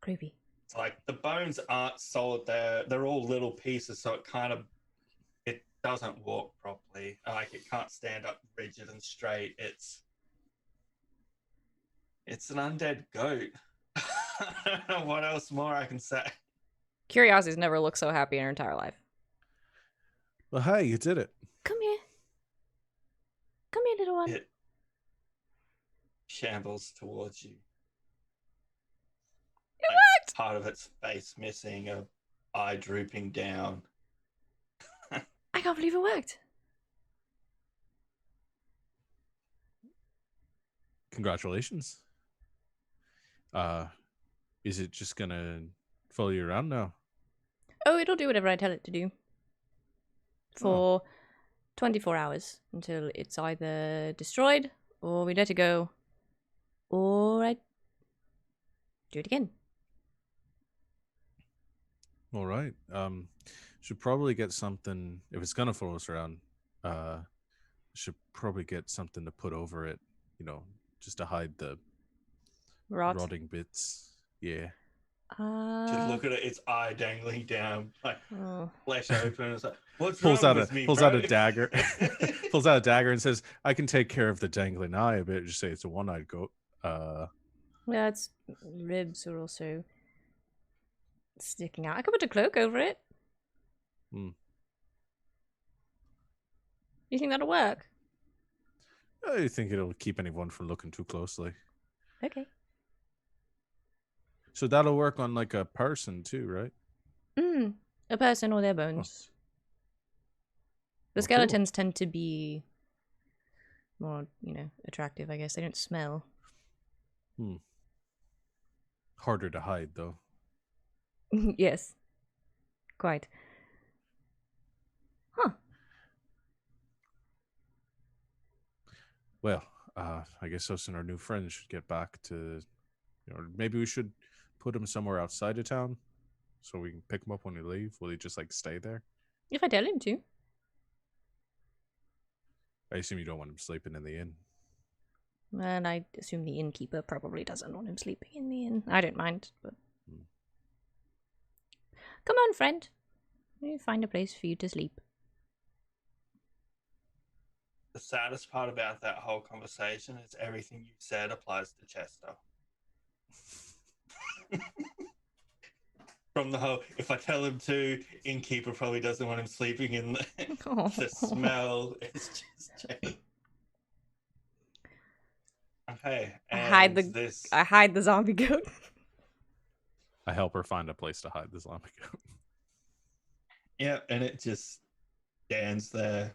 C: Creepy.
D: It's like the bones aren't solid. They're all little pieces, so it doesn't walk properly. Like it can't stand up rigid and straight. It's an undead goat. I don't know what else more I can say.
C: Curiosity's never looked so happy in her entire life.
A: Well, hey, you did it.
C: Come here. Come here, little one.
D: It shambles towards you.
C: It
D: Like,
C: worked!
D: part of its face missing, a eye drooping down.
C: I can't believe it worked.
A: Congratulations. Is it just gonna follow you around now?
C: Oh, it'll do whatever I tell it to do. For 24 hours until it's either destroyed or we let it go or I do it again.
A: All right. Should probably get something if it's gonna follow us around. Should probably get something to put over it. You know, just to hide the rotting bits. Yeah.
D: Just look at it, its eye dangling down, like
C: Oh.
D: flesh open. It's like, what's
A: Pulls
D: wrong
A: out
D: with me,
A: pulls
D: bro?
A: out a dagger. Pulls out a dagger and says, "I can take care of the dangling eye a bit." Just say it's a one-eyed goat.
C: Yeah, its ribs are also sticking out. I could put a cloak over it.
A: Hmm.
C: You think that'll work?
A: I think it'll keep anyone from looking too closely.
C: Okay.
A: So that'll work on like a person too, right?
C: A person or their bones. The
A: Oh, cool.
C: skeletons tend to be more, attractive, I guess. They don't smell.
A: Harder to hide though.
C: Yes. Quite. Huh.
A: Well, I guess us and our new friends should get back to, maybe we should put him somewhere outside of town so we can pick him up when we leave. Will he just like stay there?
C: If I tell him to.
A: I assume you don't want him sleeping in the inn.
C: And I assume the innkeeper probably doesn't want him sleeping in the inn. I don't mind, but... Come on, friend. Let me find a place for you to sleep.
D: the saddest part about that whole conversation is everything you said applies to Chester. From the whole, if I tell him to, innkeeper probably doesn't want him sleeping in the smell. It's just okay.
C: I hide
D: And
C: the
D: this,
C: I hide the zombie goat.
A: I help her find a place to hide the zombie goat.
D: yeah, and it just stands there.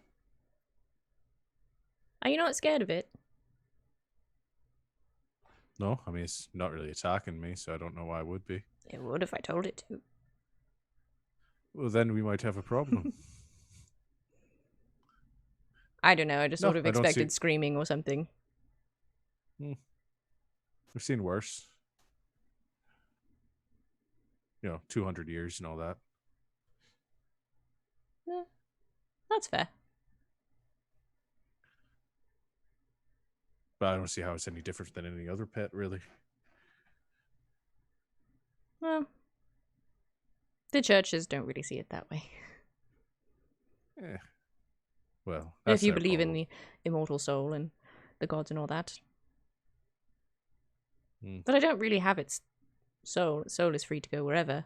C: Are you not scared of it?
A: No, I mean, it's not really attacking me, so I don't know why I would be.
C: It would if I told it to.
A: Well, then we might have a problem.
C: I don't know. I just
A: No,
C: sort of
A: I don't see-
C: expected screaming or something.
A: We've seen worse. 200 years and all that.
C: Yeah, that's fair.
A: But I don't see how it's any different than any other pet, really.
C: Well, the churches don't really see it that way.
A: Eh. Well,
C: If
A: that's
C: you
A: their
C: believe in
A: problem.
C: the immortal soul and the gods and all that.
A: Mm.
C: But I don't really have its soul. Soul is free to go wherever.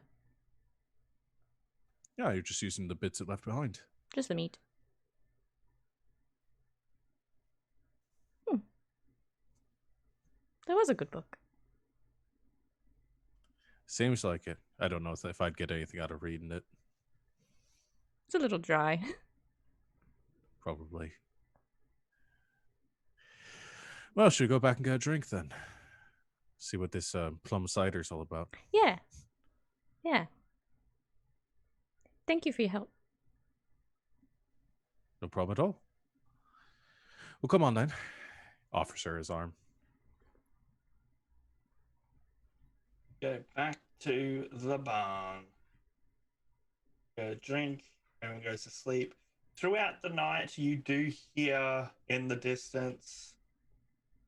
A: Yeah, you're just using the bits it left behind.
C: Just the meat. That was a good book.
A: Seems like it. I don't know if I'd get anything out of reading it.
C: It's a little dry.
A: Probably. Well, should we go back and get a drink then? See what this plum cider's all about.
C: Yeah. Yeah. Thank you for your help.
A: No problem at all. Well, come on then. Offers her his arm.
D: Go back to the barn. Go drink. Everyone goes to sleep. Throughout the night, you do hear in the distance,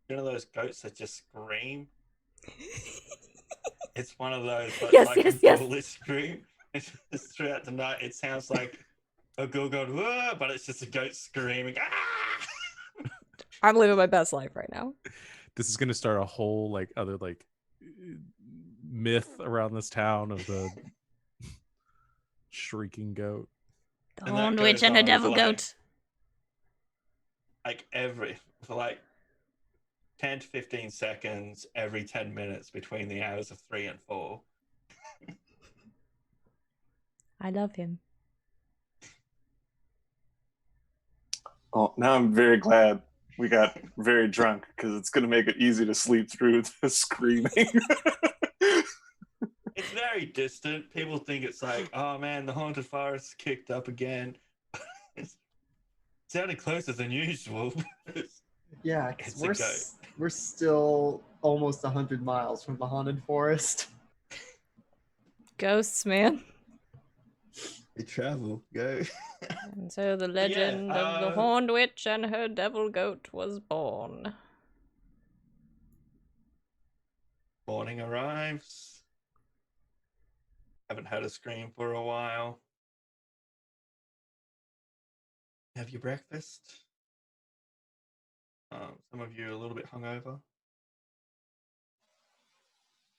D: those goats that just scream. It's one of those, but
C: Yes,
D: like
C: yes,
D: a
C: yes.
D: ghoulish scream. It's just throughout the night, it sounds like a girl going, whoa, but it's just a goat screaming. Ah!
C: I'm living my best life right now.
A: This is going to start a whole other myth around this town of the shrieking goat.
C: The
D: And that
C: horned witch
D: goes
C: and a
D: on
C: devil
D: for,
C: goat.
D: For 10 to 15 seconds every 10 minutes between the hours of 3 and 4.
C: I love him.
E: Oh, now I'm very glad we got very drunk because it's going to make it easy to sleep through the screaming.
D: It's very distant. People think it's like, oh man, the haunted forest kicked up again. It sounded closer than usual.
B: Yeah, 'cause
D: It's a goat.
B: we're still almost 100 miles from the haunted forest.
C: Ghosts, man.
D: We travel, go.
C: And so the legend of the horned witch and her devil goat was born.
D: Morning arrives. Haven't had a scream for a while. Have your breakfast. Some of you are a little bit hungover.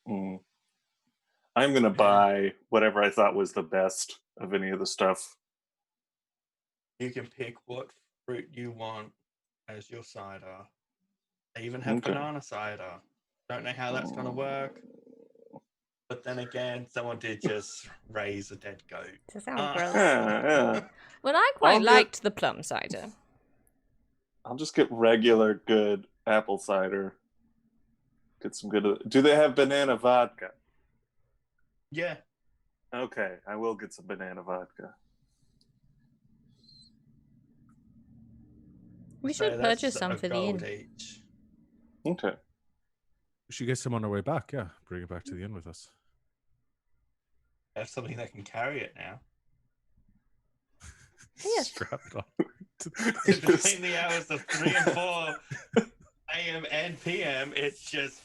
E: I'm going to buy whatever I thought was the best of any of the stuff.
D: You can pick what fruit you want as your cider. They even have
E: Okay.
D: banana cider. Don't know how that's going to work. But then again, someone did just raise a dead goat.
C: Does that sound gross?
E: Yeah.
C: Well, I quite
E: I'll get-
C: liked the plum cider.
E: I'll just get regular good apple cider. Get some good. Do they have banana vodka?
D: Yeah.
E: Okay, I will get some banana vodka.
C: We
D: So
C: should
D: that's
C: purchase some
D: a
C: for the
D: gold
C: inn.
D: each.
E: Okay.
A: We should get some on our way back, yeah. Bring it back to the inn with us.
D: Have something that can carry it now.
C: Yes.
A: Strap it on.
D: Between the hours of 3 and 4 a.m. and p.m., it's just.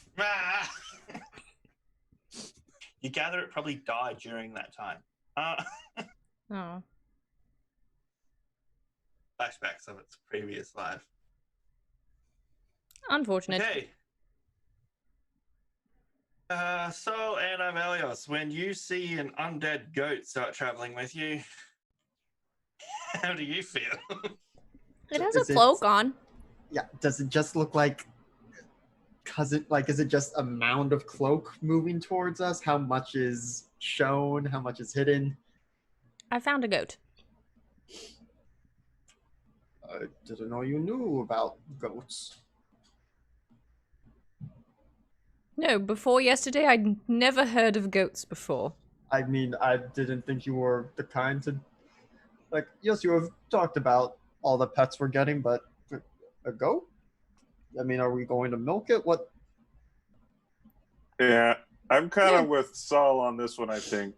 D: You gather it probably died during that time.
C: Oh.
D: Flashbacks of its previous life.
C: Unfortunate.
D: Okay. So, and I'm Aeos. When you see an undead goat start traveling with you, how do you feel?
C: It has
B: Is
C: a
B: it-
C: cloak on.
B: Yeah, does it just look like is it just a mound of cloak moving towards us? How much is shown? How much is hidden?
C: I found a goat.
B: I didn't know you knew about goats.
C: No, before yesterday, I'd never heard of goats before.
B: I mean, I didn't think you were the kind to like. Yes, you have talked about all the pets we're getting, but a goat? I mean, are we going to milk it? What?
E: Yeah, I'm kind
C: Yeah.
E: of with Saul on this one, I think.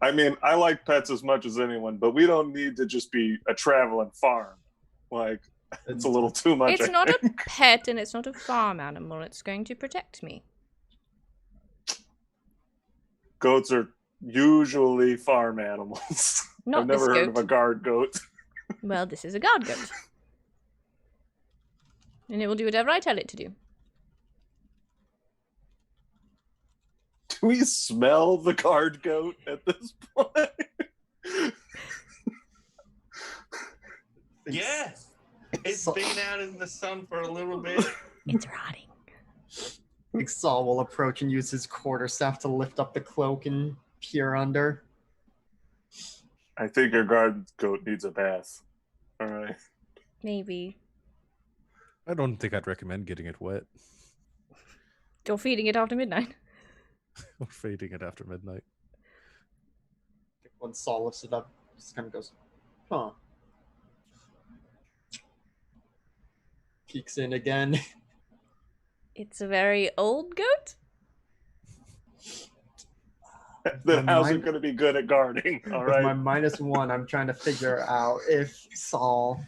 E: I mean, I like pets as much as anyone, but we don't need to just be a traveling farm. Like, it's a little too much.
C: It's
E: I
C: not a
E: think.
C: pet and it's not a farm animal. It's going to protect me.
E: Goats are usually farm animals.
C: Not
E: I've never
C: this
E: heard of
C: goat.
E: a guard goat.
C: Well, this is a guard goat. And it will do whatever I tell it to do.
E: Do we smell the guard goat at this point?
D: Yes. It's
B: So-
D: been out in the sun for a little bit.
C: It's rotting.
B: I think Saul will approach and use his quarterstaff to lift up the cloak and peer under.
E: I think your guard goat needs a bath. All right.
C: Maybe.
A: I don't think I'd recommend getting it wet
C: Or feeding it after midnight.
A: or feeding it after midnight.
B: When Saul lifts it up, just kind of goes, huh. Peeks in again.
C: It's a very old goat?
E: Then how's
B: mine-
E: it going to be good at guarding? All
B: With my
E: right.
B: -1, I'm trying to figure out if Saul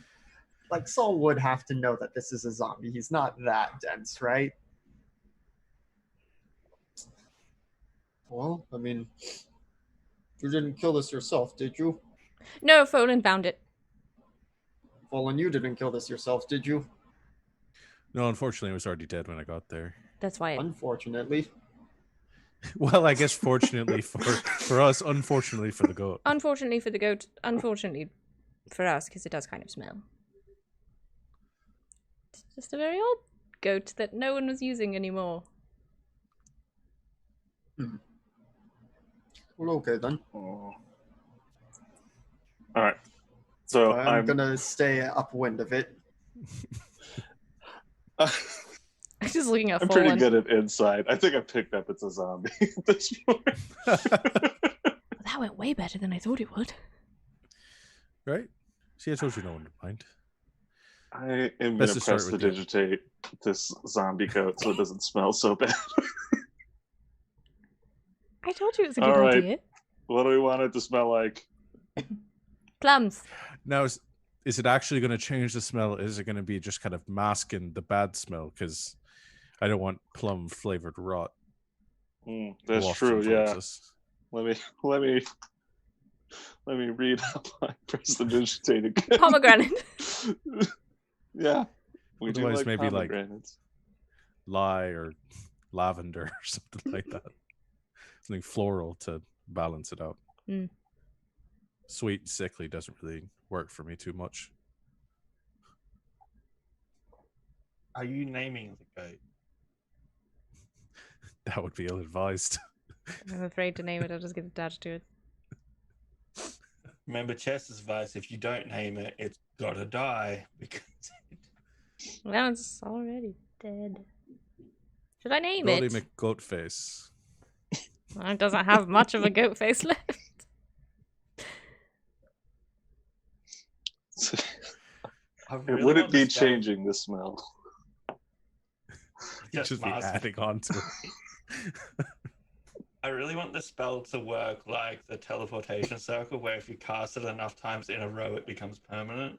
B: would have to know that this is a zombie. He's not that dense, right? Well, I mean, you didn't kill this yourself, did you?
C: No, Folin found it.
B: Fallen, you didn't kill this yourself, did you?
A: No, unfortunately, it was already dead when I got there.
C: That's why it...
B: Unfortunately.
A: Well, I guess fortunately for us, unfortunately for the goat.
C: Unfortunately for the goat, unfortunately for us, because it does kind of smell. It's just a very old goat that no one was using anymore.
B: Well, okay then.
E: Oh. All right. So
B: I'm gonna stay upwind of it.
C: I'm just looking at
E: I'm
C: Fallen.
E: pretty good at inside. I think I picked up it's a zombie at this point.
C: That went way better than I thought it would.
A: Right? See, I told you no one would mind.
E: I am going
A: Best
E: to
A: to start
E: press
A: with
E: to
A: you.
E: digitate this zombie coat so it doesn't smell so bad.
C: I told you it was a good
E: All right.
C: idea.
E: What do we want it to smell like?
C: Plums.
A: Now, is it actually going to change the smell? Is it going to be just kind of masking the bad smell? Because I don't want plum flavored rot.
E: That's
A: wafting
E: true.
A: towards
E: Yeah.
A: us.
E: Let me read up my prestidigitate again.
C: Pomegranate.
E: Yeah. We do
A: Otherwise,
E: like
A: maybe like
E: pomegranates.
A: lye or lavender or something like that. Something floral to balance it out.
C: Mm.
A: Sweet and sickly doesn't really work for me too much.
D: Are you naming the goat?
A: That would be ill-advised.
C: I'm afraid to name it, I'll just get attached to it.
D: Remember Chess's advice, if you don't name it, it's gotta die. Because
C: Well, it's already dead. Should I name
A: Goldie
C: it?
A: McGoatface.
C: Well, it doesn't have much of a goat face left.
E: It wouldn't be changing the smell.
A: Just be
D: mask.
A: adding on to it.
D: I really want the spell to work like the teleportation circle, where if you cast it enough times in a row, it becomes permanent.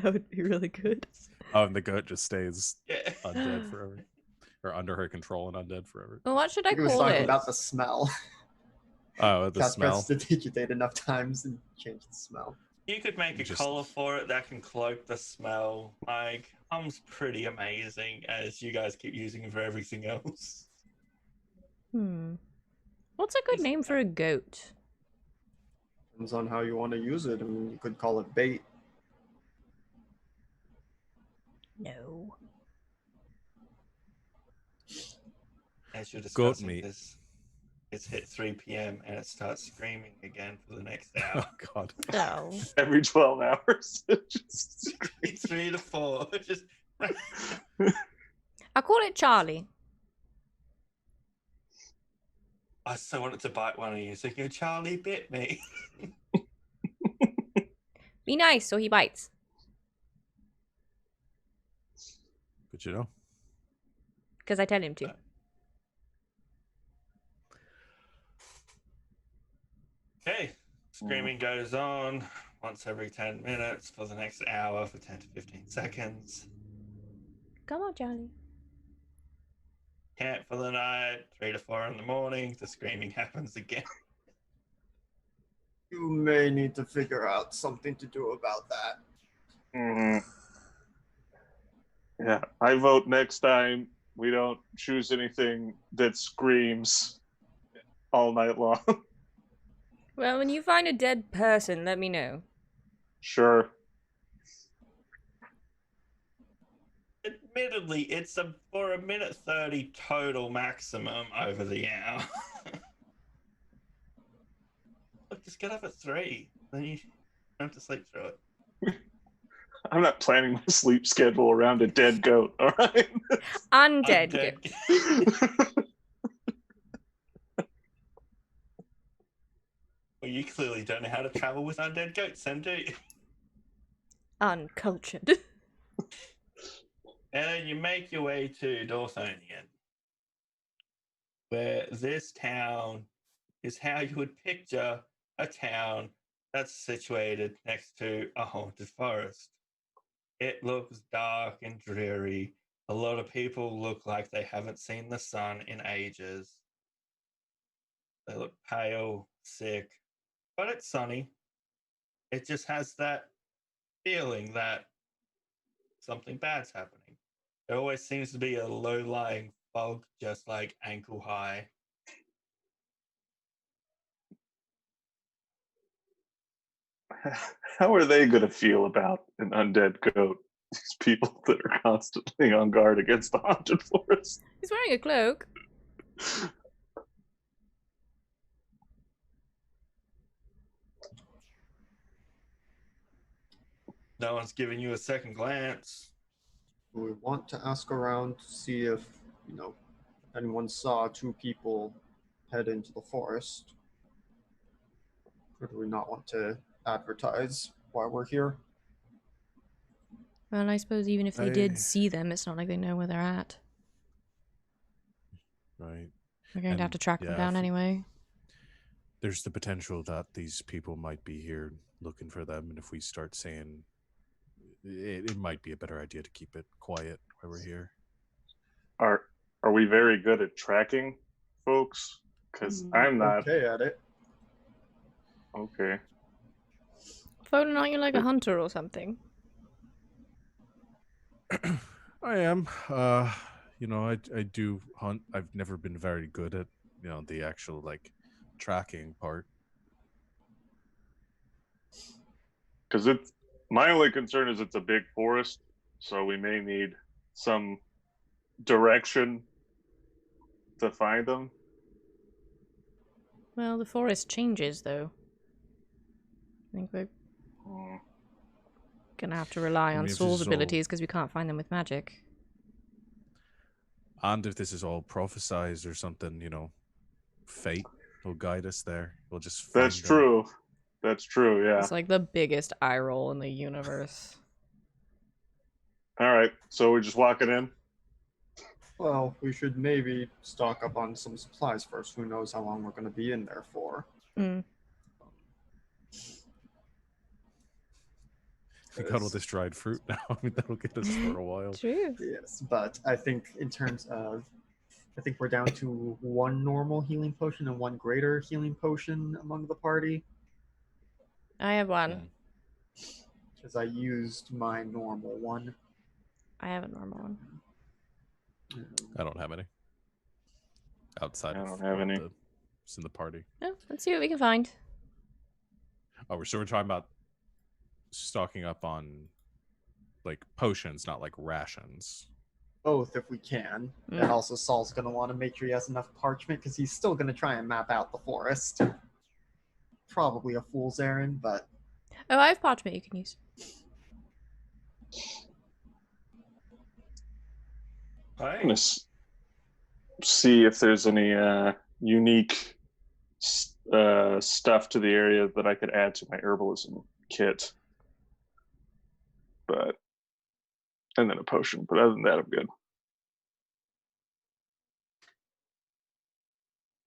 C: That would be really good.
A: Oh, and the goat just stays
D: Yeah.
A: undead forever. Or under her control and undead forever.
C: Well, what should I
B: He was
C: call
B: talking
C: it?
B: about the smell.
A: Oh, the
B: Got
A: smell.
B: prestidigitate enough times and change the smell.
D: You could make a
A: Just-
D: collar for it that can cloak the smell. Like, hum's pretty amazing, as you guys keep using it for everything else.
C: What's a good name for a goat?
B: Depends on how you want to use it. I mean, you could call it bait.
C: No.
D: As you're
A: Goat
D: discussing
A: meat.
D: this, it's hit 3 p.m. and it starts screaming again for the next
A: Oh
D: hour.
A: God.
C: No.
E: Every 12 hours. Just-
D: It's 3 to 4. Just
C: I call it Charlie.
D: I so wanted to bite one of you, so you Charlie bit me.
C: Be nice so he bites.
A: But you know.
C: Because I tell him to.
D: Okay. Screaming goes on once every 10 minutes for the next hour for 10 to 15 seconds.
C: Come on, Charlie.
D: Camp for the night, 3 to 4 in the morning, the screaming happens again.
B: You may need to figure out something to do about that.
E: Mhm. Yeah, I vote next time we don't choose anything that screams all night long.
C: Well, when you find a dead person, let me know.
E: Sure.
D: Admittedly, it's for a minute 30 total maximum over the hour. Look, just get up at 3. Then you have to sleep through it.
E: I'm not planning my sleep schedule around a dead goat, all right?
C: Undead.
D: Undead. Well, you clearly don't know how to travel with undead goats, then, do you?
C: Uncultured.
D: And then you make your way to Dorthonian, where this town is how you would picture a town that's situated next to a haunted forest. It looks dark and dreary. A lot of people look like they haven't seen the sun in ages. They look pale, sick, but it's sunny. It just has that feeling that something bad's happening. There always seems to be a low-lying fog just like ankle high.
E: How are they going to feel about an undead goat? These people that are constantly on guard against the haunted forest.
C: He's wearing a cloak.
D: No one's giving you a second glance.
B: We want to ask around to see if, anyone saw 2 people head into the forest. Or do we not want to advertise why we're here?
C: Well, I suppose even if they
A: I-
C: did see them, it's not like they know where they're at.
A: Right.
C: We're going to have
A: And,
C: to track them
A: yeah,
C: down
A: if-
C: anyway.
A: There's the potential that these people might be here looking for them, and if we start saying it might be a better idea to keep it quiet while we're here.
E: Are we very good at tracking folks? Because I'm not.
B: Okay at it.
E: Okay.
C: Foden, aren't you like a hunter or something?
A: I am. I do hunt. I've never been very good at, the actual tracking part.
E: Because my only concern is it's a big forest, so we may need some direction to find them.
C: Well, the forest changes, though. I think we're
E: Hmm.
C: gonna have to rely
A: I
C: on
A: mean, if this
C: Saul's
A: is all-
C: abilities because we can't find them with magic.
A: And if this is all prophesized or something, fate will guide us there. We'll just find
E: That's
A: them.
E: true. That's true, yeah.
C: It's like the biggest eye roll in the universe.
E: All right, so we're just walking in?
B: Well, we should maybe stock up on some supplies first. Who knows how long we're going to be in there for?
C: Mm.
A: We got all this dried fruit now. I mean, that'll get us for a while.
C: True.
B: Yes, but I think in terms of, I think we're down to 1 normal healing potion and 1 greater healing potion among the party.
C: I have one.
A: Mm.
B: Because I used my normal one.
C: I have a normal one.
A: I don't have any. Outside
E: I
A: of
E: don't have
A: what
E: any.
A: it's in the party.
C: Oh, let's see what we can find.
A: Oh, we're talking about stocking up on like potions, not like rations.
B: Both if we can. And also Saul's going to want to make sure he has enough parchment because he's still going to try and map out the forest. Probably a fool's errand, but
C: Oh, I have parchment you can use.
E: I'm
D: Right?
E: gonna see if there's any unique stuff to the area that I could add to my herbalism kit. And then a potion. But other than that, I'm good.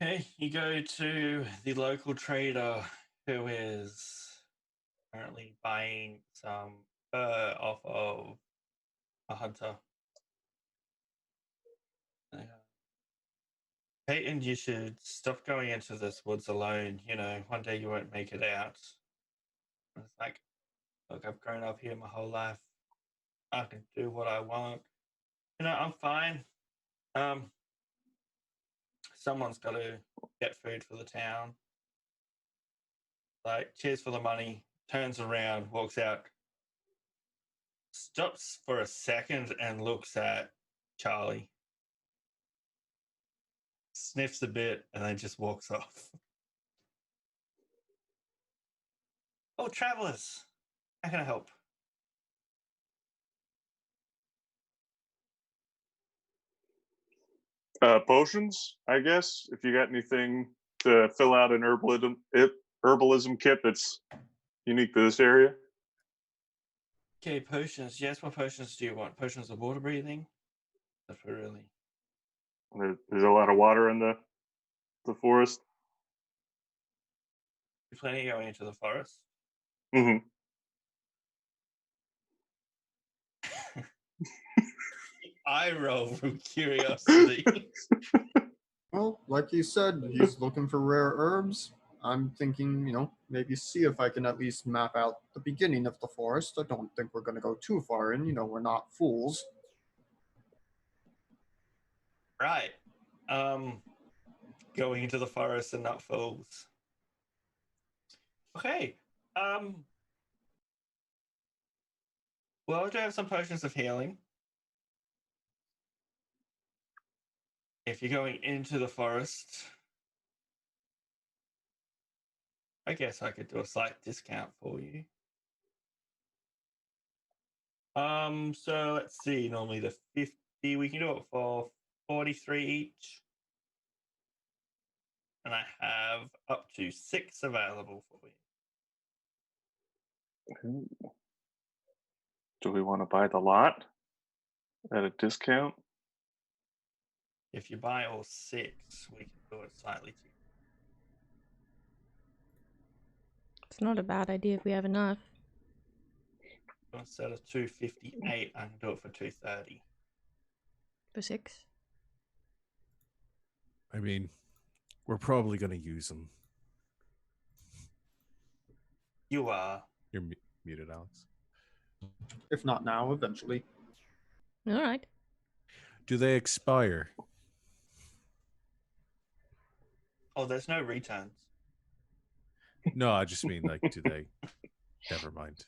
D: Okay, you go to the local trader who is currently buying some fur off of a hunter. Peyton, you should stop going into this woods alone. You know, one day you won't make it out. It's like, look, I've grown up here my whole life. I can do what I want. You know, I'm fine. Someone's got to get food for the town. Like, cheers for the money. Turns around, walks out, stops for a second and looks at Charlie. Sniffs a bit and then just walks off. Oh, travelers, how can I help?
E: Potions, I guess. If you got anything to fill out an herbalism kit that's unique to this area.
D: Okay, potions. Yes, what potions do you want? Potions of water breathing? That's really.
E: There's a lot of water in the forest.
D: You're planning on going into the forest?
E: Mm-hmm.
D: I roll from curiosity.
B: well, like you said, he's looking for rare herbs. I'm thinking, maybe see if I can at least map out the beginning of the forest. I don't think we're going to go too far in. We're not fools.
D: Right. Going into the forest and not fools. Okay. Well, I do have some potions of healing. If you're going into the forest, I guess I could do a slight discount for you. So let's see. Normally the 50, we can do it for 43 each. And I have up to 6 available for you.
E: Do we want to buy the lot at a discount?
D: If you buy all 6, we can do it slightly cheaper.
C: It's not a bad idea if we have enough.
D: Instead of 258, I can do it for 230.
C: For 6?
A: I mean, we're probably going to use them.
D: You are.
A: You're muted, Alex.
B: If not now, eventually.
C: All right.
A: Do they expire?
D: Oh, there's no returns.
A: No, I just mean like, do they? Never mind.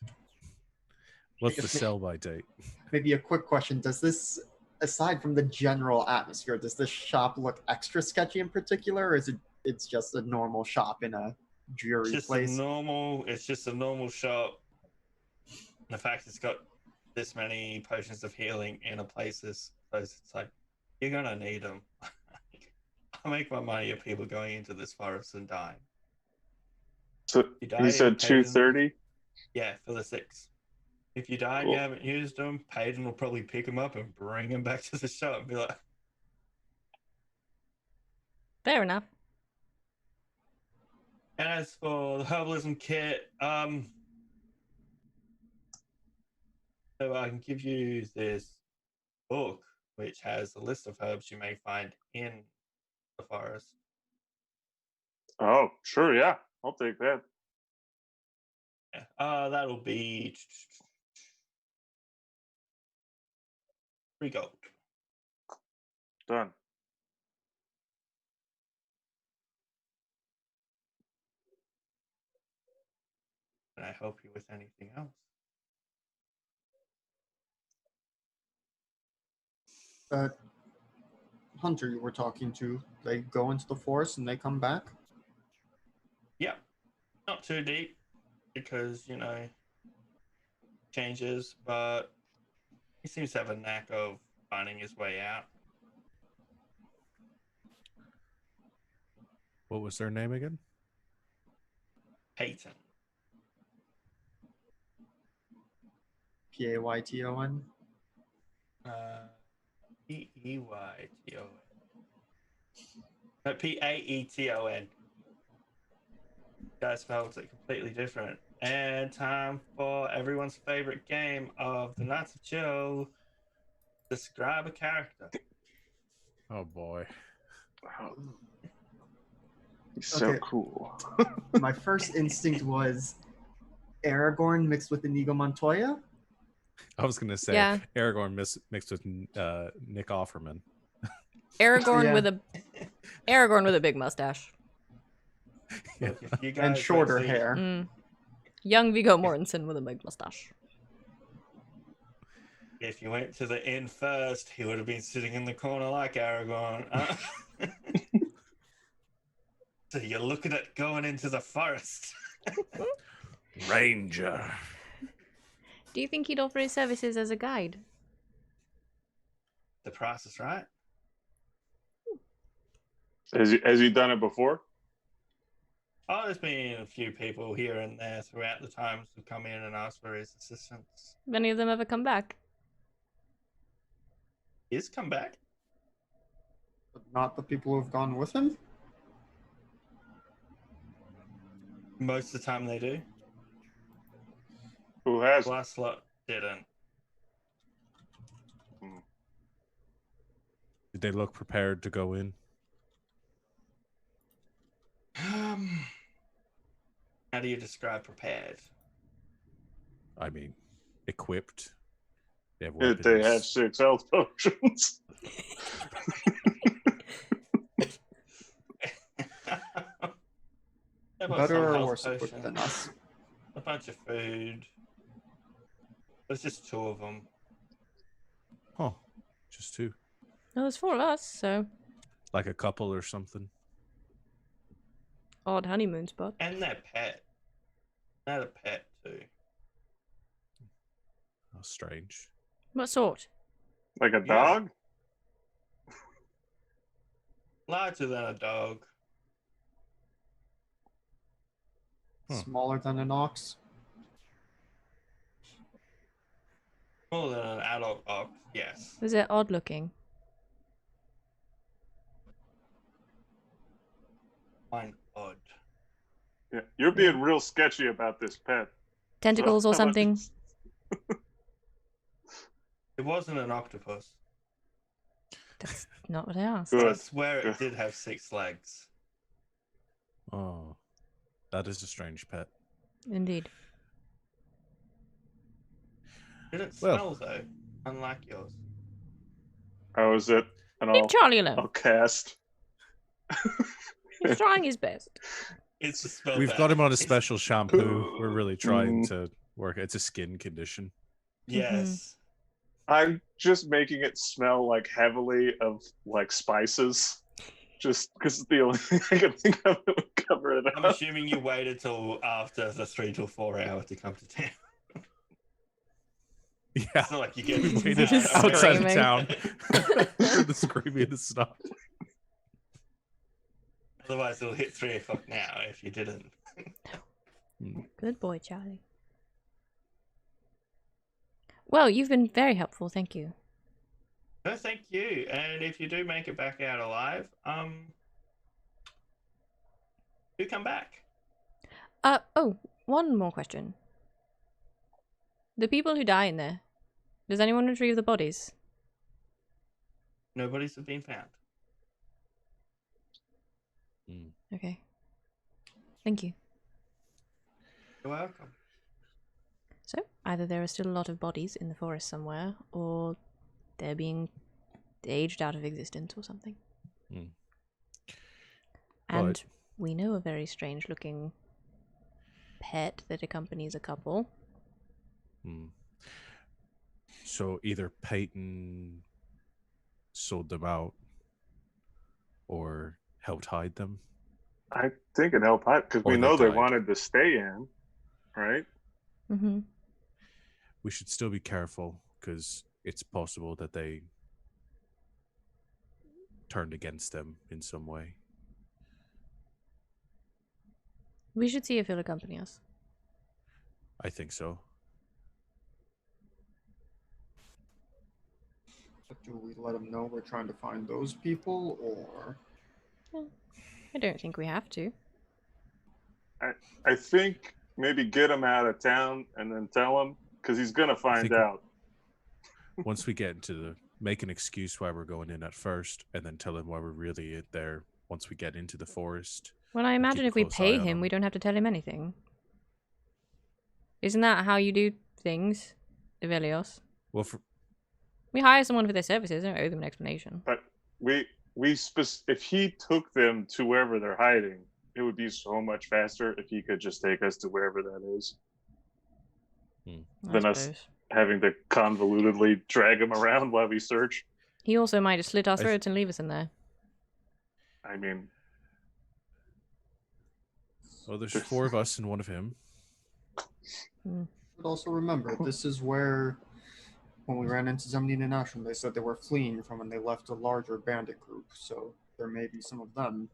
A: What's the sell-by date?
B: Maybe a quick question. Does this, aside from the general atmosphere, does this shop look extra sketchy in particular, or is it's just a normal shop in a dreary place?
D: It's just a normal shop. And the fact it's got this many potions of healing in a place this close, it's like, you're going to need them. I make my money of people going into this forest and dying.
E: So he said 230?
D: Yeah, for the 6. If you die and
E: Cool.
D: you haven't used them, Peyton will probably pick them up and bring them back to the shop and be like,
C: Fair enough.
D: and as for the herbalism kit, so I can give you this book which has a list of herbs you may find in the forest.
E: Oh, sure, yeah. I'll take that.
D: That'll be 3 gold.
E: Done.
D: Can I help you with anything else?
B: Hunter you were talking to, they go into the forest and they come back?
D: Yeah, not too deep because, changes, but he seems to have a knack of finding his way out.
A: What was their name again?
D: Peyton.
B: Payton?
D: Peyton. No, Paeton. Guys spelled it completely different. And time for everyone's favorite game of the Knights of Chill. Describe a character.
A: Oh boy.
E: Wow. He's so
B: Okay.
E: cool.
B: My first instinct was Aragorn mixed with Inigo Montoya.
A: I was gonna say
C: Yeah.
A: Aragorn mixed with Nick Offerman.
C: Aragorn
B: Yeah.
C: Aragorn with a big mustache.
A: Yeah.
D: Look, if you
B: And
D: guys
B: shorter
D: went to-
B: hair.
C: Young Viggo Mortensen with a big mustache.
D: If you went to the inn first, he would have been sitting in the corner like Aragorn. So you're looking at going into the forest.
A: Ranger.
C: Do you think he'd offer his services as a guide?
D: The price is right.
E: Has he done it before?
D: Oh, there's been a few people here and there throughout the times who come in and ask for his assistance.
C: Many of them ever come back?
D: He's come back.
B: But not the people who have gone with him?
D: Most of the time they do.
E: Who has?
D: Last lot didn't.
A: Did they look prepared to go in?
D: How do you describe prepared?
A: I mean, equipped. They have
E: Did they have
A: weapons.
E: 6 health potions?
B: Better or worse equipped than us?
D: A bunch of food. There's just 2 of them.
A: Oh, just 2.
C: No, there's 4 of us, so
A: Like a couple or something.
C: odd honeymoon spot.
D: And their pet. They had a pet too.
A: How strange.
C: What sort?
E: Like a
D: Yeah.
E: dog?
D: Larger than a dog.
A: Huh.
B: Smaller than an ox?
D: More than an adult ox, yes.
C: Was it odd looking?
D: Fine, odd.
E: Yeah. You're being real sketchy about this pet.
C: Tentacles or something?
D: It wasn't an octopus.
C: That's not what I asked.
D: But I
E: Good.
D: swear
E: Good.
D: it did have 6 legs.
A: Oh, that is a strange pet.
C: Indeed.
D: Didn't
A: Well.
D: smell though, unlike yours.
E: How is it? And
C: Leave
E: I'll
C: Charlie alone.
E: cast.
C: He's trying his best.
D: It's the smell.
A: We've got him on a special shampoo. We're really trying
E: Mm.
A: to work. It's a skin condition.
D: Yes.
E: I'm just making it smell like heavily of like spices. Just because it's the only thing I can think of that would cover it
D: I'm
E: up.
D: assuming you waited till after the 3 to 4 hour to come to town.
A: Yeah.
D: It's not like you get
A: We
D: to
A: waited
D: town
A: outside of
C: Screaming.
A: town for the screaming and stuff.
D: Otherwise, it'll hit 3 o'clock now if you didn't.
C: Good boy, Charlie. Well, you've been very helpful, thank you.
D: No, thank you. And if you do make it back out alive, do come back.
C: Oh, one more question. The people who die in there, does anyone retrieve the bodies?
D: Nobody's have been found.
C: Okay. Thank you.
D: You're welcome.
C: So, either there are still a lot of bodies in the forest somewhere, or they're being aged out of existence or something.
A: Hmm.
C: And
A: But-
C: we know a very strange looking pet that accompanies a couple.
A: So either Peyton sold them out or helped hide them.
E: I think it helped out because
A: Or
E: we
A: they
E: know they
A: died.
E: wanted to stay in, right?
C: Mm-hmm.
A: We should still be careful because it's possible that they turned against them in some way.
C: We should see if he'll accompany us.
A: I think so.
B: Do we let him know we're trying to find those people, or
C: I don't think we have to.
E: I think maybe get him out of town and then tell him because he's gonna find
A: think-
E: out.
A: Once we get into the make an excuse why we're going in at first, and then tell him why we're really there once we get into the forest.
C: Well, I
A: and
C: imagine
A: keep a
C: if we
A: close
C: pay
A: eye on
C: him, we don't have to tell him anything. Isn't that how you do things, Evelios?
A: Well,
C: We hire someone for their services, don't owe them an explanation.
E: But if he took them to wherever they're hiding, it would be so much faster if he could just take us to wherever that is
C: I
E: than us
C: suppose.
E: having to convolutedly drag him around while we search.
C: He also might just slit our
A: I th-
C: throats and leave us in there.
E: I mean,
A: well, there's 4 of us and 1 of him.
B: but also remember, this is where, when we ran into Zemnian and Ashram, they said they were fleeing from when they left a larger bandit group, so there may be some of them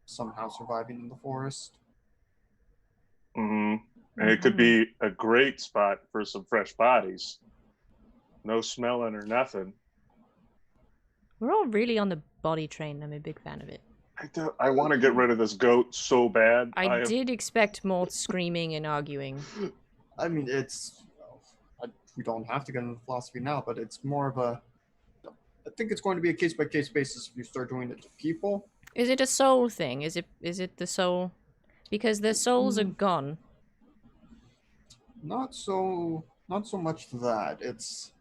B: somehow surviving in the forest.
E: and it could be a great spot for some fresh bodies. No smelling or nothing.
C: We're all really on the body train. I'm a big fan of it.
E: I want to get rid of this goat so bad.
C: I did expect more screaming and arguing.
B: I mean, we don't have to get into philosophy now, but it's more of a. I think it's going to be a case by case basis if you start doing it to people.
C: Is it a soul thing? Is it the soul? Because the souls are gone.
B: Not so much that. It's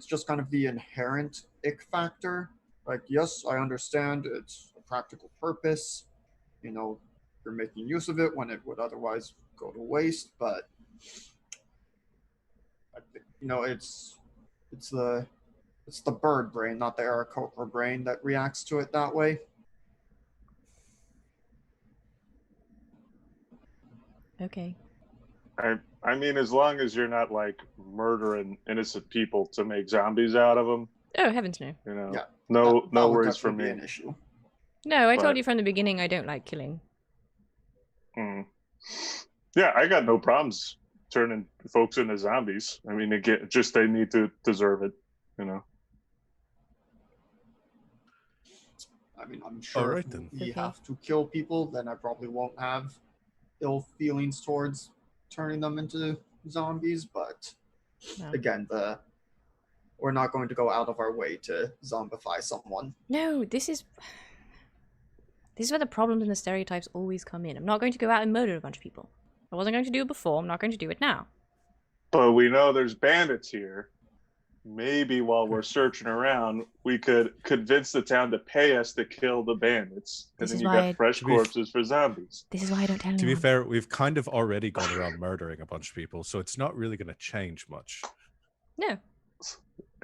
B: just kind of the inherent ick factor. Like, yes, I understand it's a practical purpose. You're making use of it when it would otherwise go to waste, but I think, it's the bird brain, not the Aarakocra brain, that reacts to it that way.
C: Okay.
E: I mean, as long as you're not like murdering innocent people to make zombies out of them,
C: Oh, heavens no.
B: Yeah,
E: no
B: that would
E: worries for
B: definitely
E: me.
B: be an issue.
C: No, I told
E: But-
C: you from the beginning I don't like killing.
E: Yeah, I got no problems turning folks into zombies. I mean, again, just they need to deserve it,
B: I mean, I'm sure
A: Alright,
B: if
A: then.
B: we
C: Okay.
B: have to kill people, then I probably won't have ill feelings towards turning them into zombies. But
C: No.
B: again, we're not going to go out of our way to zombify someone.
C: No, this is where the problems and the stereotypes always come in. I'm not going to go out and murder a bunch of people. I wasn't going to do it before. I'm not going to do it now.
E: But we know there's bandits here. Maybe while we're searching around, we could convince the town to pay us to kill the bandits, and
C: This
E: then
C: is
E: you
C: why
E: got fresh
A: To be f-
E: corpses for zombies.
C: This is why I don't tell
A: To
C: anyone.
A: be fair, we've kind of already gone around murdering a bunch of people, so it's not really going to change much.
C: No.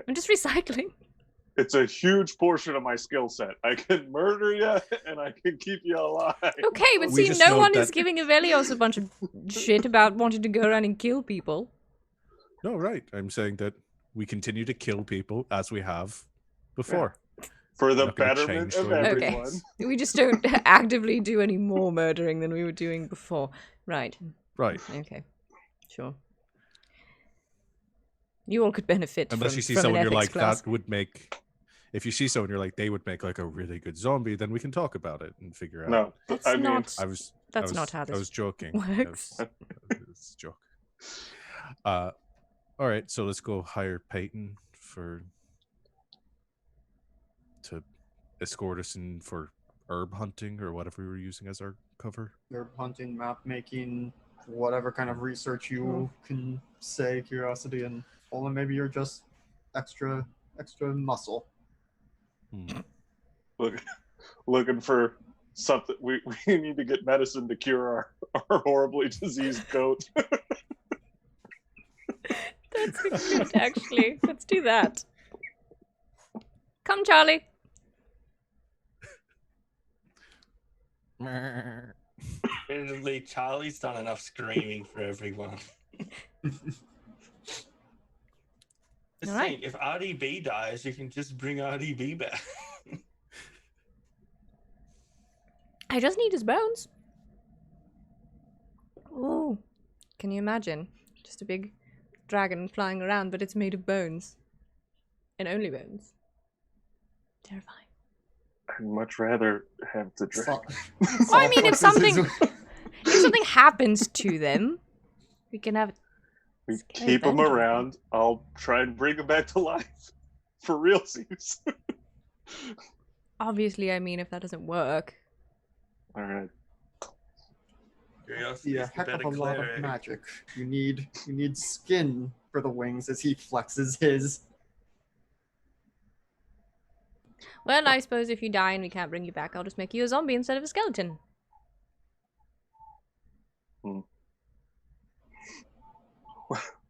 C: I'm just recycling.
E: It's a huge portion of my skill set. I can murder you, and I can keep you alive.
C: Okay, but
A: We
C: see,
A: just
C: no
A: know
C: one is
A: that-
C: giving Evelios a bunch of shit about wanting to go around and kill people.
A: No, right. I'm saying that we continue to kill people as we have before.
E: For the
A: Not gonna
E: betterment
A: change
E: of
A: the way we do it.
E: everyone.
C: Okay. We just don't actively do any more murdering than we were doing before. Right.
A: Right.
C: Okay. Sure. You all could benefit
A: Unless
C: from,
A: you see
C: from
A: someone
C: an
A: you're
C: ethics
A: like,
C: class.
A: that would make. If you see someone you're like, they would make like a really good zombie, then we can talk about it and figure out.
E: No,
C: That's
E: I mean,
C: not.
A: I was.
C: That's
A: I was,
C: not how
A: I
C: this
A: was joking.
C: works.
A: It's a joke. All right, so let's go hire Peyton to escort us in for herb hunting or whatever we were using as our cover.
B: They're hunting, map making, whatever kind of research you can say, curiosity, and only maybe you're just extra muscle.
E: Looking for something. We need to get medicine to cure our horribly diseased goat.
C: That's good, actually. Let's do that. Come, Charlie.
D: Admittedly, Charlie's done enough screaming for everyone. Just
C: All right.
D: think, if RDB dies, you can just bring RDB back.
C: I just need his bones. Ooh. Can you imagine? Just a big dragon flying around, but it's made of bones. And only bones. Terrifying.
E: I'd much rather have the dragon.
C: Well, I mean, if something happens to them, we can have.
E: We keep them around. I'll try and bring them back to life for realsies.
C: Obviously, I mean, if that doesn't work.
E: All right.
D: Curiosity is the
B: Heck of
D: better
B: a lot of
D: cleric.
B: magic. You need skin for the wings as he flexes his.
C: Well, I suppose if you die and we can't bring you back, I'll just make you a zombie instead of a skeleton.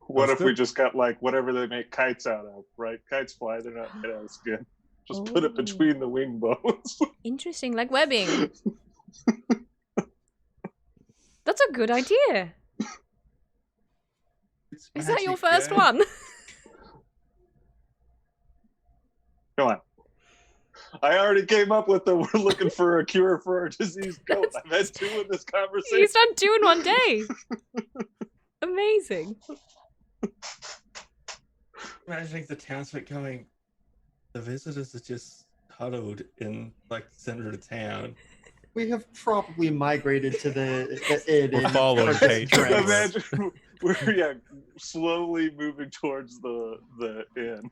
E: What if we just got like whatever they make kites out of, right? Kites fly, they're not made out of skin. Just put it between the wing bones.
C: Interesting, like webbing. That's a good idea. Is that your first one?
E: Come on. I already came up with we're looking for a cure for our diseased goat. I've had 2 in this conversation.
C: He's done 2 in one day. Amazing.
D: Imagining the townsfolk going, the visitors are just huddled in like the center of town.
B: We have probably migrated to the inn.
A: We're following Kate.
E: Imagine we're slowly moving towards the inn.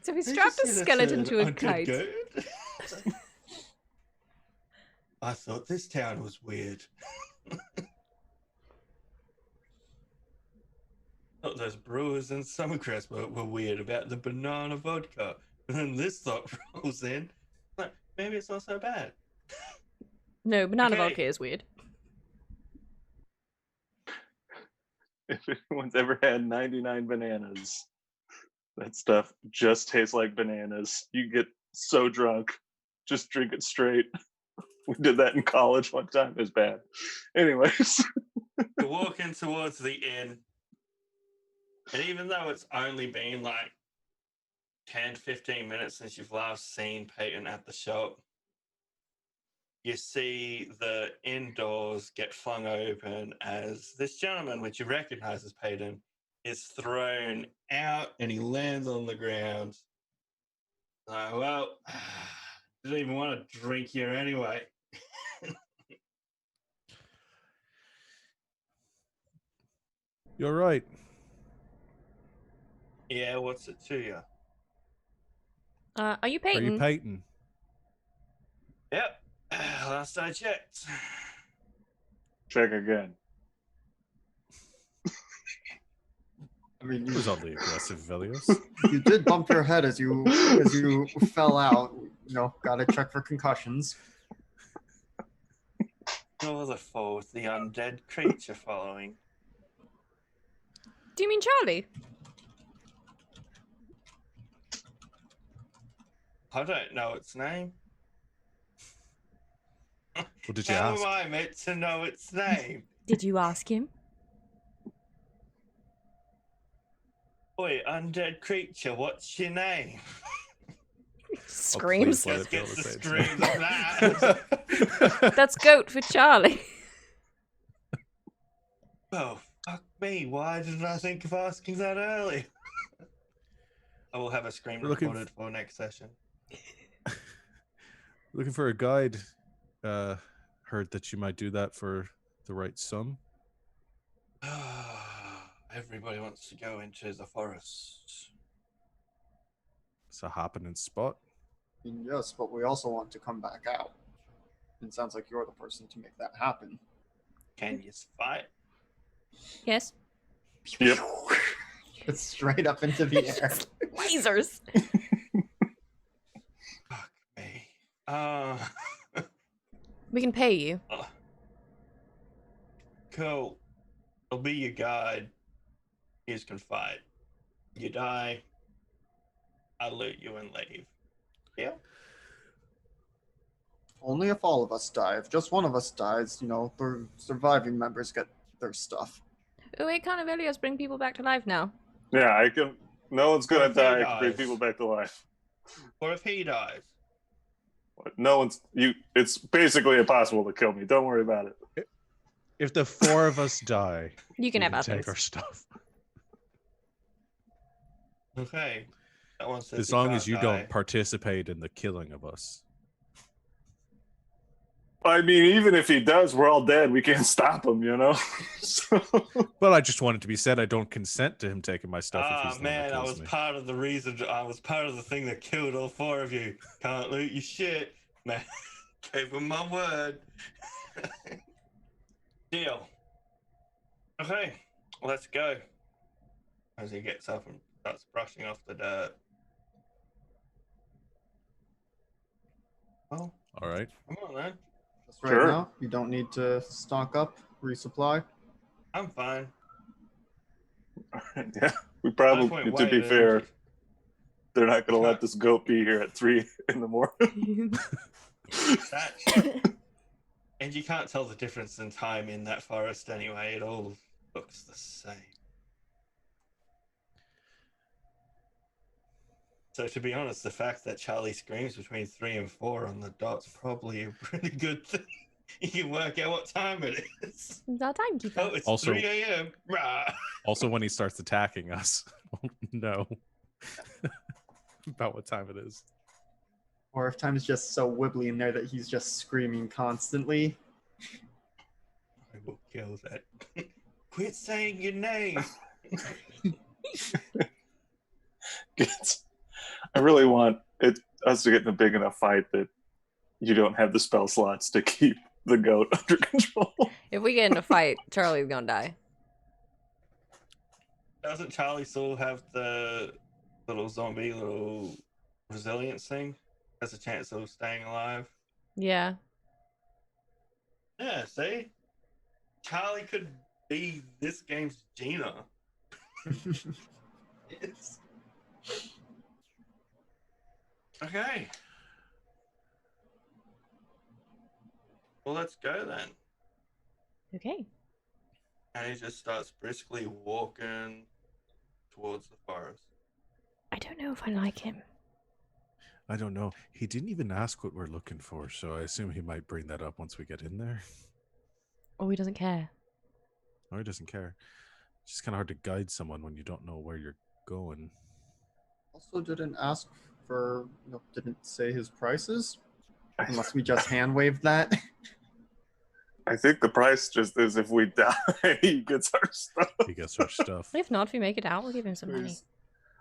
C: So we strapped a skeleton to a
D: Undead
C: kite.
D: goat? I thought this town was weird. Thought those brewers in Summercrest were weird about the banana vodka. And then this thought rolls in. Like, maybe it's not so bad.
C: No, banana
D: Okay.
C: vodka is weird.
E: If anyone's ever had 99 bananas, that stuff just tastes like bananas. You get so drunk, just drink it straight. We did that in college one time. It was bad. Anyways.
D: You're walking towards the inn. And even though it's only been like 10-15 minutes since you've last seen Peyton at the shop, you see the indoors get flung open as this gentleman, which you recognize as Peyton, is thrown out and he lands on the ground. Well, didn't even want to drink here anyway.
A: You're right.
D: Yeah, what's it to you?
C: Are you
A: Are
C: Peyton?
A: you Peyton?
D: Yep, last I checked.
E: Check again.
B: I mean,
A: It was oddly aggressive, Velios.
B: you did bump your head as you fell out. Gotta check for concussions.
D: Nor the foe with the undead creature following.
C: Do you mean Charlie?
D: I don't know its name.
A: What did you
D: How
A: ask?
D: am I meant to know its name?
C: Did you ask him?
D: Oi, undead creature, what's your name?
C: Screams.
A: please let
D: Just
A: it be able
D: gets
A: to
D: the
A: say its
D: screams
A: name.
D: of that.
C: That's goat for Charlie.
D: Oh, fuck me. Why didn't I think of asking that earlier? I will have a scream
A: We're looking
D: recorded for next session.
A: Looking for a guide. Heard that you might do that for the right sum.
D: Everybody wants to go into the forest.
A: It's a happening spot.
B: Yes, but we also want to come back out. It sounds like you're the person to make that happen.
D: Can you fight?
C: Yes.
E: Yep.
B: It's straight up into the air.
C: Lasers.
D: Fuck me.
C: We can pay you.
D: Cool. I'll be your guide. You can fight. You die, I loot you and leave. Yeah.
B: Only if all of us die. If just one of us dies, the surviving members get their stuff.
C: Wait, can't Aeos bring people back to life now?
E: Yeah, I can. No one's gonna
D: Or if he
E: die. I can bring
D: dies.
E: people back to life.
D: Or if he dies.
E: No one's you. It's basically impossible to kill me. Don't worry about it.
A: If the four of us die,
C: You can have our
A: take
C: things.
A: our stuff.
D: Okay. That one says
A: As
D: he
A: long
D: can't
A: as you
D: die.
A: don't participate in the killing of us.
E: I mean, even if he does, we're all dead. We can't stop him, So,
A: But I just want it to be said I don't consent to him taking my stuff if
D: Ah,
A: he's the one
D: man,
A: that
D: I
A: kills
D: was
A: me.
D: part of the reason. I was part of the thing that killed all four of you. Can't loot your shit. Man, gave him my word. Deal. Okay, let's go. As he gets up and starts brushing off the dirt. Well,
A: All right.
D: come on then.
B: Just right
E: Sure.
B: now, you don't need to stock up, resupply.
D: I'm fine.
E: yeah, we
D: I
E: probably.
D: just went
E: To be
D: waving.
E: fair, they're not going to let this goat be here at 3 in the morning.
D: That, and you can't tell the difference in time in that forest anyway. It all looks the same. So to be honest, the fact that Charlie screams between 3 and 4 on the dot's probably a really good thing. You can work out what time it is.
C: It's our timekeeper.
D: Oh, it's
A: Also-
D: 3 a.m. Rah.
A: Also, when he starts attacking us, we'll know about what time it is.
B: Or if time's just so wibbly in there that he's just screaming constantly.
D: I will kill that. Quit saying your name.
E: I really want us to get in a big enough fight that you don't have the spell slots to keep the goat under control.
C: If we get in a fight, Charlie's gonna die.
D: Doesn't Charlie still have the little zombie, little resilience thing? Has a chance of staying alive.
C: Yeah.
D: Yeah, see? Charlie could be this game's Gina. Yes. Okay. Well, let's go then.
C: Okay.
D: And he just starts briskly walking towards the forest.
C: I don't know if I like him.
A: I don't know. He didn't even ask what we're looking for, so I assume he might bring that up once we get in there.
C: Oh, he doesn't care.
A: Or he doesn't care. It's just kind of hard to guide someone when you don't know where you're going.
B: Also didn't ask for, didn't say his prices. Unless we just hand waved that.
E: I think the price just is if we die, he gets our stuff.
A: He gets our stuff.
C: If not, if we make it out, we'll give him some money.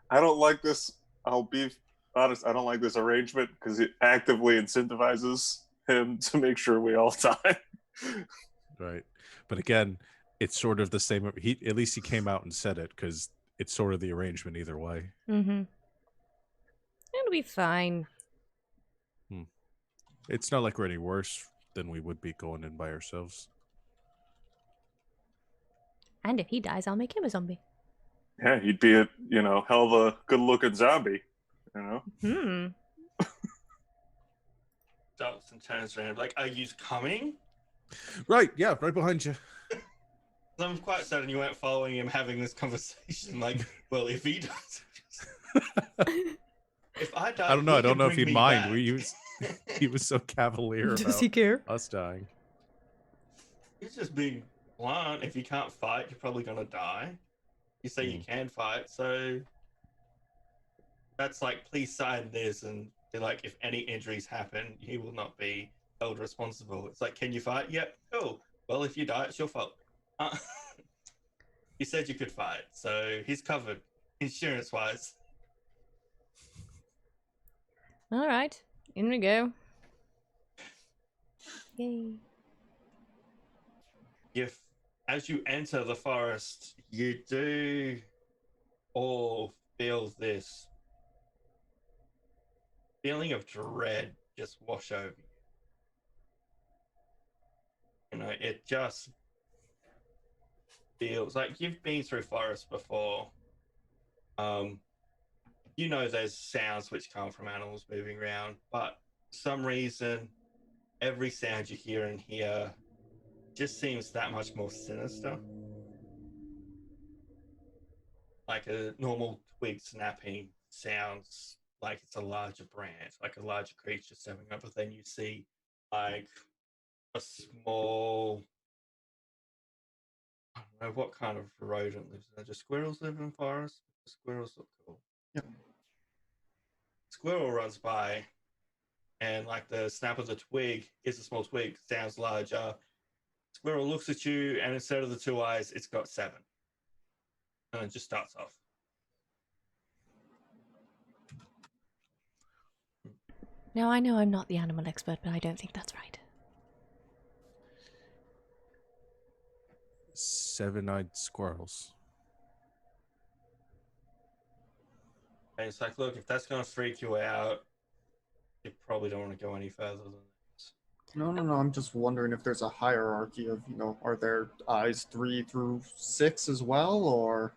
E: I don't like this. I'll be honest. I don't like this arrangement because it actively incentivizes him to make sure we all die.
A: Right. But again, it's sort of the same. At least he came out and said it because it's sort of the arrangement either way.
C: Mm-hmm. It'll be fine.
A: It's not like we're any worse than we would be going in by ourselves.
C: And if he dies, I'll make him a zombie.
E: Yeah, he'd be a hell of a good-looking zombie.
C: Hmm.
D: Stops and turns around like, are you coming?
A: Right. Yeah. Right behind you.
D: I'm quite certain you weren't following him having this conversation. Like, well, if he does, if I die,
A: I don't know.
D: he
A: I don't
D: can
A: know if
D: bring
A: he'd
D: me
A: mind.
D: back.
A: He was so cavalier
C: Does he
A: about
C: care?
A: us dying.
D: He's just being blunt. If you can't fight, you're probably gonna die. You say you can fight, so that's like, please sign this, and they're like, if any injuries happen, you will not be held responsible. It's like, can you fight? Yep. Cool. Well, if you die, it's your fault. You said you could fight, so he's covered insurance-wise.
C: All right. In we go. Yay.
D: if as you enter the forest, you do all feel this feeling of dread just wash over you. You know, it just feels like you've been through forests before. You know there's sounds which come from animals moving around, but for some reason, every sound you hear in here just seems that much more sinister. Like a normal twig snapping sounds like it's a larger branch, like a larger creature stepping up, but then you see like a small, I don't know what kind of rodent lives there. Do squirrels live in forests? Squirrels look cool.
B: Yep.
D: Squirrel runs by, and like the snap of the twig is a small twig, sounds larger. Squirrel looks at you, and instead of the 2 eyes, it's got 7. And it just starts off.
C: Now, I know I'm not the animal expert, but I don't think that's right.
A: 7-eyed squirrels.
D: And it's like, look, if that's going to freak you out, you probably don't want to go any further than this.
B: No. I'm just wondering if there's a hierarchy of, are there eyes 3 through 6 as well, or?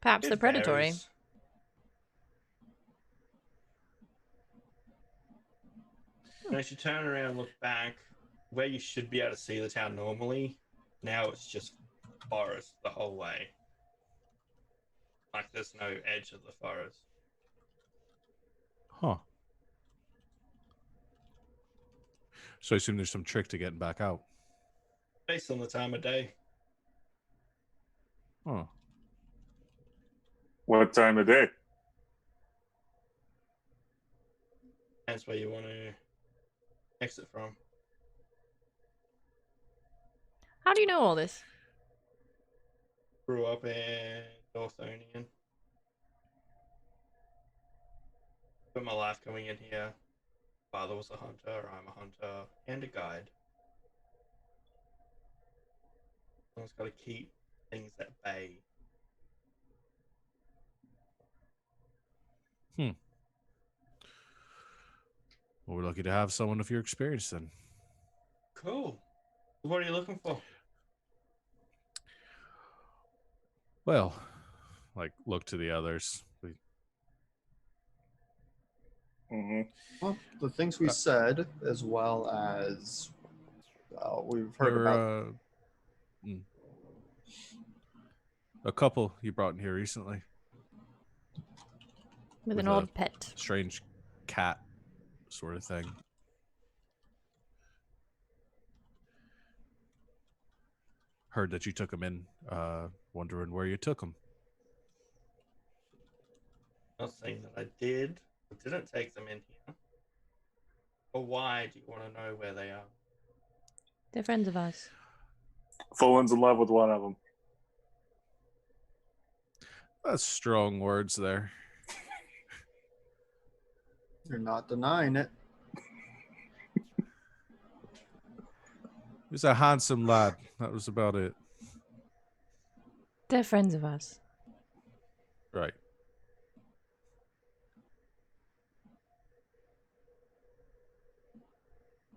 C: Perhaps
D: It
C: they're predatory.
D: varies. And as you turn around and look back, where you should be able to see the town normally, now it's just forest the whole way. Like there's no edge of the forest.
A: Huh. So I assume there's some trick to getting back out.
D: Based on the time of day.
A: Huh.
E: What time of day?
D: That's where you want to exit from.
C: How do you know all this?
D: Grew up in Northonian. Spent my life coming in here. Father was a hunter, I'm a hunter, and a guide. Someone's got to keep things at bay.
A: Well, we're lucky to have someone of your experience then.
D: Cool. What are you looking for?
A: Well, like, look to the others.
B: Well, the things we said, as well as we've heard about.
A: A couple you brought in here recently.
C: With an
A: a
C: old pet.
A: Strange cat sort of thing. Heard that you took him in, wondering where you took him.
D: Not saying that I did. I didn't take them in here. Or why do you want to know where they are?
C: They're friends of ours.
E: Fullen's in love with one of them.
A: That's strong words there.
B: You're not denying it.
A: He was a handsome lad. That was about it.
C: They're friends of ours.
A: Right.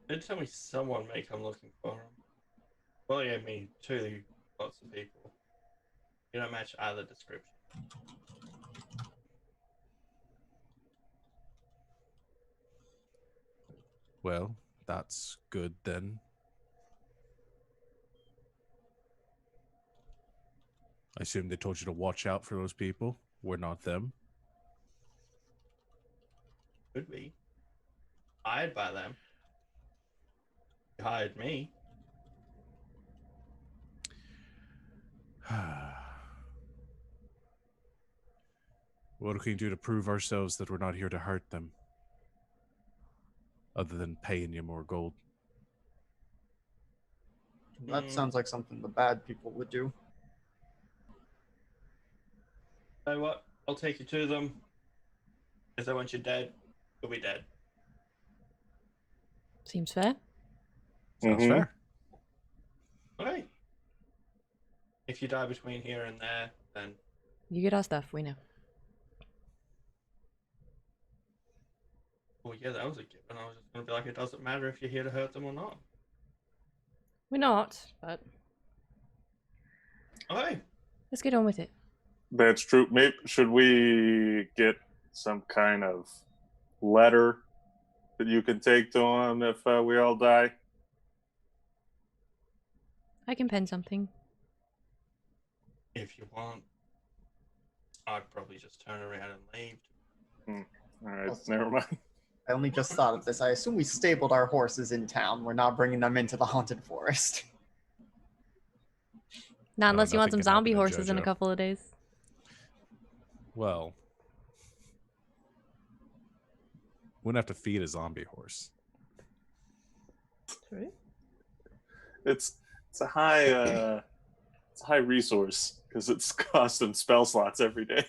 D: Did tell me someone may come looking for him. Well, yeah, I mean, 2 lots of people. You don't match either description.
A: Well, that's good then. I assume they told you to watch out for those people. We're not them.
D: Could be. Hired by them. You hired me.
A: What can we do to prove ourselves that we're not here to hurt them? Other than paying you more gold.
B: That sounds like something the bad people would do.
D: You know what? I'll take you to them. Because once you're dead, you'll be dead.
C: Seems fair.
A: Sounds fair.
D: Okay. If you die between here and there, then
C: You get our stuff, we know.
D: well, yeah, that was a given. I was just gonna be like, it doesn't matter if you're here to hurt them or not.
C: We're not, but
D: Okay.
C: let's get on with it.
E: That's true. Maybe should we get some kind of letter that you can take to him if we all die?
C: I can pen something.
D: If you want, I'd probably just turn around and leave.
E: All right, never mind.
B: I only just thought of this. I assume we stabled our horses in town. We're not bringing them into the haunted forest.
C: Not
A: No,
C: unless you want
A: nothing
C: some
A: can happen
C: zombie
A: to
C: horses in a
A: JoJo.
C: couple of days.
A: Well, wouldn't have to feed a zombie horse.
C: True.
E: It's a high resource because it's costing spell slots every day.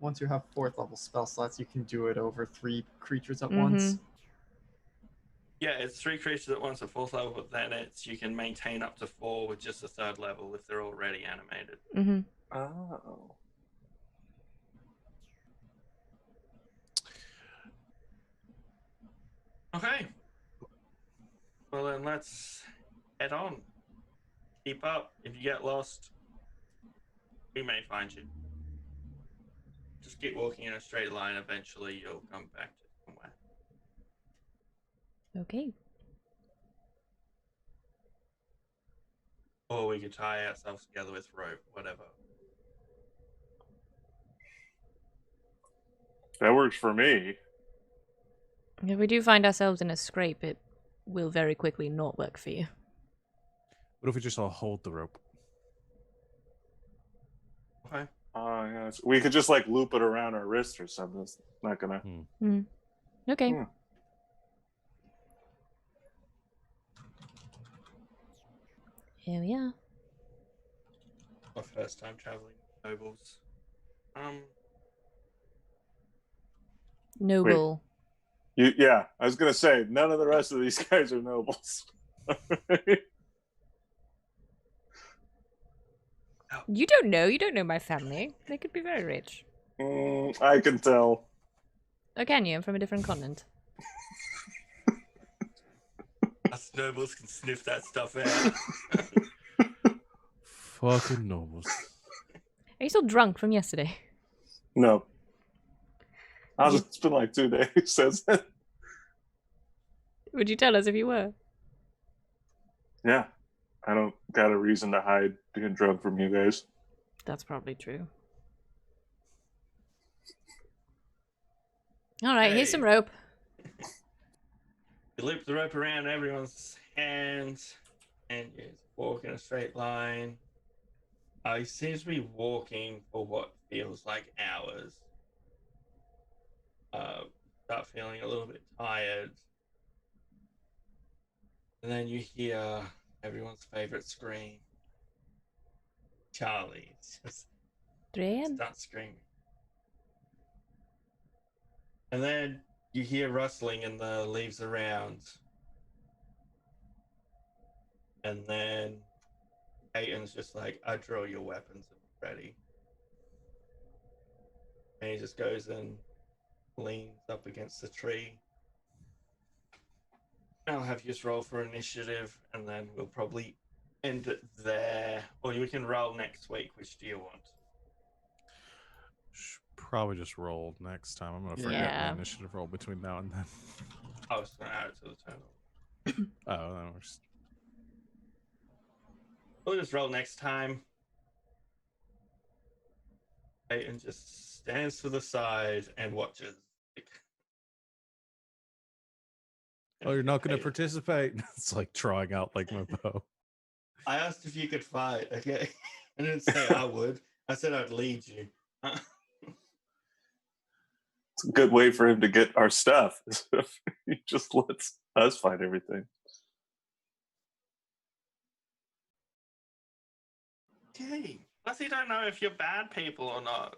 B: Once you have 4th level spell slots, you can do it over 3 creatures at
C: Mhm.
B: once.
D: Yeah, it's 3 creatures at once at 4th level, but then it's you can maintain up to 4 with just a 3rd level if they're already animated.
C: Mm-hmm.
E: Oh.
D: Okay. Well then, let's head on. Keep up. If you get lost, we may find you. Just keep walking in a straight line. Eventually, you'll come back to somewhere.
C: Okay.
D: Or we could tie ourselves together with rope, whatever.
E: That works for me.
C: If we do find ourselves in a scrape, it will very quickly not work for you.
A: What if we just all hold the rope?
D: Okay.
E: Yeah, we could just like loop it around our wrist or something. It's not gonna.
C: Okay.
E: Hmm.
C: Here we are.
D: My first time traveling with nobles.
C: Noble.
E: Yeah, I was gonna say none of the rest of these guys are nobles.
C: You don't know. You don't know my family. They could be very rich.
E: I can tell.
C: Oh, can you? I'm from a different continent.
D: Us nobles can sniff that stuff out.
A: Fucking nobles.
C: Are you still drunk from yesterday?
E: No. It's been like 2 days since then.
C: Would you tell us if you were?
E: Yeah. I don't got a reason to hide being drunk from you guys.
C: That's probably true. All right, here's some
D: Hey.
C: rope.
D: You loop the rope around everyone's hands, and you walk in a straight line. You seem to be walking for what feels like hours. Start feeling a little bit tired. And then you hear everyone's favorite scream. Charlie just
C: Drian?
D: starts screaming. And then you hear rustling in the leaves around. And then Peyton's just like, I draw your weapons and I'm ready. And he just goes and leans up against the tree. I'll have you just roll for initiative, and then we'll probably end it there. Or we can roll next week. Which do you want?
A: Should probably just roll next time. I'm gonna forget
C: Yeah.
A: my initiative roll between now and then.
D: I was going to add it to the total.
A: Oh, that works.
D: We'll just roll next time. Peyton just stands to the side and watches.
A: Oh, you're not gonna
D: Peyton,
A: participate? It's like drawing out like my bow.
D: I asked if you could fight, okay? I didn't say I would. I said I'd lead you.
E: It's a good way for him to get our stuff. He just lets us find everything.
D: Okay. Plus, you don't know if you're bad people or not.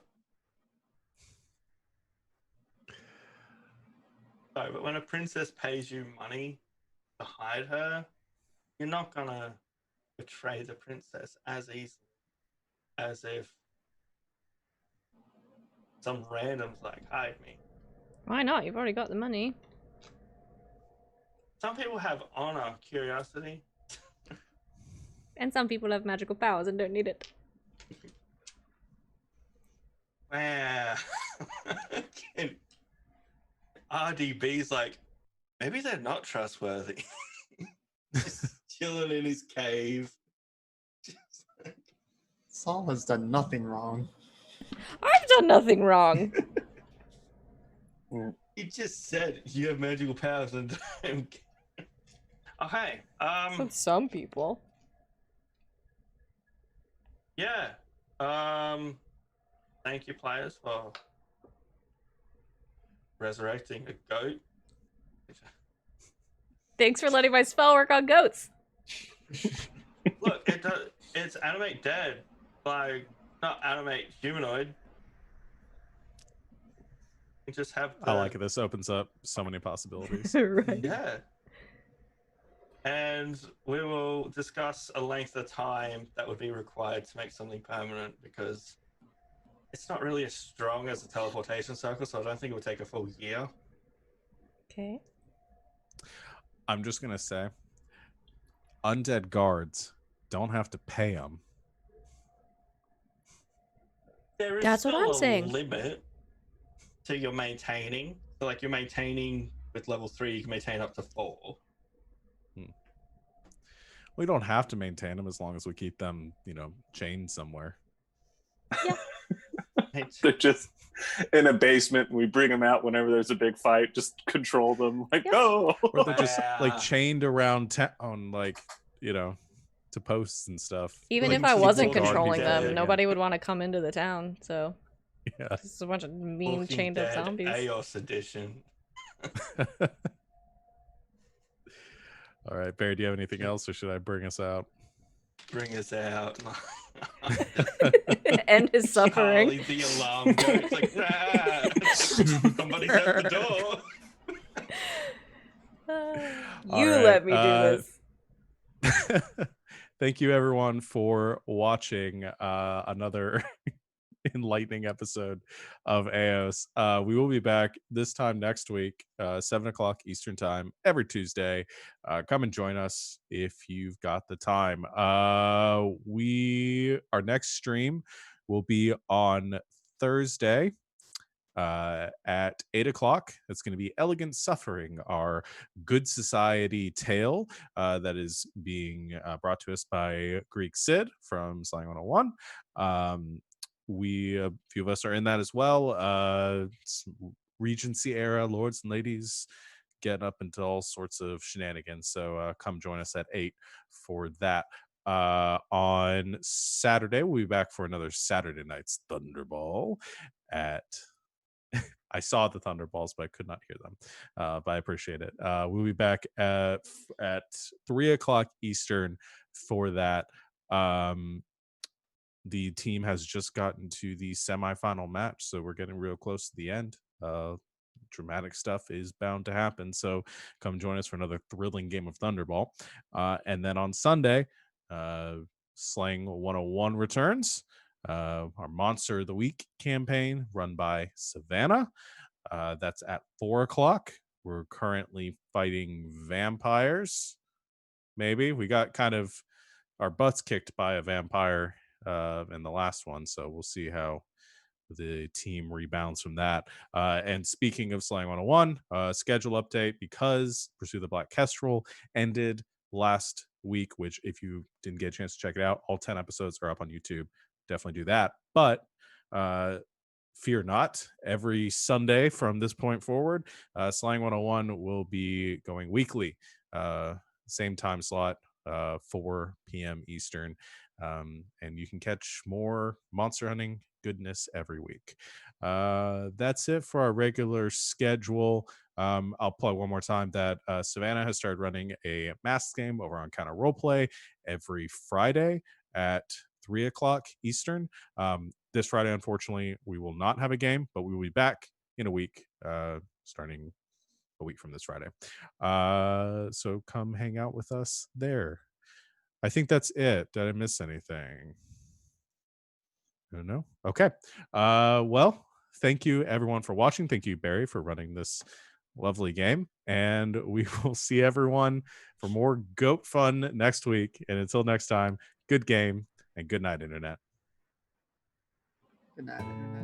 D: Sorry, but when a princess pays you money to hide her, you're not gonna betray the princess as easily as if some random's like, hide me.
C: Why not? You've already got the money.
D: Some people have honor, curiosity.
C: And some people have magical powers and don't need it.
D: Man. RDB's like, maybe they're not trustworthy. Just chilling in his cave.
B: Saul has done nothing wrong.
C: I've done nothing wrong.
D: He just said you have magical powers and don't care. Okay.
C: With some people.
D: Yeah. Thank you, players, for resurrecting a goat.
C: Thanks for letting my spell work on goats.
D: Look, it's animate dead, like not animate humanoid. You just have
A: I like it. This opens up so many possibilities.
C: Right.
D: Yeah. And we will discuss a length of time that would be required to make something permanent, because it's not really as strong as a teleportation circle, so I don't think it would take a full year.
C: Okay.
A: I'm just going to say, undead guards don't have to pay them.
D: There is
C: That's what
D: still
C: I'm
D: a
C: saying.
D: limit to your maintaining. So, like, you're maintaining with level 3, you can maintain up to 4.
A: We don't have to maintain them as long as we keep them, chained somewhere.
C: Yeah.
E: They're just in a basement. We bring them out whenever there's a big fight. Just control them. Like,
C: Yep.
E: go.
A: Or they're just like
D: Wow.
A: chained around town, like, to posts and stuff.
C: Even
A: Like,
C: if I
A: keep
C: wasn't
A: the guard
C: controlling
A: people
C: them,
A: in.
C: nobody would want to come into the town, so.
A: Yeah.
C: This is a bunch of mean
D: Walking
C: chained up
D: Dead
C: zombies.
D: Aeos edition.
A: All right, Barry, do you have anything else, or should I bring us out?
D: Bring us out.
C: End his suffering.
D: Charlie the alarm goes. It's like, somebody's at the door.
C: You
A: right,
C: let me do this.
A: Thank you, everyone, for watching another enlightening episode of Aeos. We will be back this time next week, 7 o'clock Eastern time, every Tuesday. Come and join us if you've got the time. Our next stream will be on Thursday at 8 o'clock. It's going to be Elegant Suffering, our Good Society tale that is being brought to us by Greek Sid from Slang 101. A few of us are in that as well. It's Regency era lords and ladies getting up into all sorts of shenanigans. So come join us at 8 for that. On Saturday, we'll be back for another Saturday Night's Thunderball at I saw the Thunderballs, but I could not hear them. But I appreciate it. We'll be back at 3 o'clock Eastern for that. The team has just gotten to the semifinal match, so we're getting real close to the end. Dramatic stuff is bound to happen, so come join us for another thrilling game of Thunderball. And then on Sunday, Slang 101 returns. Our Monster of the Week campaign run by Savannah. That's at 4 o'clock. We're currently fighting vampires. Maybe we got kind of our butts kicked by a vampire in the last one, so we'll see how the team rebounds from that. And speaking of Slang 101, schedule update, because Pursue the Black Kestrel ended last week, which if you didn't get a chance to check it out, all 10 episodes are up on YouTube. Definitely do that. But fear not, every Sunday from this point forward, Slang 101 will be going weekly, same time slot, 4 p.m. Eastern. And you can catch more monster hunting goodness every week. That's it for our regular schedule. I'll plug one more time that Savannah has started running a mask game over on Counter Roleplay every Friday at 3 o'clock Eastern. This Friday, unfortunately, we will not have a game, but we will be back in a week, starting a week from this Friday. So come hang out with us there. I think that's it. Did I miss anything? I don't know. Okay. Well, thank you everyone for watching. Thank you, Barry, for running this lovely game. And we will see everyone for more goat fun next week. And until next time, good game and good night, Internet.
B: Good night, Internet.